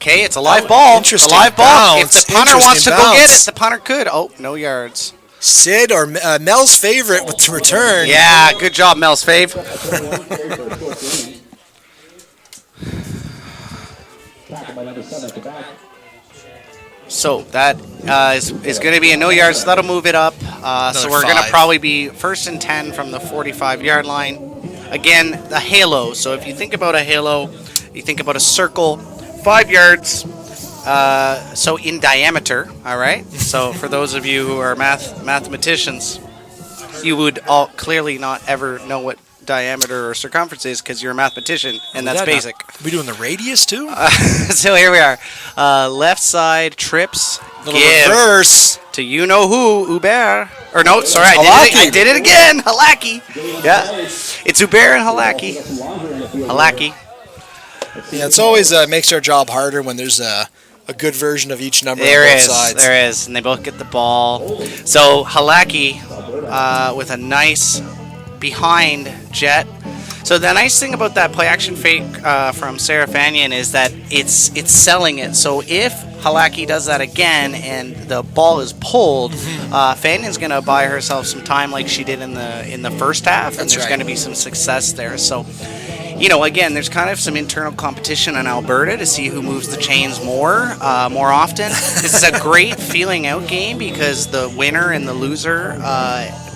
Okay, it's a live ball. Interesting A live ball. bounce. If the punter wants to Interesting go get bounce. it, the punter could. Oh, no yards. Sid or Mel's favorite with the return. Yeah, good job, Mel's fave. So that is going to be a no yards. So that'll move it up. So we're going to 5. probably be 1st and 10 from the 45-yard line. Again, the halo. So if you think about a halo, you think about a circle, 5 yards. So in diameter, all right? So for those of you who are mathematicians, you would all clearly not ever know what diameter or circumference is because you're a mathematician, and that's basic. Are we doing the radius too? So here we are. Left side trips. Little Give reverse. to you know who, Hubert. Or no, sorry, Halaki. I did it again. Halaki. Yeah. It's Hubert and Halaki. Halaki. Yeah, it's always makes our job harder when there's a good version of each number There on both is, sides. there is, and they both get the ball. So Halaki with a nice behind jet. So the nice thing about that play action fake from Sarah Fanyan is that it's selling it. So if Halaki does that again and the ball is pulled, Fanyan's going to buy herself some time like she did in the first half, and That's there's right. going to be some success there. So. Again, there's kind of some internal competition in Alberta to see who moves the chains more often. This is a great feeling out game because the winner and the loser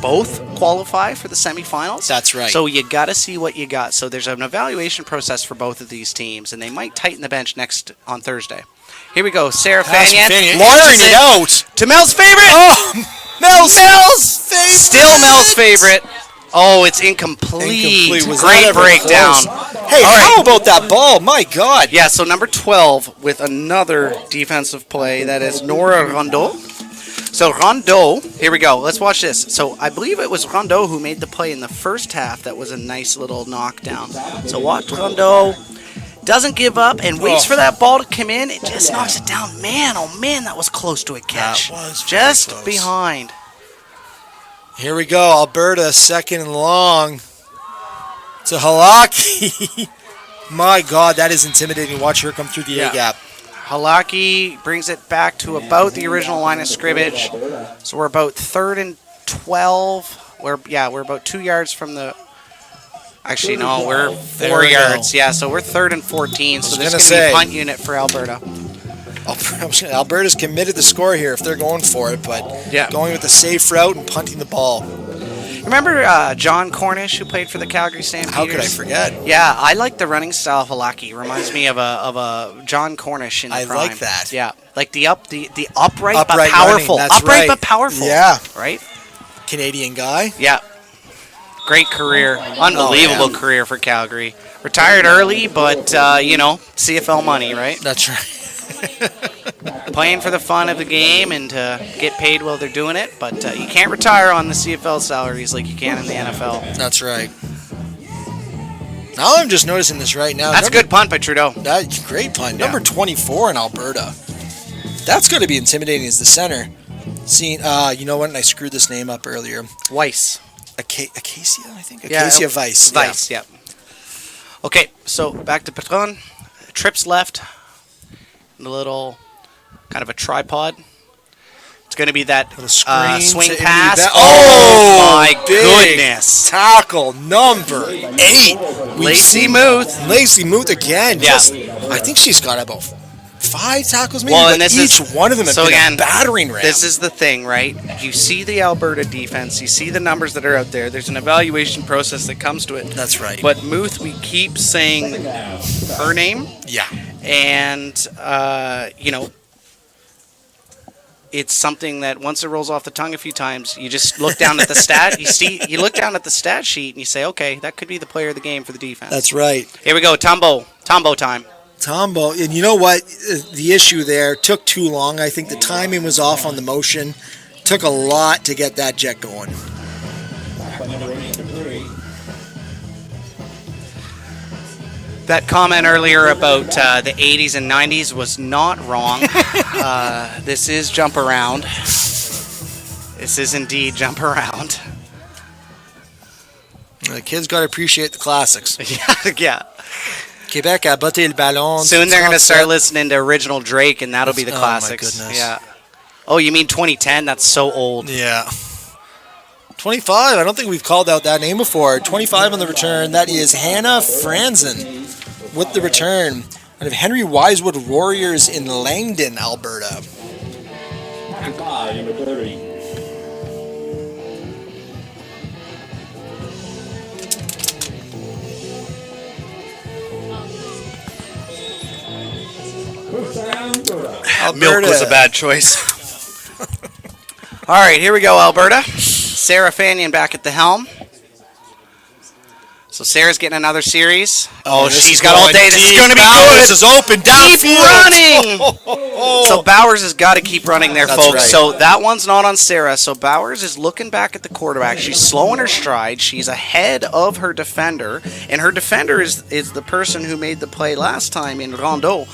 both qualify for the semifinals. That's right. So you got to see what you got. So there's an evaluation process for both of these teams, and they might tighten the bench next on Thursday. Here we go. Sarah Fanyan Laundering it out. to Mel's favorite. Oh, Mel's favorite. Still Mel's favorite. Oh, it's incomplete. Was Great that ever breakdown. close? Hey, All right. how about that ball? My God. Yeah, so number 12 with another defensive play. That is Nora Rondeau. So Rondeau, here we go. Let's watch this. So I believe it was Rondeau who made the play in the first half. That was a nice little knockdown. So watch Rondeau. Doesn't give up and waits for that ball to come in. It just knocks it down. Man, oh man, that was close to a catch. That was very just close. behind. Here we go. Alberta, second and long. To Halaki. My God, that is intimidating. Watch her come through the Yeah. A-gap. Halaki brings it back to about the original line of scrimmage. So we're about 3rd and 12. We're about 2 yards from the. Actually, no, we're 4 There we yards. go. Yeah, so we're 3rd and 14. So was this gonna is going to be say. punt unit for Alberta. Alberta's committed to score here if they're going for it, but Yeah. going with the safe route and punting the ball. Remember John Cornish, who played for the Calgary Stampeders? How could I forget? Yeah, I like the running style of Halaki. Reminds me of a John Cornish in the I prime. like that. Yeah, like the upright, but Upright powerful. running, that's Upright right. but powerful. Yeah. Right. Canadian guy. Yeah. Great career, unbelievable career for Calgary. Retired early, but CFL money, right? That's right. Playing for the fun of the game and to get paid while they're doing it, but you can't retire on the CFL salaries like you can in the NFL. That's right. Now I'm just noticing this right now. That's a good punt by Trudeau. That's a great punt. Yeah. Number 24 in Alberta. That's going to be intimidating as the center. Seeing, you know what? And I screwed this name up earlier. Weiss. Acacia, I think. Yeah, Acacia Weiss. Weiss, yeah. Okay, so back to Patron. Trips left. A little kind of a tripod. It's going to be that screen swing to pass. that- Oh, my big goodness. Tackle number 8. Lacey Muth. Lacey Muth again. Yeah. I think she's got about 5 tackles maybe, Well, but and this each is- one of them has so been again, a battering ram. This is the thing, right? You see the Alberta defense. You see the numbers that are out there. There's an evaluation process that comes to it. That's right. But Muth, we keep saying her name. Yeah. And, it's something that once it rolls off the tongue a few times, you just look down at the stat. You look down at the stat sheet and you say, okay, that could be the player of the game for the defense. That's right. Here we go, Tombo time. Tombo, and you know what? The issue there took too long. I think the timing was off on the motion. Took a lot to get that jet going. That comment earlier about the 80s and 90s was not wrong. This is jump around. This is indeed jump around. The kids got to appreciate the classics. Yeah. Quebec a botté le ballon. Soon they're going to start listening to original Drake, and that'll be the Oh, my classics. goodness. Yeah. Oh, you mean 2010? That's so old. Yeah. 25. I don't think we've called out that name before. 25 on the return. That is Hannah Franzen with the return out of Henry Wisewood Warriors in Langdon, Alberta. Number 30. Milk was a bad choice. All right, here we go, Alberta. Sarah Fannion back at the helm. So Sarah's getting another series. Oh, this she's is got all going day. This is deep. going to be Bowers good. is open downfield. Keep running. So Bowers has got to keep running there, That's folks. right. So that one's not on Sarah. So Bowers is looking back at the quarterback. She's slowing her stride. She's ahead of her defender. And her defender is the person who made the play last time in Rondeau.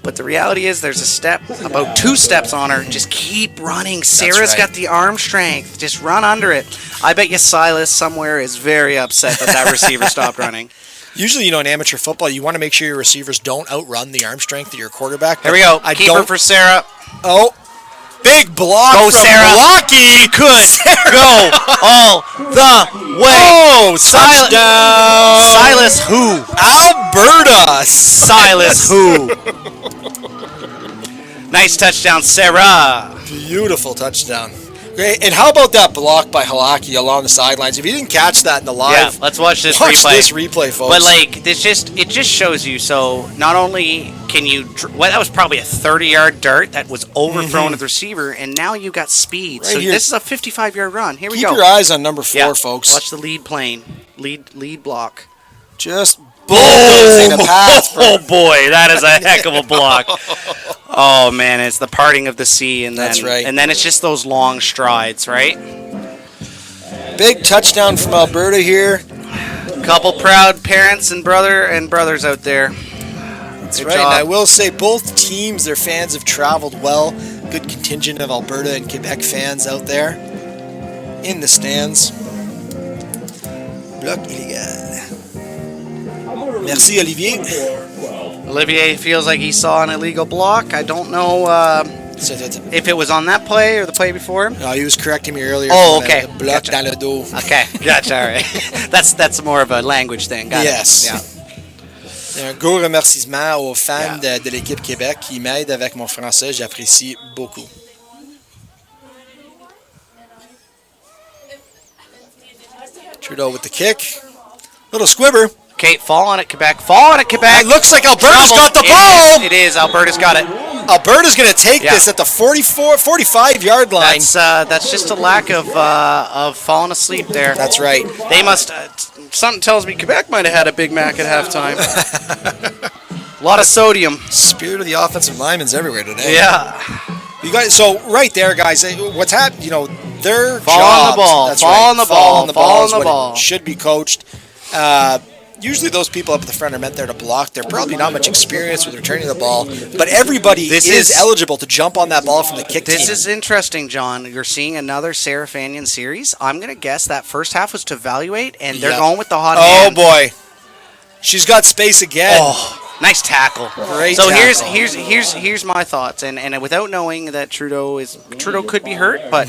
But the reality is there's a step, about 2 steps on her. Just keep running. Sarah's right. got the arm strength. Just run under it. I bet you Silas somewhere is very upset that receiver stopped running. Usually, in amateur football, you want to make sure your receivers don't outrun the arm strength of your quarterback. Here we go. Keeper for Sarah. Oh, big block Go, from Sarah. Milwaukee. Could go all the way. Oh, touchdown. Silas who? Alberta. Silas who? Nice touchdown, Sarah. Beautiful touchdown. Great. And how about that block by Halaki along the sidelines? If you didn't catch that in the live, Yeah, let's watch this watch replay. this replay, folks. But it just shows you. So not only can you, that was probably a 30-yard dart that was overthrown at the receiver, and now you got speed. Right so here. this is a 55-yard run. Here we Keep go. your eyes on number 4, Yeah. folks. Watch the lead plane, lead block. Just bulldozing a pass. Oh boy, that is a heck of a block. Oh man, it's the parting of the sea, and That's then, right. and then it's just those long strides, right? Big touchdown from Alberta here. Couple proud parents and brothers out there. That's Good right. job. And I will say both teams, their fans have traveled well. Good contingent of Alberta and Quebec fans out there in the stands. Bloc illégal. Merci, Olivier. Olivier feels like he saw an illegal block. I don't know if it was on that play or the play before. No, he was correcting me earlier. Oh, for okay. the Bloc Gotcha. dans le dos. Okay, gotcha. All right, that's more of a language thing. Got Yes. it. Yeah. Un gros remerciement aux fans Yeah. de l'équipe Québec qui m'aident avec mon français. J'apprécie beaucoup. Trudeau with the kick. Little squibber. Okay, fall on it, Quebec. Fall on it, Quebec. It looks like Alberta's Trouble. got the It ball. is, It is. Alberta's got it. Alberta's going to take Yeah. this at the 45-yard line. That's just a lack of falling asleep there. That's right. They must. Something tells me Quebec might have had a Big Mac at halftime. A lot of sodium. Spirit of the offensive linemen's everywhere today. Yeah. You guys, so right there, guys, what's happened? You know, their Fall on the jobs. ball, That's fall right, on the fall ball, on the fall ball on is the what ball. it should be coached. Usually those people up at the front are meant there to block. They're probably not much experience with returning the ball, but everybody This is is- eligible to jump on that ball from the kick This team. is interesting, John. You're seeing another Sarah Fanion series. I'm gonna guess that first half was to evaluate, and they're Yeah. going with the hot Oh hand. boy, she's got space again. Oh, nice tackle. Great So tackle. here's my thoughts, and without knowing that Trudeau could be hurt, but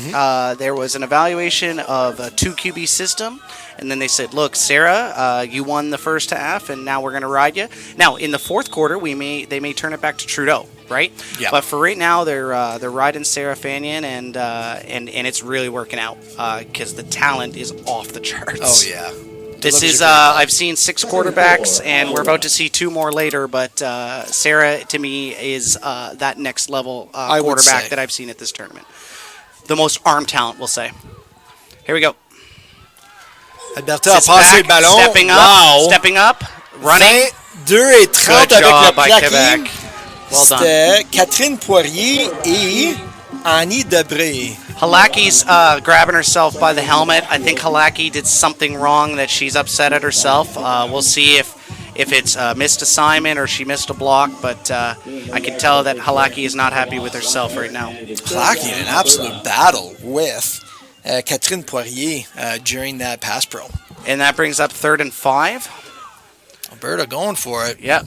there was an evaluation of a 2 QB system, and then they said, look, Sarah, you won the first half, and now we're gonna ride you. Now in the fourth quarter, they may turn it back to Trudeau, right? Yeah. But for right now, they're riding Sarah Fanion, and it's really working out because the talent is off the charts. Oh yeah. This Delivers is, a great ball. I've seen 6 quarterbacks, and we're about to see 2 more later, but Sarah, to me, is that next level I would quarterback say. that I've seen at this tournament. The most arm talent, we'll say. Here we go. Alberta a Sits passé le back, ballon. stepping up, running. 22 et 30 Good avec job le by plaqué. Quebec. Well done. C'était Catherine Poirier et Annie Debré. Halaki's grabbing herself by the helmet. I think Halaki did something wrong that she's upset at herself. We'll see if it's a missed assignment or she missed a block, but I can tell that Halaki is not happy with herself right now. Clark in an absolute battle with Catherine Poirier during that pass pro. And that brings up 3rd and 5. Alberta going for it. Yep.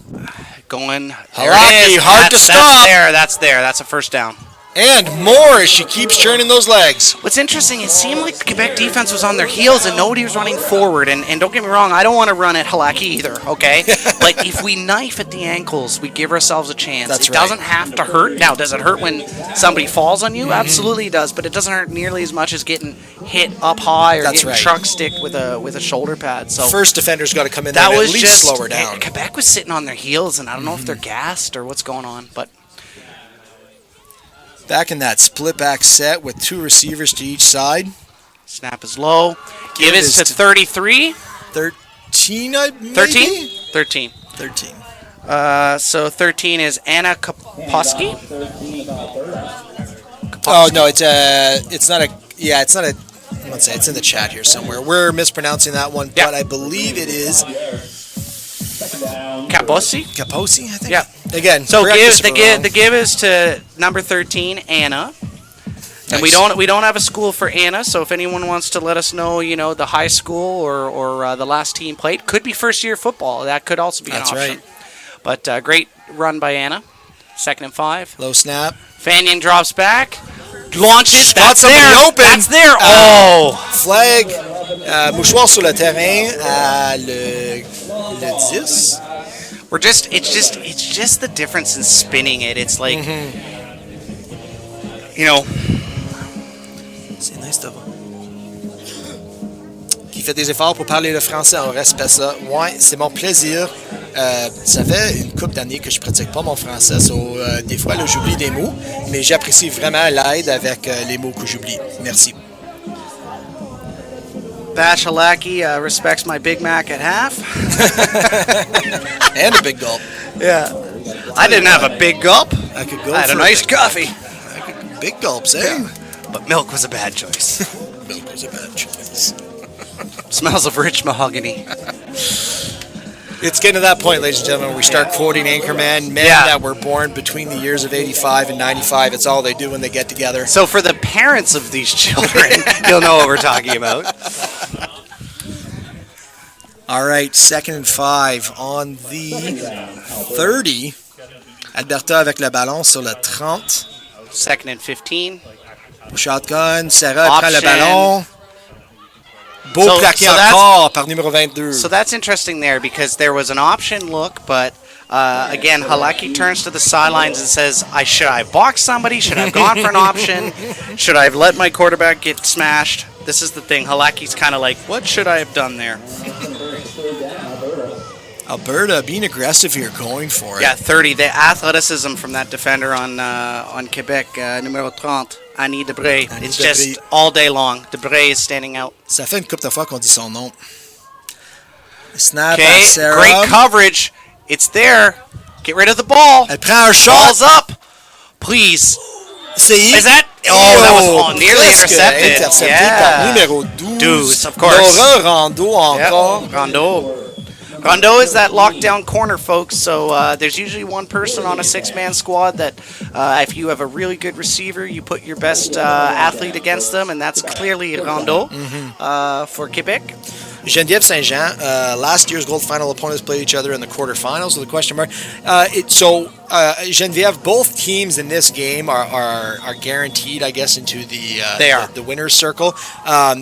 Going. There Halaki, it is. hard to stop. That's there. That's a first down. And more as she keeps churning those legs. What's interesting, it seemed like the Quebec defense was on their heels and nobody was running forward. And don't get me wrong, I don't want to run at Halaki either, okay? But if we knife at the ankles, we give ourselves a chance. That's it right. doesn't have to hurt. Now, does it hurt when somebody falls on you? Absolutely it does, but it doesn't hurt nearly as much as getting hit up high or That's getting right. truck sticked with a shoulder pad. So First defender's got to come in there that and was at least just slow her down. Quebec was sitting on their heels, and I don't know if they're gassed or what's going on, but Back in that split back set with 2 receivers to each side. snap is low. Give it to 33. 13, maybe? 13? 13. 13. So 13 is Anna Kaposki. Oh no, it's not a. Yeah, it's not a. Let's say it's in the chat here somewhere. We're mispronouncing that one, Yeah. but I believe it is Kaposi. Kaposi. I think. Yeah. Again, So correct us if we're wrong. the give is to number 13, Anna. And we Nice. don't have a school for Anna, so if anyone wants to let us know, the high school or the last team played, could be first year football. That could also be That's an option. right. But great run by Anna. 2nd and 5. Low snap. Fanion drops back, launches. Got That's somebody there. open. That's there. Oh, Flag. Mouchoir sur le terrain à le 10. it's just the difference in spinning it. It's like, C'est nice de voir. Qui fait des efforts pour parler le français, on respecte ça. Ouais, c'est mon plaisir. Ça fait une couple d'années que je pratique pas mon français, des fois là, j'oublie des mots, mais j'apprécie vraiment l'aide avec les mots que j'oublie. Merci. Bash Halaki respects my Big Mac at half. And a big gulp. Yeah. I didn't have a big gulp. I could go I had a for nice big, coffee. big gulps, eh? But milk was a bad choice. Milk was a bad choice. Smells of rich mahogany. It's getting to that point, ladies and gentlemen, where we start quoting Anchorman, men Yeah. that were born between the years of 85 and 95. It's all they do when they get together. So for the parents of these children, you'll know what we're talking about. All right, 2nd and 5 on the 30. Alberta avec le ballon sur le 30. 2nd and 15. Shotgun, Sarah prend le Option. ballon. Beau plaqué encore par numéro 22. So that's interesting there because there was an option look, but again, Halaki turns to the sidelines and says, should I have boxed somebody? Should I have gone for an option? Should I have let my quarterback get smashed? This is the thing. Halaki's kind of like, what should I have done there? Alberta being aggressive here, going for it. Yeah, 30. The athleticism from that defender on Quebec, numero 30, Annie Debray. It's just all day long. Debray is standing out. Ça fait une couple de fois qu'on dit son nom. Snap Okay, à Sarah. great coverage. It's there. Get rid of the ball. Elle prend un shot. Ball's up. Please. Is that? Oh, that was nearly intercepted. Intercepté par numéro 12, of course. Laura Rondeau encore. Yep. Rondeau is that lockdown corner, folks. So there's usually one person on a six-man squad that if you have a really good receiver, you put your best athlete against them, and that's clearly Rondeau for Quebec. Geneviève Saint-Jean, last year's gold final opponents played each other in the quarterfinals with a question mark. Geneviève, both teams in this game are guaranteed, I guess, into the winner's circle.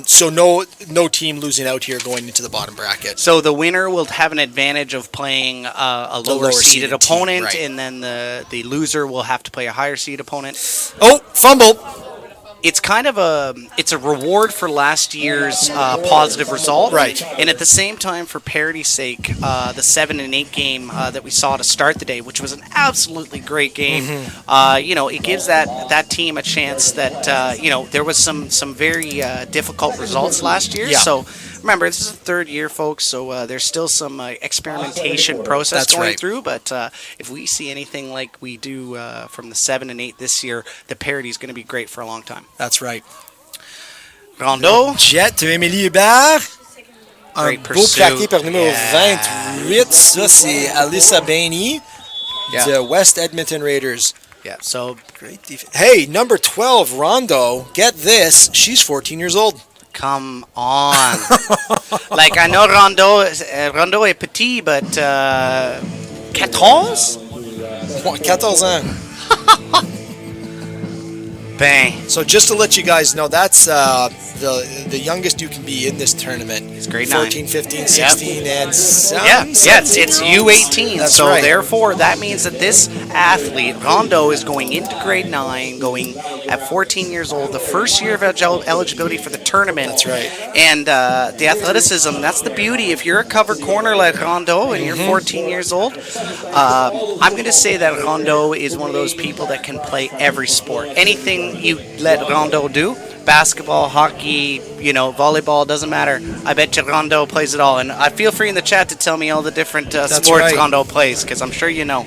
So no team losing out here going into the bottom bracket. So the winner will have an advantage of playing a lower seeded opponent, right. And then the loser will have to play a higher seed opponent. Oh, fumble. It's kind of a reward for last year's positive result, right? And at the same time, for parity's sake, the 7 and 8 game that we saw to start the day, which was an absolutely great game, it gives that team a chance that there was some very difficult results last year. Yeah. So remember, this is the third year, folks. So there's still some experimentation process going through. But if we see anything like we do from the 7 and 8 this year, the parity is going to be great for a long time. That's right. Rondeau. Jet de Émilie Hubert. Un Great beau pursuit. plaqué par numéro 28. Ça, c'est Alyssa Bainey de West Edmonton Raiders. Yeah, so great defense. Hey, number 12, Rondo. Get this. She's 14 years old. Come on. Like, I know Rondeau est petit, but 14? 14 ans. Bang. So just to let you guys know, that's the youngest you can be in this tournament. It's grade 14, 9. 15, 16, and some. It's U18. That's so right. Therefore, that means that this athlete, Rondeau, is going into grade 9, going at 14 years old, the first year of eligibility for the tournament. That's right. And the athleticism, that's the beauty. If you're a cover corner like Rondeau and you're 14 years old, I'm going to say that Rondeau is one of those people that can play every sport. Anything you let Rondeau do, basketball, hockey, volleyball, doesn't matter. I bet you Rondeau plays it all. And I feel free in the chat to tell me all the different sports right. Rondeau plays, because I'm sure you know.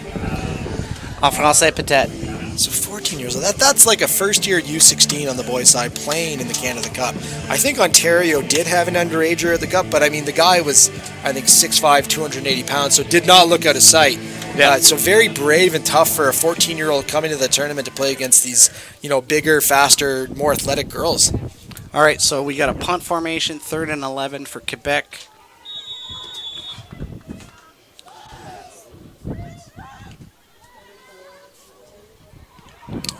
En français, peut-être. So 14 years old. That's like a first year U16 on the boys' side playing in the Canada Cup. I think Ontario did have an underager at the Cup, but I mean the guy was, I think, 6'5", 280 pounds, so did not look out of sight. Yeah. So very brave and tough for a 14-year-old coming to the tournament to play against these, bigger, faster, more athletic girls. All right, so we got a punt formation, 3rd and 11 for Quebec.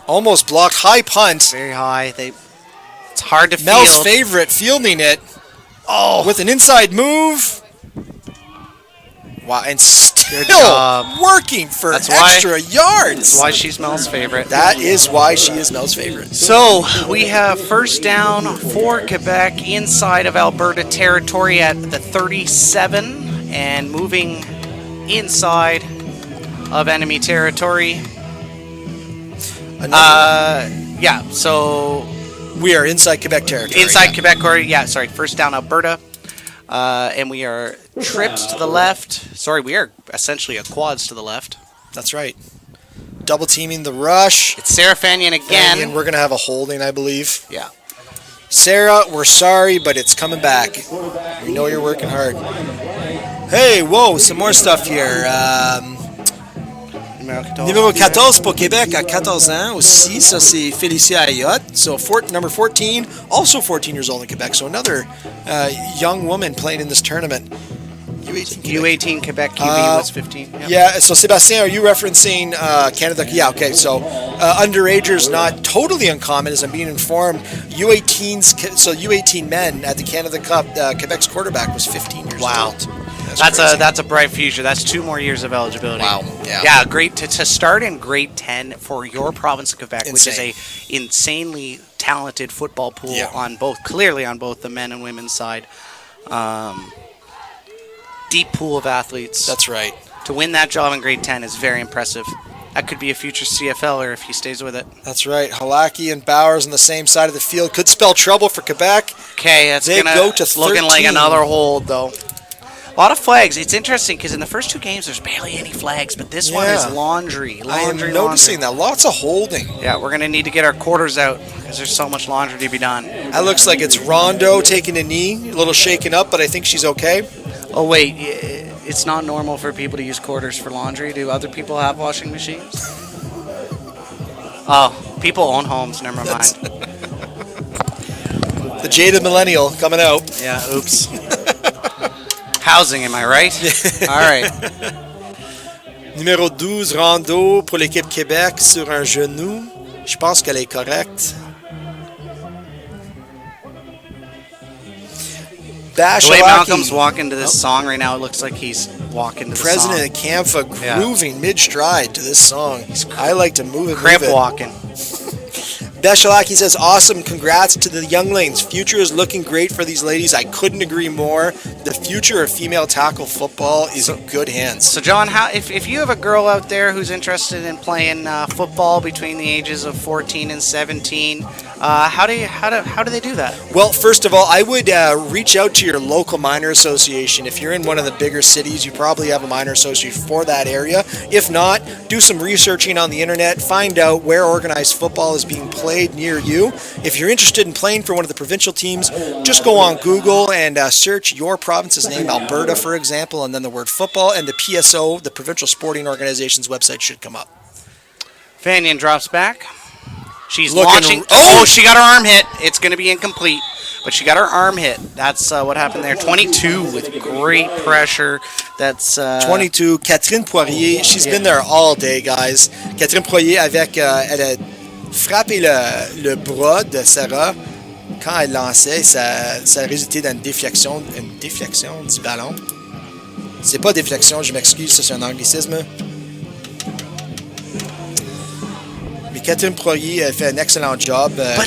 Almost blocked, high punt. Very high. It's hard to field. Mel's favorite fielding it. Oh, with an inside move. Wow, and still working for extra yards. That's why she's Mel's favorite. That is why she is Mel's favorite. So we have first down for Quebec inside of Alberta territory at the 37 and moving inside of enemy territory. So we are inside Quebec territory. Inside Quebec territory, first down Alberta. And we are trips to the left. Sorry, we are essentially a quads to the left. That's right. Double teaming the rush. It's Sarah Fannion again. Fannion, we're going to have a holding, I believe. Yeah. Sarah, we're sorry, but it's coming back. We know you're working hard. Hey, whoa, some more stuff here. Numéro 14 pour Québec à 14 ans aussi. Ça, c'est Félicia Ayotte. So, number 14, also 14 years old in Quebec. So, another young woman playing in this tournament. U18 U18 Quebec QB was 15. Yep. Yeah, so Sébastien, are you referencing Canada? Yeah, okay. So underagers, not totally uncommon, as I'm being informed. U18s, so U18 men at the Canada Cup, Quebec's quarterback was 15 years old. That's a bright future. That's 2 more years of eligibility. Wow. Yeah. Yeah, great to start in grade 10 for your province of Quebec, which is a insanely talented football pool on both the men and women's side. Deep pool of athletes. That's right. To win that job in grade 10 is very impressive. That could be a future CFLer if he stays with it. That's right. Halaki and Bowers on the same side of the field could spell trouble for Quebec. Okay, it's looking like another hold, though. A lot of flags. It's interesting because in the first 2 games, there's barely any flags, but this one is laundry. I'm noticing that. Lots of holding. Yeah, we're going to need to get our quarters out because there's so much laundry to be done. That looks like it's Rondo taking a knee, a little shaken up, but I think she's okay. Oh, wait. It's not normal for people to use quarters for laundry. Do other people have washing machines? Oh, people own homes. Never mind. The jaded millennial coming out. Yeah, oops. Housing, am I right? All right. Numéro 12, Rondo pour l'équipe Québec sur un genou. Je pense qu'elle est correcte. The way Malcolm's walking to this song right now, it looks like he's walking to the song. President of CAMFA grooving mid-stride to this song. I like to move it. Cramp walking. Beshalaki says, awesome, congrats to the younglings. Future is looking great for these ladies. I couldn't agree more. The future of female tackle football is in good hands. So, John, if you have a girl out there who's interested in playing football between the ages of 14 and 17, how do they do that? Well, first of all, I would reach out to your local minor association. If you're in one of the bigger cities, you probably have a minor association for that area. If not, do some researching on the internet. Find out where organized football is being played near you. If you're interested in playing for one of the provincial teams, just go on Google and search your province's name, Alberta, for example, and then the word football, and the PSO, the Provincial Sporting Organization's website, should come up. Fanyan drops back. She's Looking launching. Oh, she got her arm hit. It's going to be incomplete, but she got her arm hit. That's what happened there. 22 with great pressure. That's 22. Catherine Poirier. She's been there all day, guys. Catherine Poirier avec elle a frappé le bras de Sarah quand elle lançait. Ça a résulté dans une déflexion du ballon. C'est pas déflexion, je m'excuse, ça c'est un anglicisme. Mais Catherine Poirier a fait un excellent job. But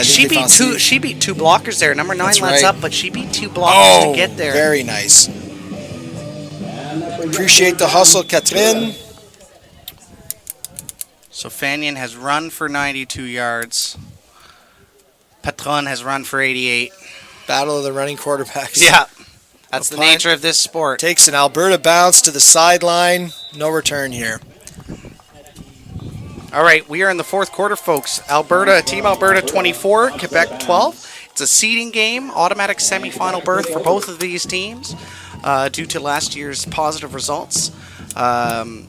she beat 2 blockers there. Number 9 lets up, but she beat 2 blockers to get there. Very nice. Appreciate the hustle, Catherine. So Fanyan has run for 92 yards. Patron has run for 88. Battle of the running quarterbacks. Yeah. That's the nature of this sport. Takes an Alberta bounce to the sideline. No return here. All right, we are in the 4th quarter, folks. Team Alberta 24, Quebec 12. It's a seeding game, automatic semifinal berth for both of these teams due to last year's positive results. And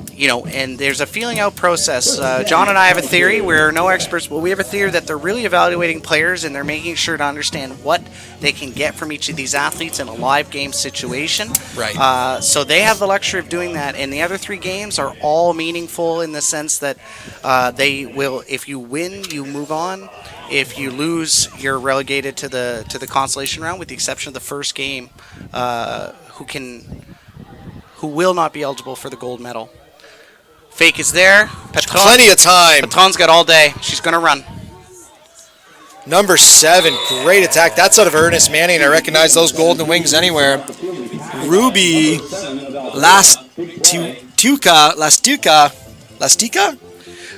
there's a feeling out process. John and I have a theory. We're no experts, but we have a theory that they're really evaluating players and they're making sure to understand what they can get from each of these athletes in a live game situation. Right. So they have the luxury of doing that. And the other 3 games are all meaningful in the sense that they will, if you win, you move on. If you lose, you're relegated to the consolation round, with the exception of the first game, who will not be eligible for the gold medal. Fake is there. Plenty of time. Patron's got all day. She's going to run. Number 7, great attack. That's out of Ernest Manning. I recognize those golden wings anywhere. Ruby Lastica.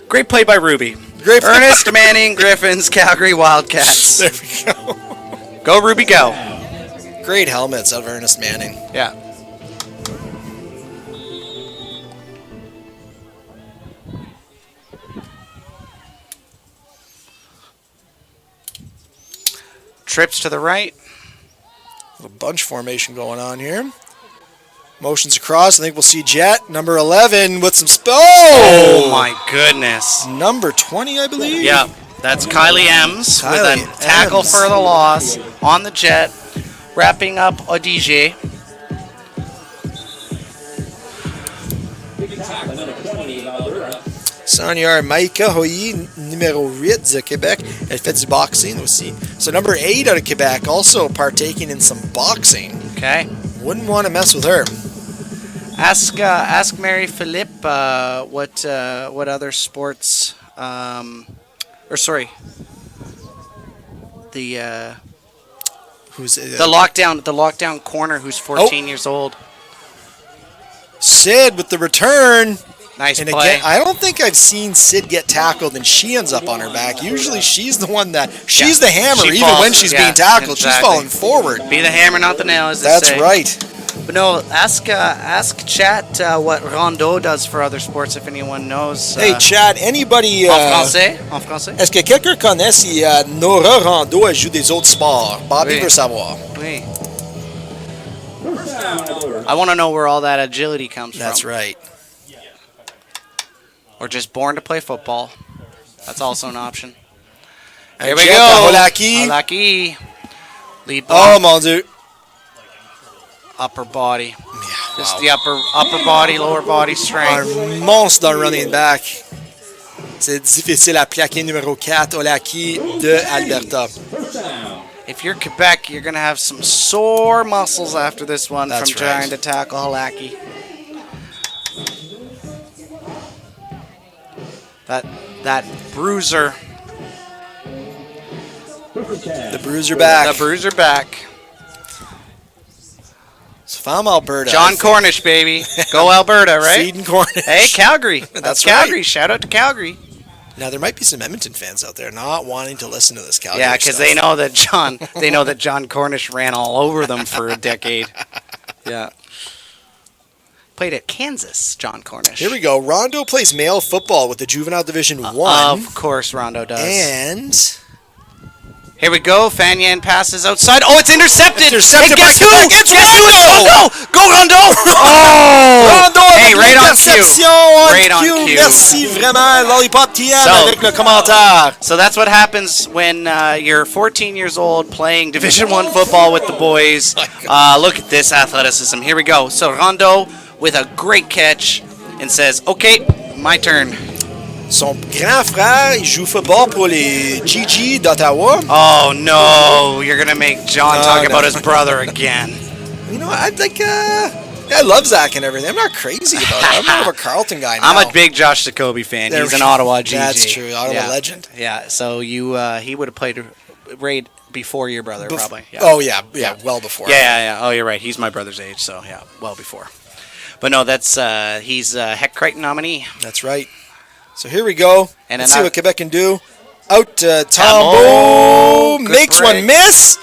Great play by Ruby. Great play. Ernest Manning, Griffins, Calgary Wildcats. There we go. Go, Ruby, go. Great helmets out of Ernest Manning. Yeah. Trips to the right. Little bunch formation going on here. Motions across. I think we'll see Jet. Number 11 with some... Oh, my goodness. Number 20, I believe? Yeah, that's Kylie Ems with a tackle for the loss on the Jet. Wrapping up Odige. Senior Maïka Hoyi, numéro 8 de Québec. Elle fait du boxing aussi. So number 8 out of Quebec, also partaking in some boxing. Okay. Wouldn't want to mess with her. Ask Mary Philippe what other sports or sorry, the Who's the lockdown corner who's 14 years old. Sid with the return. Nice And play. again, I don't think I've seen Sid get tackled and she ends up on her back. Usually she's the one she's the hammer She even falls, when she's yeah, being tackled. exactly. She's falling forward. Be the hammer, not the nail, as they That's say. right. But no, ask chat what Rondeau does for other sports if anyone knows. Hey, Chad, anybody... En français. Est-ce que quelqu'un connaît si Nora Rondeau elle joue des autres sports? Bobby Oui. veut savoir. Oui. I want to know where all that agility comes That's from. right. Or just born to play football. That's also an option. And Here we Jet go. Holaki. Holaki. Lead Oh, block. mon Dieu. Upper body. Yeah, Just wow. the upper body, lower body strength. Un monstre dans le running back. C'est difficile à plaquer numéro 4, Holaki de Alberta. If you're Quebec, you're going to have some sore muscles after this one That's from right. trying to tackle Holaki. That bruiser. The Bruiser back. The bruiser back. So if I'm Alberta. John Cornish, baby. Go Alberta, right? Feeding Cornish. Hey, Calgary. That's Calgary. right. Shout out to Calgary. Now there might be some Edmonton fans out there not wanting to listen to this Calgary Yeah, because stuff. they know that John Cornish ran all over them for a decade. Yeah. Played at Kansas, John Cornish. Here we go. Rondo plays male football with the Juvenile Division 1. Of course, Rondo does. And Here we go. Fanyan passes outside. Oh, it's intercepted. Intercepted And guess by who? Quebec. It's Guess who? Rondo. Go Rondo! Oh! Rondo Hey, avec right on cue. l'interception on Right on cue. cue. Merci vraiment, Lollipop TM So- avec le commentaire. So that's what happens when you're 14 years old playing Division 1 football with the boys. Look at this athleticism. Here we go. So Rondo with a great catch and says, "Okay, my turn." Son grand frère, il joue football pour les GG d'Ottawa. Oh no, you're gonna make John No, talk no. about his brother again. You know, I like, I love Zach and everything. I'm not crazy about it. I'm more of a Carlton guy now. I'm a big Josh Jacoby fan. There He's we an go. Ottawa GG. That's true. Ottawa legend. Yeah. So he would have played right before your brother, probably. Yeah. Oh, yeah, well before. Yeah. Oh, you're right. He's my brother's age, so yeah, well before. But no, that's he's a Heck Crichton nominee. That's right. So here we go. And Let's then see what Quebec can do. Out Tambo. Tambo Good makes break. one miss.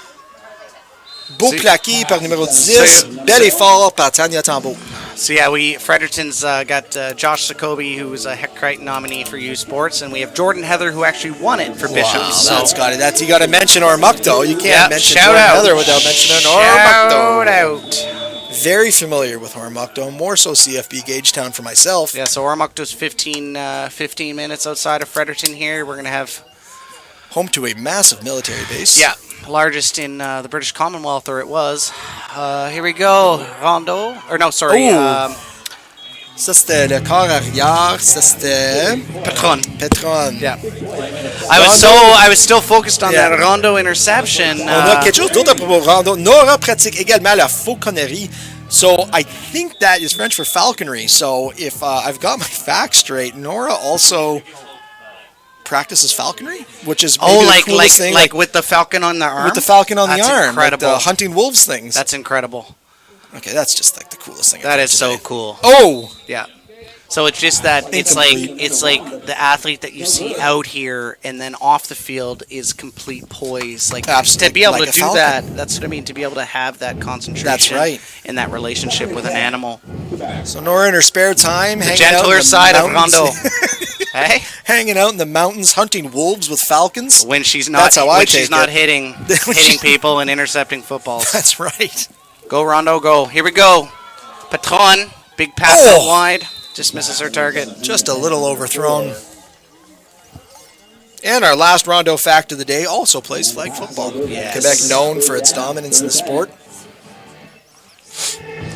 Beau See- plaqué par numéro 10. Bel effort par Tanya Tambo. So yeah, Fredericton's got Josh Jacoby, who's a Heck Crichton nominee for U Sports, and we have Jordan Heather, who actually won it for Bishop. Wow, So that's got it. That's, you got to mention Ormukto. You can't yeah, mention shout Jordan out. Heather without mentioning Shout Ormukto. out. Very familiar with Ormukto. More so CFB Gagetown for myself. Yeah, so Ormukto's 15 minutes outside of Fredericton here. We're going to have, Home to a massive military base. yeah, largest in the British Commonwealth, or it was. Here we go. Rondo. Or no, sorry. Oh. Ça, c'était le corps arrière. Ça, c'était Patron. Petron. Yeah. I was still focused on Yeah. that Rondo interception. On a quelque chose d'autre à propos de Rondo. Nora pratique également la fauconnerie. So I think that is French for falconry. So if I've got my facts straight, Nora also practices falconry, which is maybe the coolest thing. like with the falcon on the arm. with the falcon on That's the arm, incredible. like the hunting wolves things. That's incredible. Okay, that's just like the coolest thing. I've That heard is so today. cool. Oh, Yeah. So it's just that it's Incomplete. like the athlete that you see out here and then off the field is complete poise. Like Absolutely, to be able like to a do falcon. that, that's what I mean, to be able to have that concentration That's right. and that relationship with an animal. so Nora in her spare time, The hanging out in gentler the side of mountains. Rondo. Hey? Hanging out in the mountains, hunting wolves with falcons. When she's not That's how I when she's take not it. hitting people and intercepting footballs. That's right. Go Rondo, go. Here we go. Patron, big pass Oh. out wide. Just misses her target. Just a little overthrown. And our last Rondo fact of the day also plays flag football. Yes. Quebec known for its dominance in the sport.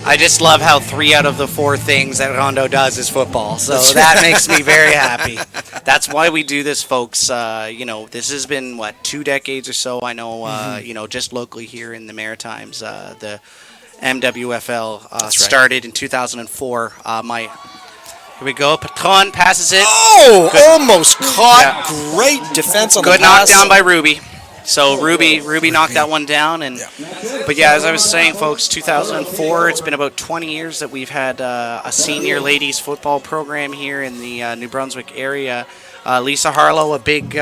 I just love how 3 out of the 4 things that Rondo does is football. So that makes me very happy. That's why we do this, folks. This has been, 2 decades or so. I know, just locally here in the Maritimes, the MWFL started in 2004. Here we go. Patron passes it. Oh, Good. almost caught. Yeah. Great defense on Good the pass. knockdown by Ruby. So Ruby knocked that one down, but as I was saying, folks, 2004. It's been about 20 years that we've had a senior ladies football program here in the New Brunswick area. Lisa Harlow, a big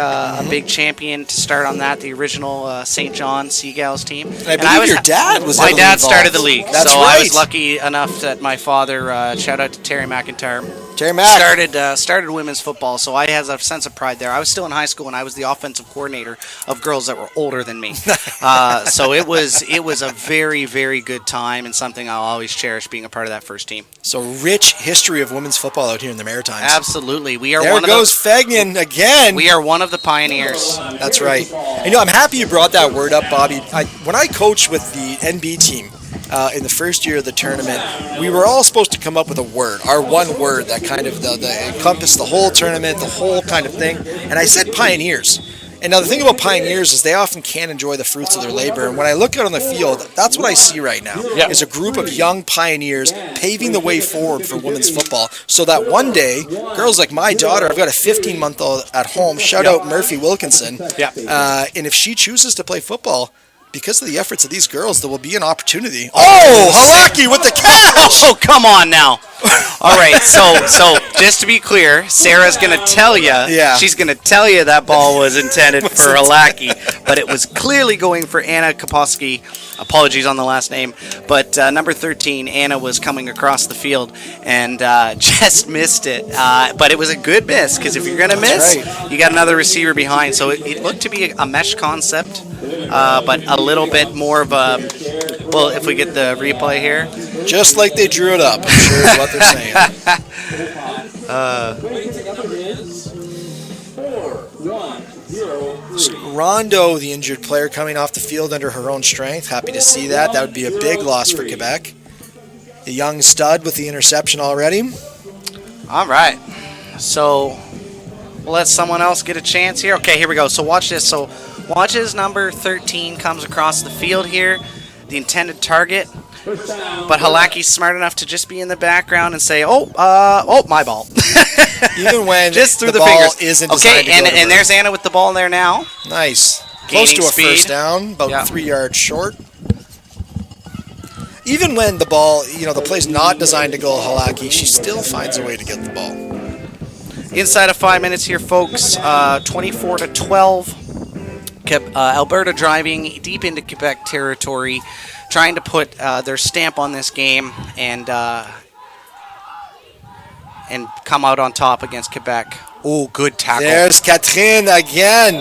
champion to start on that. The original St. John Seagulls team. And I believe your dad was. My dad started the league, That's so right. I was lucky enough that my father. Shout out to Terry McIntyre. Terry Mac started women's football, so I had a sense of pride there. I was still in high school, and I was the offensive coordinator of girls that were older than me. So it was a very, very good time, and something I'll always cherish being a part of that first team. So rich history of women's football out here in the Maritimes. Absolutely, we are. There goes Fagnan again. We are one of the pioneers. That's right. And, I'm happy you brought that word up, Bobby. When I coached with the NB team in the first year of the tournament, we were all supposed to come up with a word, our one word that kind of encompassed the whole tournament, the whole kind of thing. And I said pioneers. And now the thing about pioneers is they often can't enjoy the fruits of their labor. And when I look out on the field, that's what I see right now. Yep. Is a group of young pioneers paving the way forward for women's football so that one day, girls like my daughter, I've got a 15-month-old at home, shout out Murphy Wilkinson, and if she chooses to play football, because of the efforts of these girls, there will be an opportunity. Oh, Halaki with the catch! Oh, come on now. All right, so just to be clear, Sarah's going to tell you, she's going to tell you that ball was intended for Halaki, but it was clearly going for Anna Kaposki. Apologies on the last name, but number 13, Anna was coming across the field and just missed it. But it was a good miss, because if you're going to miss, you got another receiver behind. So it looked to be a mesh concept, but a little bit more of a, if we get the replay here. Just like they drew it up, I'm sure is what they're saying. Rondo, the injured player, coming off the field under her own strength. Happy to see that. That would be a big loss for Quebec. The young stud with the interception already. All right. So we'll let someone else get a chance here. Okay, here we go. So watch this. So watch as number 13 comes across the field here. The intended target. But Halaki's smart enough to just be in the background and say, my ball. Even when just through the ball fingers. isn't designed to go to and there's Anna with the ball there now. Nice. Gaining Close to a speed. first down, about 3 yards short. Even when the ball, the play's not designed to go Halaki, she still finds a way to get the ball. Inside of 5 minutes here, folks. 24-12. Alberta driving deep into Quebec territory, trying to put their stamp on this game and come out on top against Quebec. Oh, good tackle. There's Catherine again.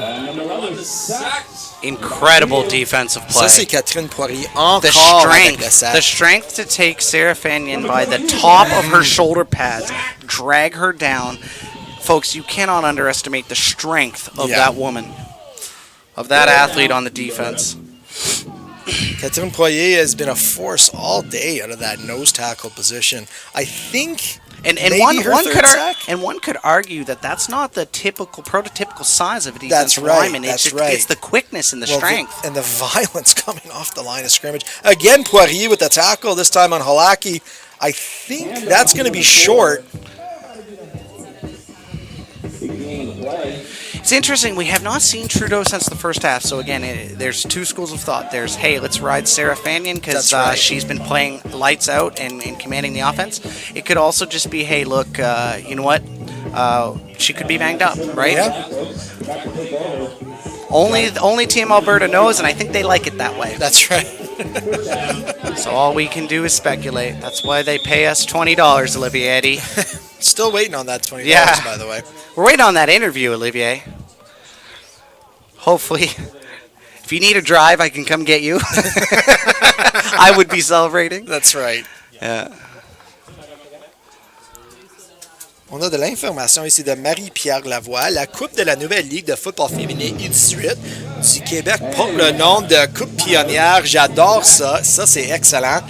Incredible defensive play. Ça, c'est Catherine Poirier encore avec le sac. The strength to take Sarah Fagnan by the top of her shoulder pads, drag her down. Folks, you cannot underestimate the strength of that woman, of that athlete on the defense. Catherine Poirier has been a force all day out of that nose tackle position. I think one could argue that that's not the prototypical size of a defensive lineman. It's the quickness and the strength. And the violence coming off the line of scrimmage. Again, Poirier with the tackle, this time on Halaki. I think that's going to be short. It's interesting. We have not seen Trudeau since the first half. So again, there's two schools of thought. There's, hey, let's ride Sarah Fagnan because she's been playing lights out and commanding the offense. It could also just be, hey, look, you know what? She could be banged up, right? Yeah. Only Team Alberta knows, and I think they like it that way. That's right. So all we can do is speculate. That's why they pay us $20, Olivier Eddy. Still waiting on that $20, by the way. We're waiting on that interview, Olivier. Hopefully, if you need a drive, I can come get you. I would be celebrating. That's right. Yeah. On a de l'information ici de Marie-Pierre Lavoie. La Coupe de la Nouvelle Ligue de football féminin U18 du Québec porte le nom de Coupe pionnière. J'adore ça. Ça, c'est excellent.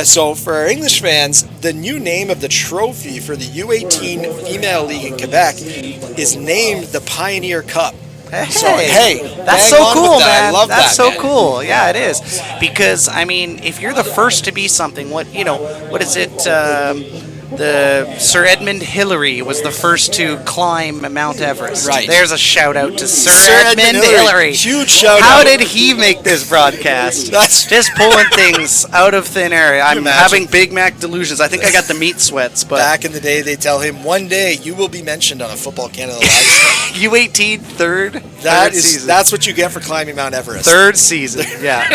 So for our English fans, the new name of the trophy for the U18 Female League in Quebec is named the Pioneer Cup. Hey, that's bang so on cool, with that. man. I love That's that, so man. cool. Yeah, it is. Because I mean, if you're the first to be something, what is it? The Sir Edmund Hillary was the first to climb Mount Everest. Right. There's a shout out to Sir Edmund Edmund Hillary. Hillary. Huge shout How out. did he make this broadcast? That's- just pulling things out of thin air. I'm imagine? having Big Mac delusions. I think I got the meat sweats, but Back in the day, they tell him one day you will be mentioned on a Football Canada live stream. U18 third season. That's what you get for climbing Mount Everest. Third season, yeah.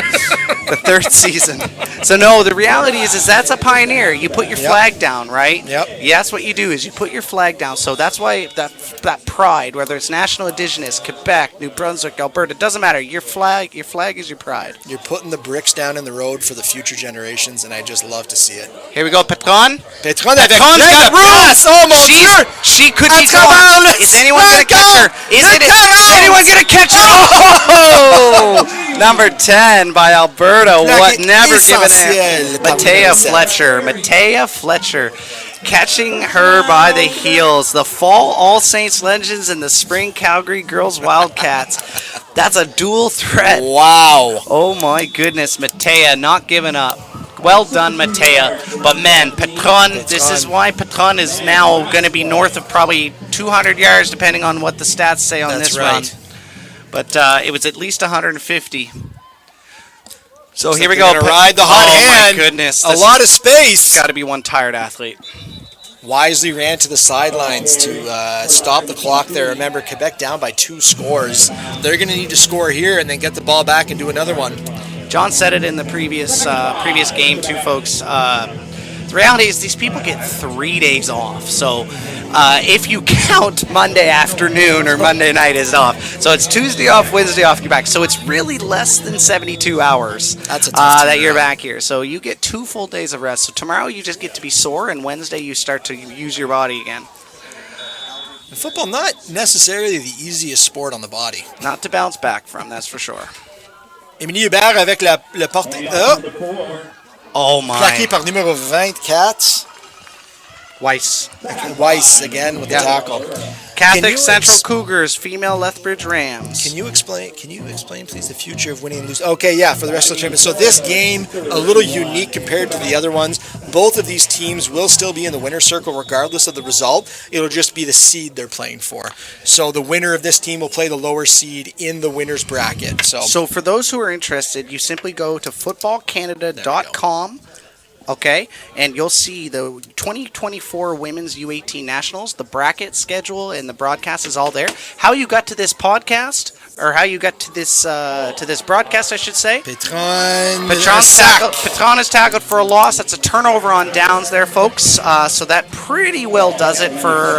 The third season. So no, the reality is that's a pioneer. You put your flag down, right? Yep. Yeah, that's what you do is you put your flag down. So that's why that pride, whether it's National Indigenous, Quebec, New Brunswick, Alberta, it doesn't matter. Your flag is your pride. You're putting the bricks down in the road for the future generations, and I just love to see it. Here we go, Petron. Petron's Petron's got room. Oh mon Dieu! She could be Come on, going. Is anyone gonna catch her? Is anyone gonna catch her? Oh! Number 10 by Alberta. What never given Essentiel. it. Matea Fletcher. Catching her by the heels. The Fall All Saints Legends and the Spring Calgary Girls Wildcats. That's a dual threat. Wow. Oh my goodness, Matea not giving up. Well done, Matea. But man, Petron, this is why Petron is now going to be north of probably 200 yards, depending on what the stats say on That's this right. run. But it was at least 150. So Looks here like we they're go. gonna ride the hot hand. Oh my goodness. A lot of space. Got to be one tired athlete. Wisely ran to the sidelines to stop the clock there. Remember, Quebec down by 2 scores. They're going to need to score here and then get the ball back and do another one. John said it in the previous game too, folks. The reality is these people get 3 days off. So if you count Monday afternoon or Monday night is off. So it's Tuesday off, Wednesday off, you're back. So it's really less than 72 hours That's a tough that you're turnaround. back here. So you get 2 full days of rest. So tomorrow you just get to be sore, and Wednesday you start to use your body again. Football, not necessarily the easiest sport on the body. Not to bounce back from, that's for sure. Émilie Hubert avec le porté. Oh my. Plaqué par numéro 24. Weiss. Weiss again with the tackle. Catholic Can you Central Cougars, female Lethbridge Rams. Can you explain, please, the future of winning and losing? Okay, yeah, for the rest of the tournament. So this game, a little unique compared to the other ones. Both of these teams will still be in the winner's circle regardless of the result. It'll just be the seed they're playing for. So the winner of this team will play the lower seed in the winner's bracket. So for those who are interested, you simply go to footballcanada.com. Okay, and you'll see the 2024 Women's U18 Nationals, the bracket schedule, and the broadcast is all there. How you got to this podcast, or how you got to this broadcast, I should say. Petron Petron is tackled for a loss. That's a turnover on downs there, folks. So that pretty well does it for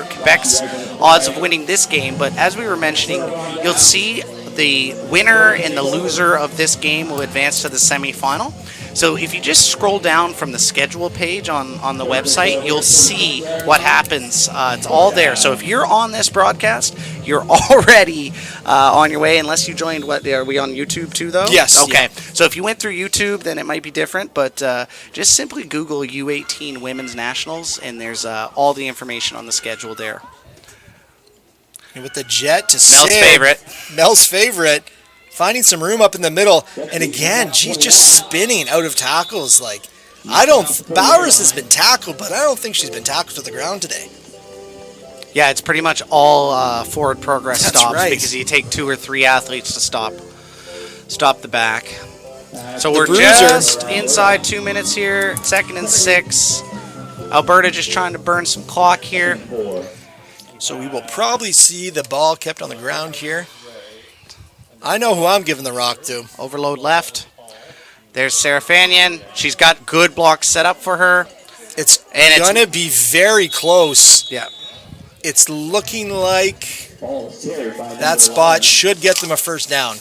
Quebec's odds of winning this game. But as we were mentioning, you'll see the winner and the loser of this game will advance to the semifinal. So if you just scroll down from the schedule page on the website, you'll see what happens. It's all there. So if you're on this broadcast, you're already on your way, unless you joined, are we on YouTube too, though? Yes. Okay. Yeah. So if you went through YouTube, then it might be different, but just simply Google U18 Women's Nationals, and there's all the information on the schedule there. And with the jet to Mel's favorite. Finding some room up in the middle, and again, she's just spinning out of tackles. Bowers has been tackled, but I don't think she's been tackled to the ground today. Yeah, it's pretty much all forward progress That's stops right. because you take 2 or 3 athletes to stop the back. So we're Bruiser. just inside 2 minutes here, 2nd and 6. Alberta just trying to burn some clock here. So we will probably see the ball kept on the ground here. I know who I'm giving the rock to. Overload left. There's Sarah Fanyan. She's got good blocks set up for her. It's going to be very close. Yeah. It's looking like that spot should get them a first down.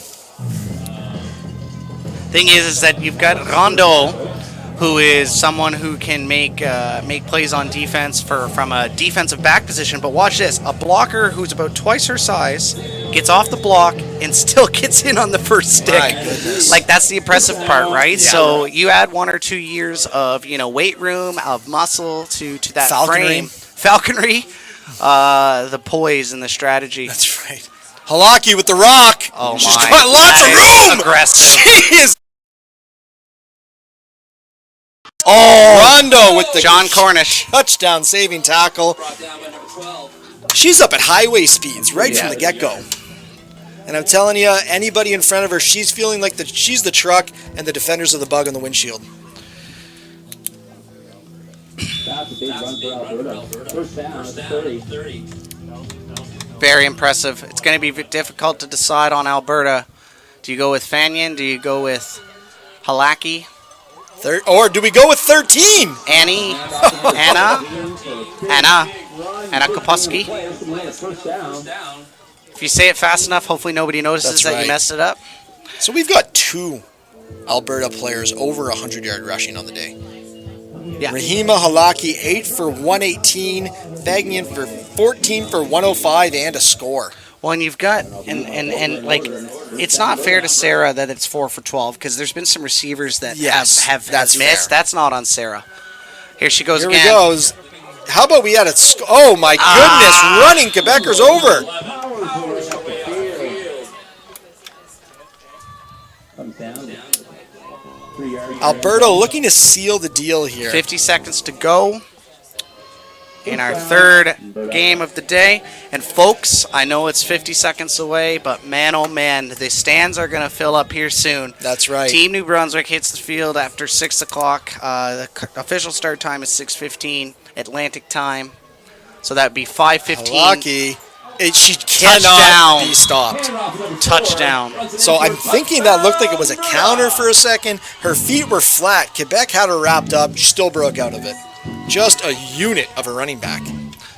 Thing is that you've got Rondo, who is someone who can make plays on defense from a defensive back position. But watch this. A blocker who's about twice her size gets off the block, and still gets in on the first stick. My goodness. Like, that's the impressive part, right? So you add 1 or 2 years of, weight room, of muscle to that falconry, the poise and the strategy. That's right. Halaki with the rock. Oh, She's my. got lots of room. Aggressive. She is. Oh, Rondo with the John Cornish. touchdown saving tackle. She's up at highway speeds right from the get-go. And I'm telling you, anybody in front of her, she's feeling like she's the truck and the defenders are the bug on the windshield. That's a big run for Alberta. First down, 30. Very impressive. It's going to be difficult to decide on Alberta. Do you go with Fanyan? Do you go with Halaki? Or do we go with 13? Anna Koposki. If you say it fast enough, hopefully nobody notices that you messed it up. So we've got 2 Alberta players over 100-yard rushing on the day. Yeah. Rahima Halaki, 8 for 118. Fagnian for 14 for 105 and a score. Well, and you've got, and like, it's not fair to Sarah that it's 4 for 12 because there's been some receivers that have that's missed. fair. That's not on Sarah. Here she goes Here again. we goes. How about we had a oh my goodness, running Quebecers over. Alberta looking to seal the deal here. 50 seconds to go in our third game of the day. And folks, I know it's 50 seconds away, but man, oh man, the stands are going to fill up here soon. That's right. Team New Brunswick hits the field after 6 o'clock. The official start time is 6:15 Atlantic time. So that would be 5:15. Lucky. She cannot Touchdown. be stopped. Touchdown. So I'm thinking that looked like it was a counter for a second. Her feet were flat. Quebec had her wrapped up. She still broke out of it. Just a unit of a running back.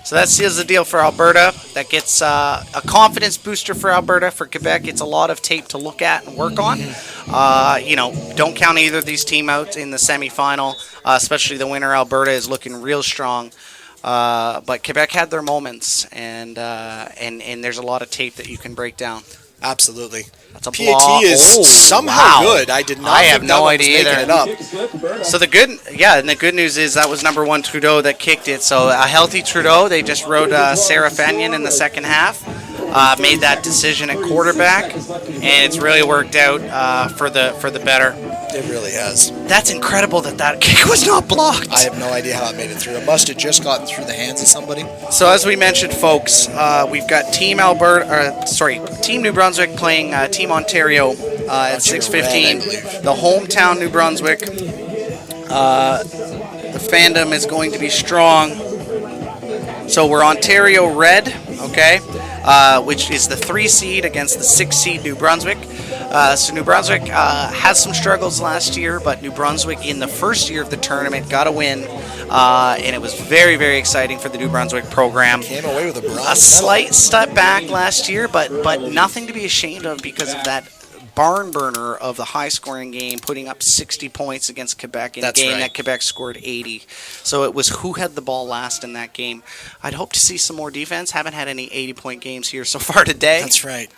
So that seals the deal for Alberta. That gets a confidence booster for Alberta. For Quebec, it's a lot of tape to look at and work on. Don't count either of these teams out in the semifinal, especially the winner. Alberta is looking real strong. But Quebec had their moments, and there's a lot of tape that you can break down. Absolutely. That's a PAT is somehow good. I did not. I have think no that was idea making either. it up. So the good news is that was number 1 Trudeau that kicked it. So a healthy Trudeau. They just rode Sarah Fanyan in the second half. Made that decision at quarterback, and it's really worked out for the better. It really has. That's incredible that kick was not blocked. I have no idea how it made it through. It must have just gotten through the hands of somebody. So as we mentioned, folks, we've got Team New Brunswick playing Team Ontario at 6:15. The hometown New Brunswick. The fandom is going to be strong. So we're Ontario Red, okay, which is the 3 seed against the 6 seed New Brunswick. So New Brunswick had some struggles last year, but New Brunswick in the first year of the tournament got a win, and it was very, very exciting for the New Brunswick program. Came away with a bronze A medal. slight step back last year, but nothing to be ashamed of because of that barn burner of the high-scoring game, putting up 60 points against Quebec in a game that Quebec scored 80. So it was who had the ball last in that game. I'd hope to see some more defense. Haven't had any 80-point games here so far today. That's right.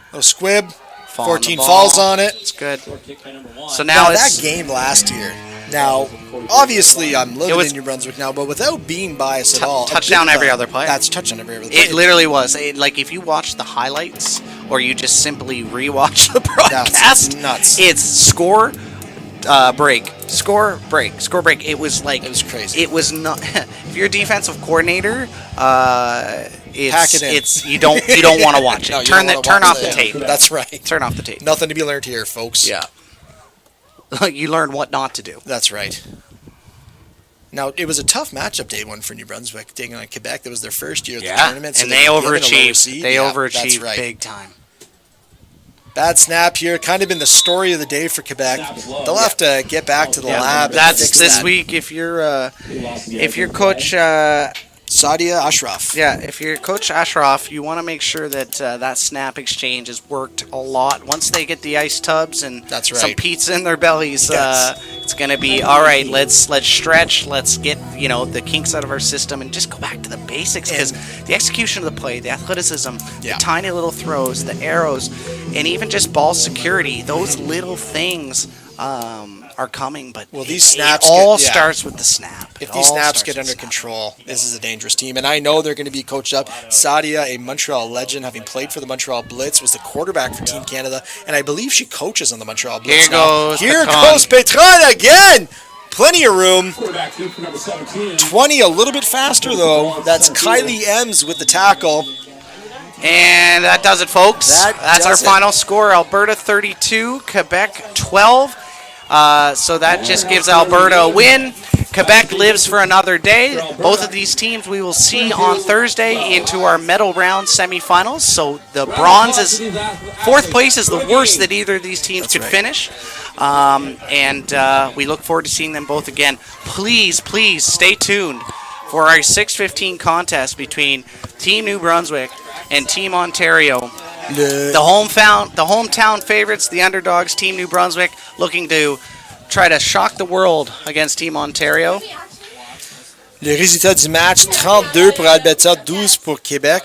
Little squib. Fall 14 on the ball. falls on it. It's good. So now that it's game last year. Now, obviously, I'm living in New Brunswick now, but without being biased at all. touchdown every other player. That's touchdown every other player. It literally was. Like, if you watch the highlights or you just simply rewatch the broadcast, That's nuts. It's score, break, score, break, score, break. It was like It was crazy. It was not. If you're a defensive coordinator, Pack it in. it's you don't want to watch it. No, you turn don't wanna turn watch off the that. tape. That's right. Turn off the tape. Nothing to be learned here, folks. Yeah. You learn what not to do. That's right. Now, it was a tough matchup day one for New Brunswick, taking on Quebec. That was their first year of the tournament. So and they were given a lower overachieved. seed. They Yeah, overachieved that's right. big time. Bad snap here. Kind of been the story of the day for Quebec. They'll have to get back to the lab. That's and fix this that. week. If you're coach, Sadia Ashraf. if you're Coach Ashraf, you want to make sure that that snap exchange has worked a lot. Once they get the ice tubs and That's right. some pizza in their bellies, Yes. it's going to be, all right, let's stretch, let's get, the kinks out of our system and just go back to the basics, because the execution of the play, the athleticism, the tiny little throws, the arrows, and even just ball security, those little things are coming, but these snaps starts with the snap. If these snaps get under control, this is a dangerous team. And I know they're going to be coached up. Sadia, a Montreal legend, having played for the Montreal Blitz, was the quarterback for Team Canada, and I believe she coaches on the Montreal Blitz. Here goes Petron again! Plenty of room. 20, a little bit faster, though. That's Kylie Ems with the tackle. And that does it, folks. That's our final score. Alberta 32, Quebec 12. So that just gives Alberta a win. Quebec lives for another day. Both of these teams we will see on Thursday into our medal round semifinals. So the bronze is, fourth place is the worst that either of these teams could finish. And we look forward to seeing them both again. Please stay tuned for our 6:15 contest between Team New Brunswick and Team Ontario. The hometown favorites, the underdogs, Team New Brunswick, looking to try to shock the world against Team Ontario. Le résultat du match, 32 pour Alberta, 12 pour Québec.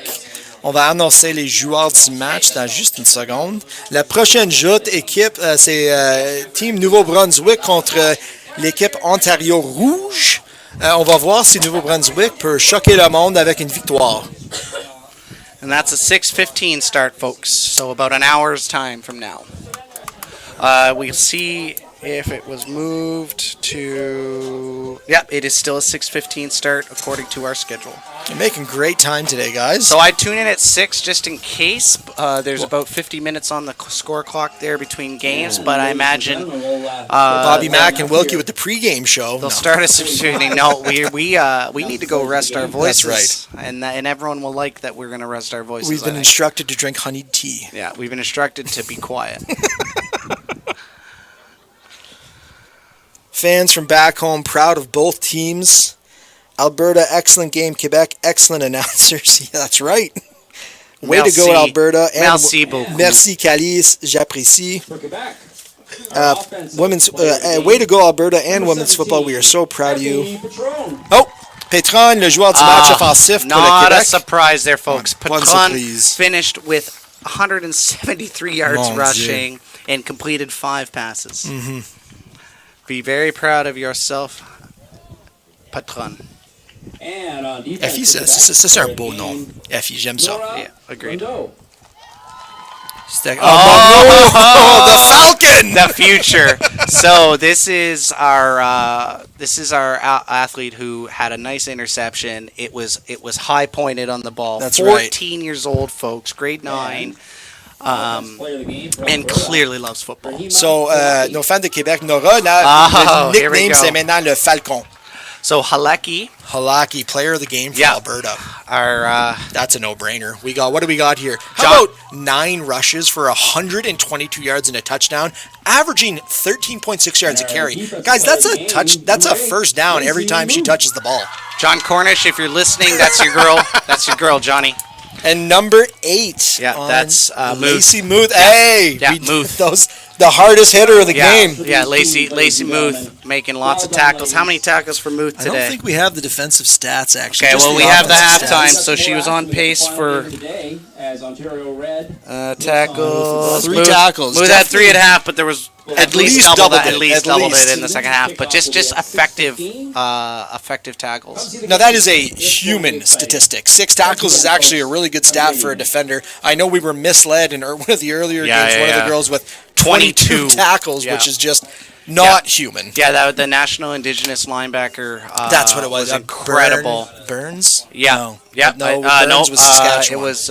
On va annoncer les joueurs du match dans juste une seconde. La prochaine joute équipe, c'est Team Nouveau-Brunswick contre l'équipe Ontario Rouge. On va voir si Nouveau-Brunswick peut choquer le monde avec une victoire. And that's a 6:15 start, folks. So about an hour's time from now. We'll see if it was moved to... Yep, it is still a 6:15 start according to our schedule. You're making great time today, guys. So I'd tune in at 6 just in case. There's about 50 minutes on the score clock there between games, but I imagine... Bobby Mack and Wilkie with the pregame show. They'll start us tuning. No, we need to go rest our voices. That's right. And everyone will like that we're going to rest our voices. We've been instructed to drink honeyed tea. Yeah, we've been instructed to be quiet. Fans from back home proud of both teams. Alberta, excellent game. Quebec, excellent announcers. Yeah, that's right. Way to go, Alberta. And merci beaucoup. Merci, Calice. J'apprécie. Way to go, Alberta and women's football. We are so proud of you. Oh, Petron, le joueur du match offensif pour le Québec. Not a surprise there, folks. Petron finished with 173 yards rushing and completed 5 passes. Mm-hmm. Be very proud of yourself, Patron. Effie, ça c'est un beau nom. Effie, j'aime ça. Yeah, agreed. The Falcon! The future. So this is our athlete who had a nice interception. It was high pointed on the ball. That's 14 years old, folks, grade 9. And clearly loves football. So, nos fans de Québec, Nora, le nickname, c'est maintenant le Falcon. So, Halaki, player of the game for Alberta. That's a no-brainer. What do we got here? How about 9 rushes for 122 yards and a touchdown, averaging 13.6 yards a carry. Guys, that's a first down every time she touches the ball. John Cornish, if you're listening, that's your girl. That's your girl, Johnny. And number 8. Yeah, that's Lacey Muth. Hey! Yeah, Muth. The hardest hitter of the game. Yeah, Lacey Muth making lots of tackles. How many tackles for Muth today? I don't think we have the defensive stats, actually. Okay, well, we have the halftime, so she was on pace for tackles. 3 tackles. Muth had 3.5, but there was at least doubled it in the second half. But just effective tackles. Now, that is a human statistic. 6 tackles is actually a really good stat for a defender. I know we were misled in one of the earlier games, one of the girls with 22 tackles, which is just not human. Yeah, the National Indigenous linebacker. That's what it was. Incredible. Burns? Yeah. Burns was Saskatchewan. It was.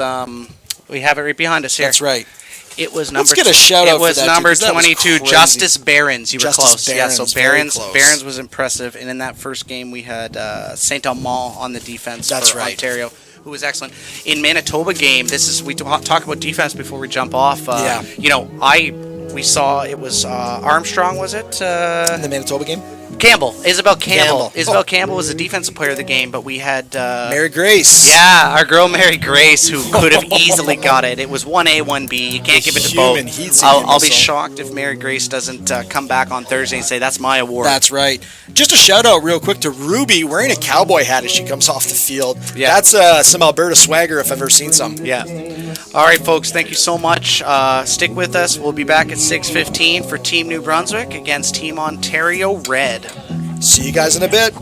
We have it right behind us here. That's right. It was number. Let's get a shout out. It was for that number too, 22, Justice Barons. You were close. Barons, so Barons was impressive. And in that first game, we had Saint Amand on the defense for Ontario, who was excellent. In Manitoba game, we talk about defense before we jump off. We saw it was Armstrong. Was it in the Manitoba game? Campbell. Isabel Campbell. Campbell. Isabel Campbell was the defensive player of the game, but we had Mary Grace. yeah, our girl Mary Grace, who could have easily got it. It was 1A, 1B. You can't give it to Human both. heat I'll be missile. shocked if Mary Grace doesn't come back on Thursday and say that's my award. That's right. Just a shout out real quick to Ruby wearing a cowboy hat as she comes off the field. Yeah. That's some Alberta swagger if I've ever seen some. Yeah. All right, folks. Thank you so much. Stick with us. We'll be back at 6:15 for Team New Brunswick against Team Ontario Red. See you guys in a bit.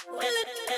Will it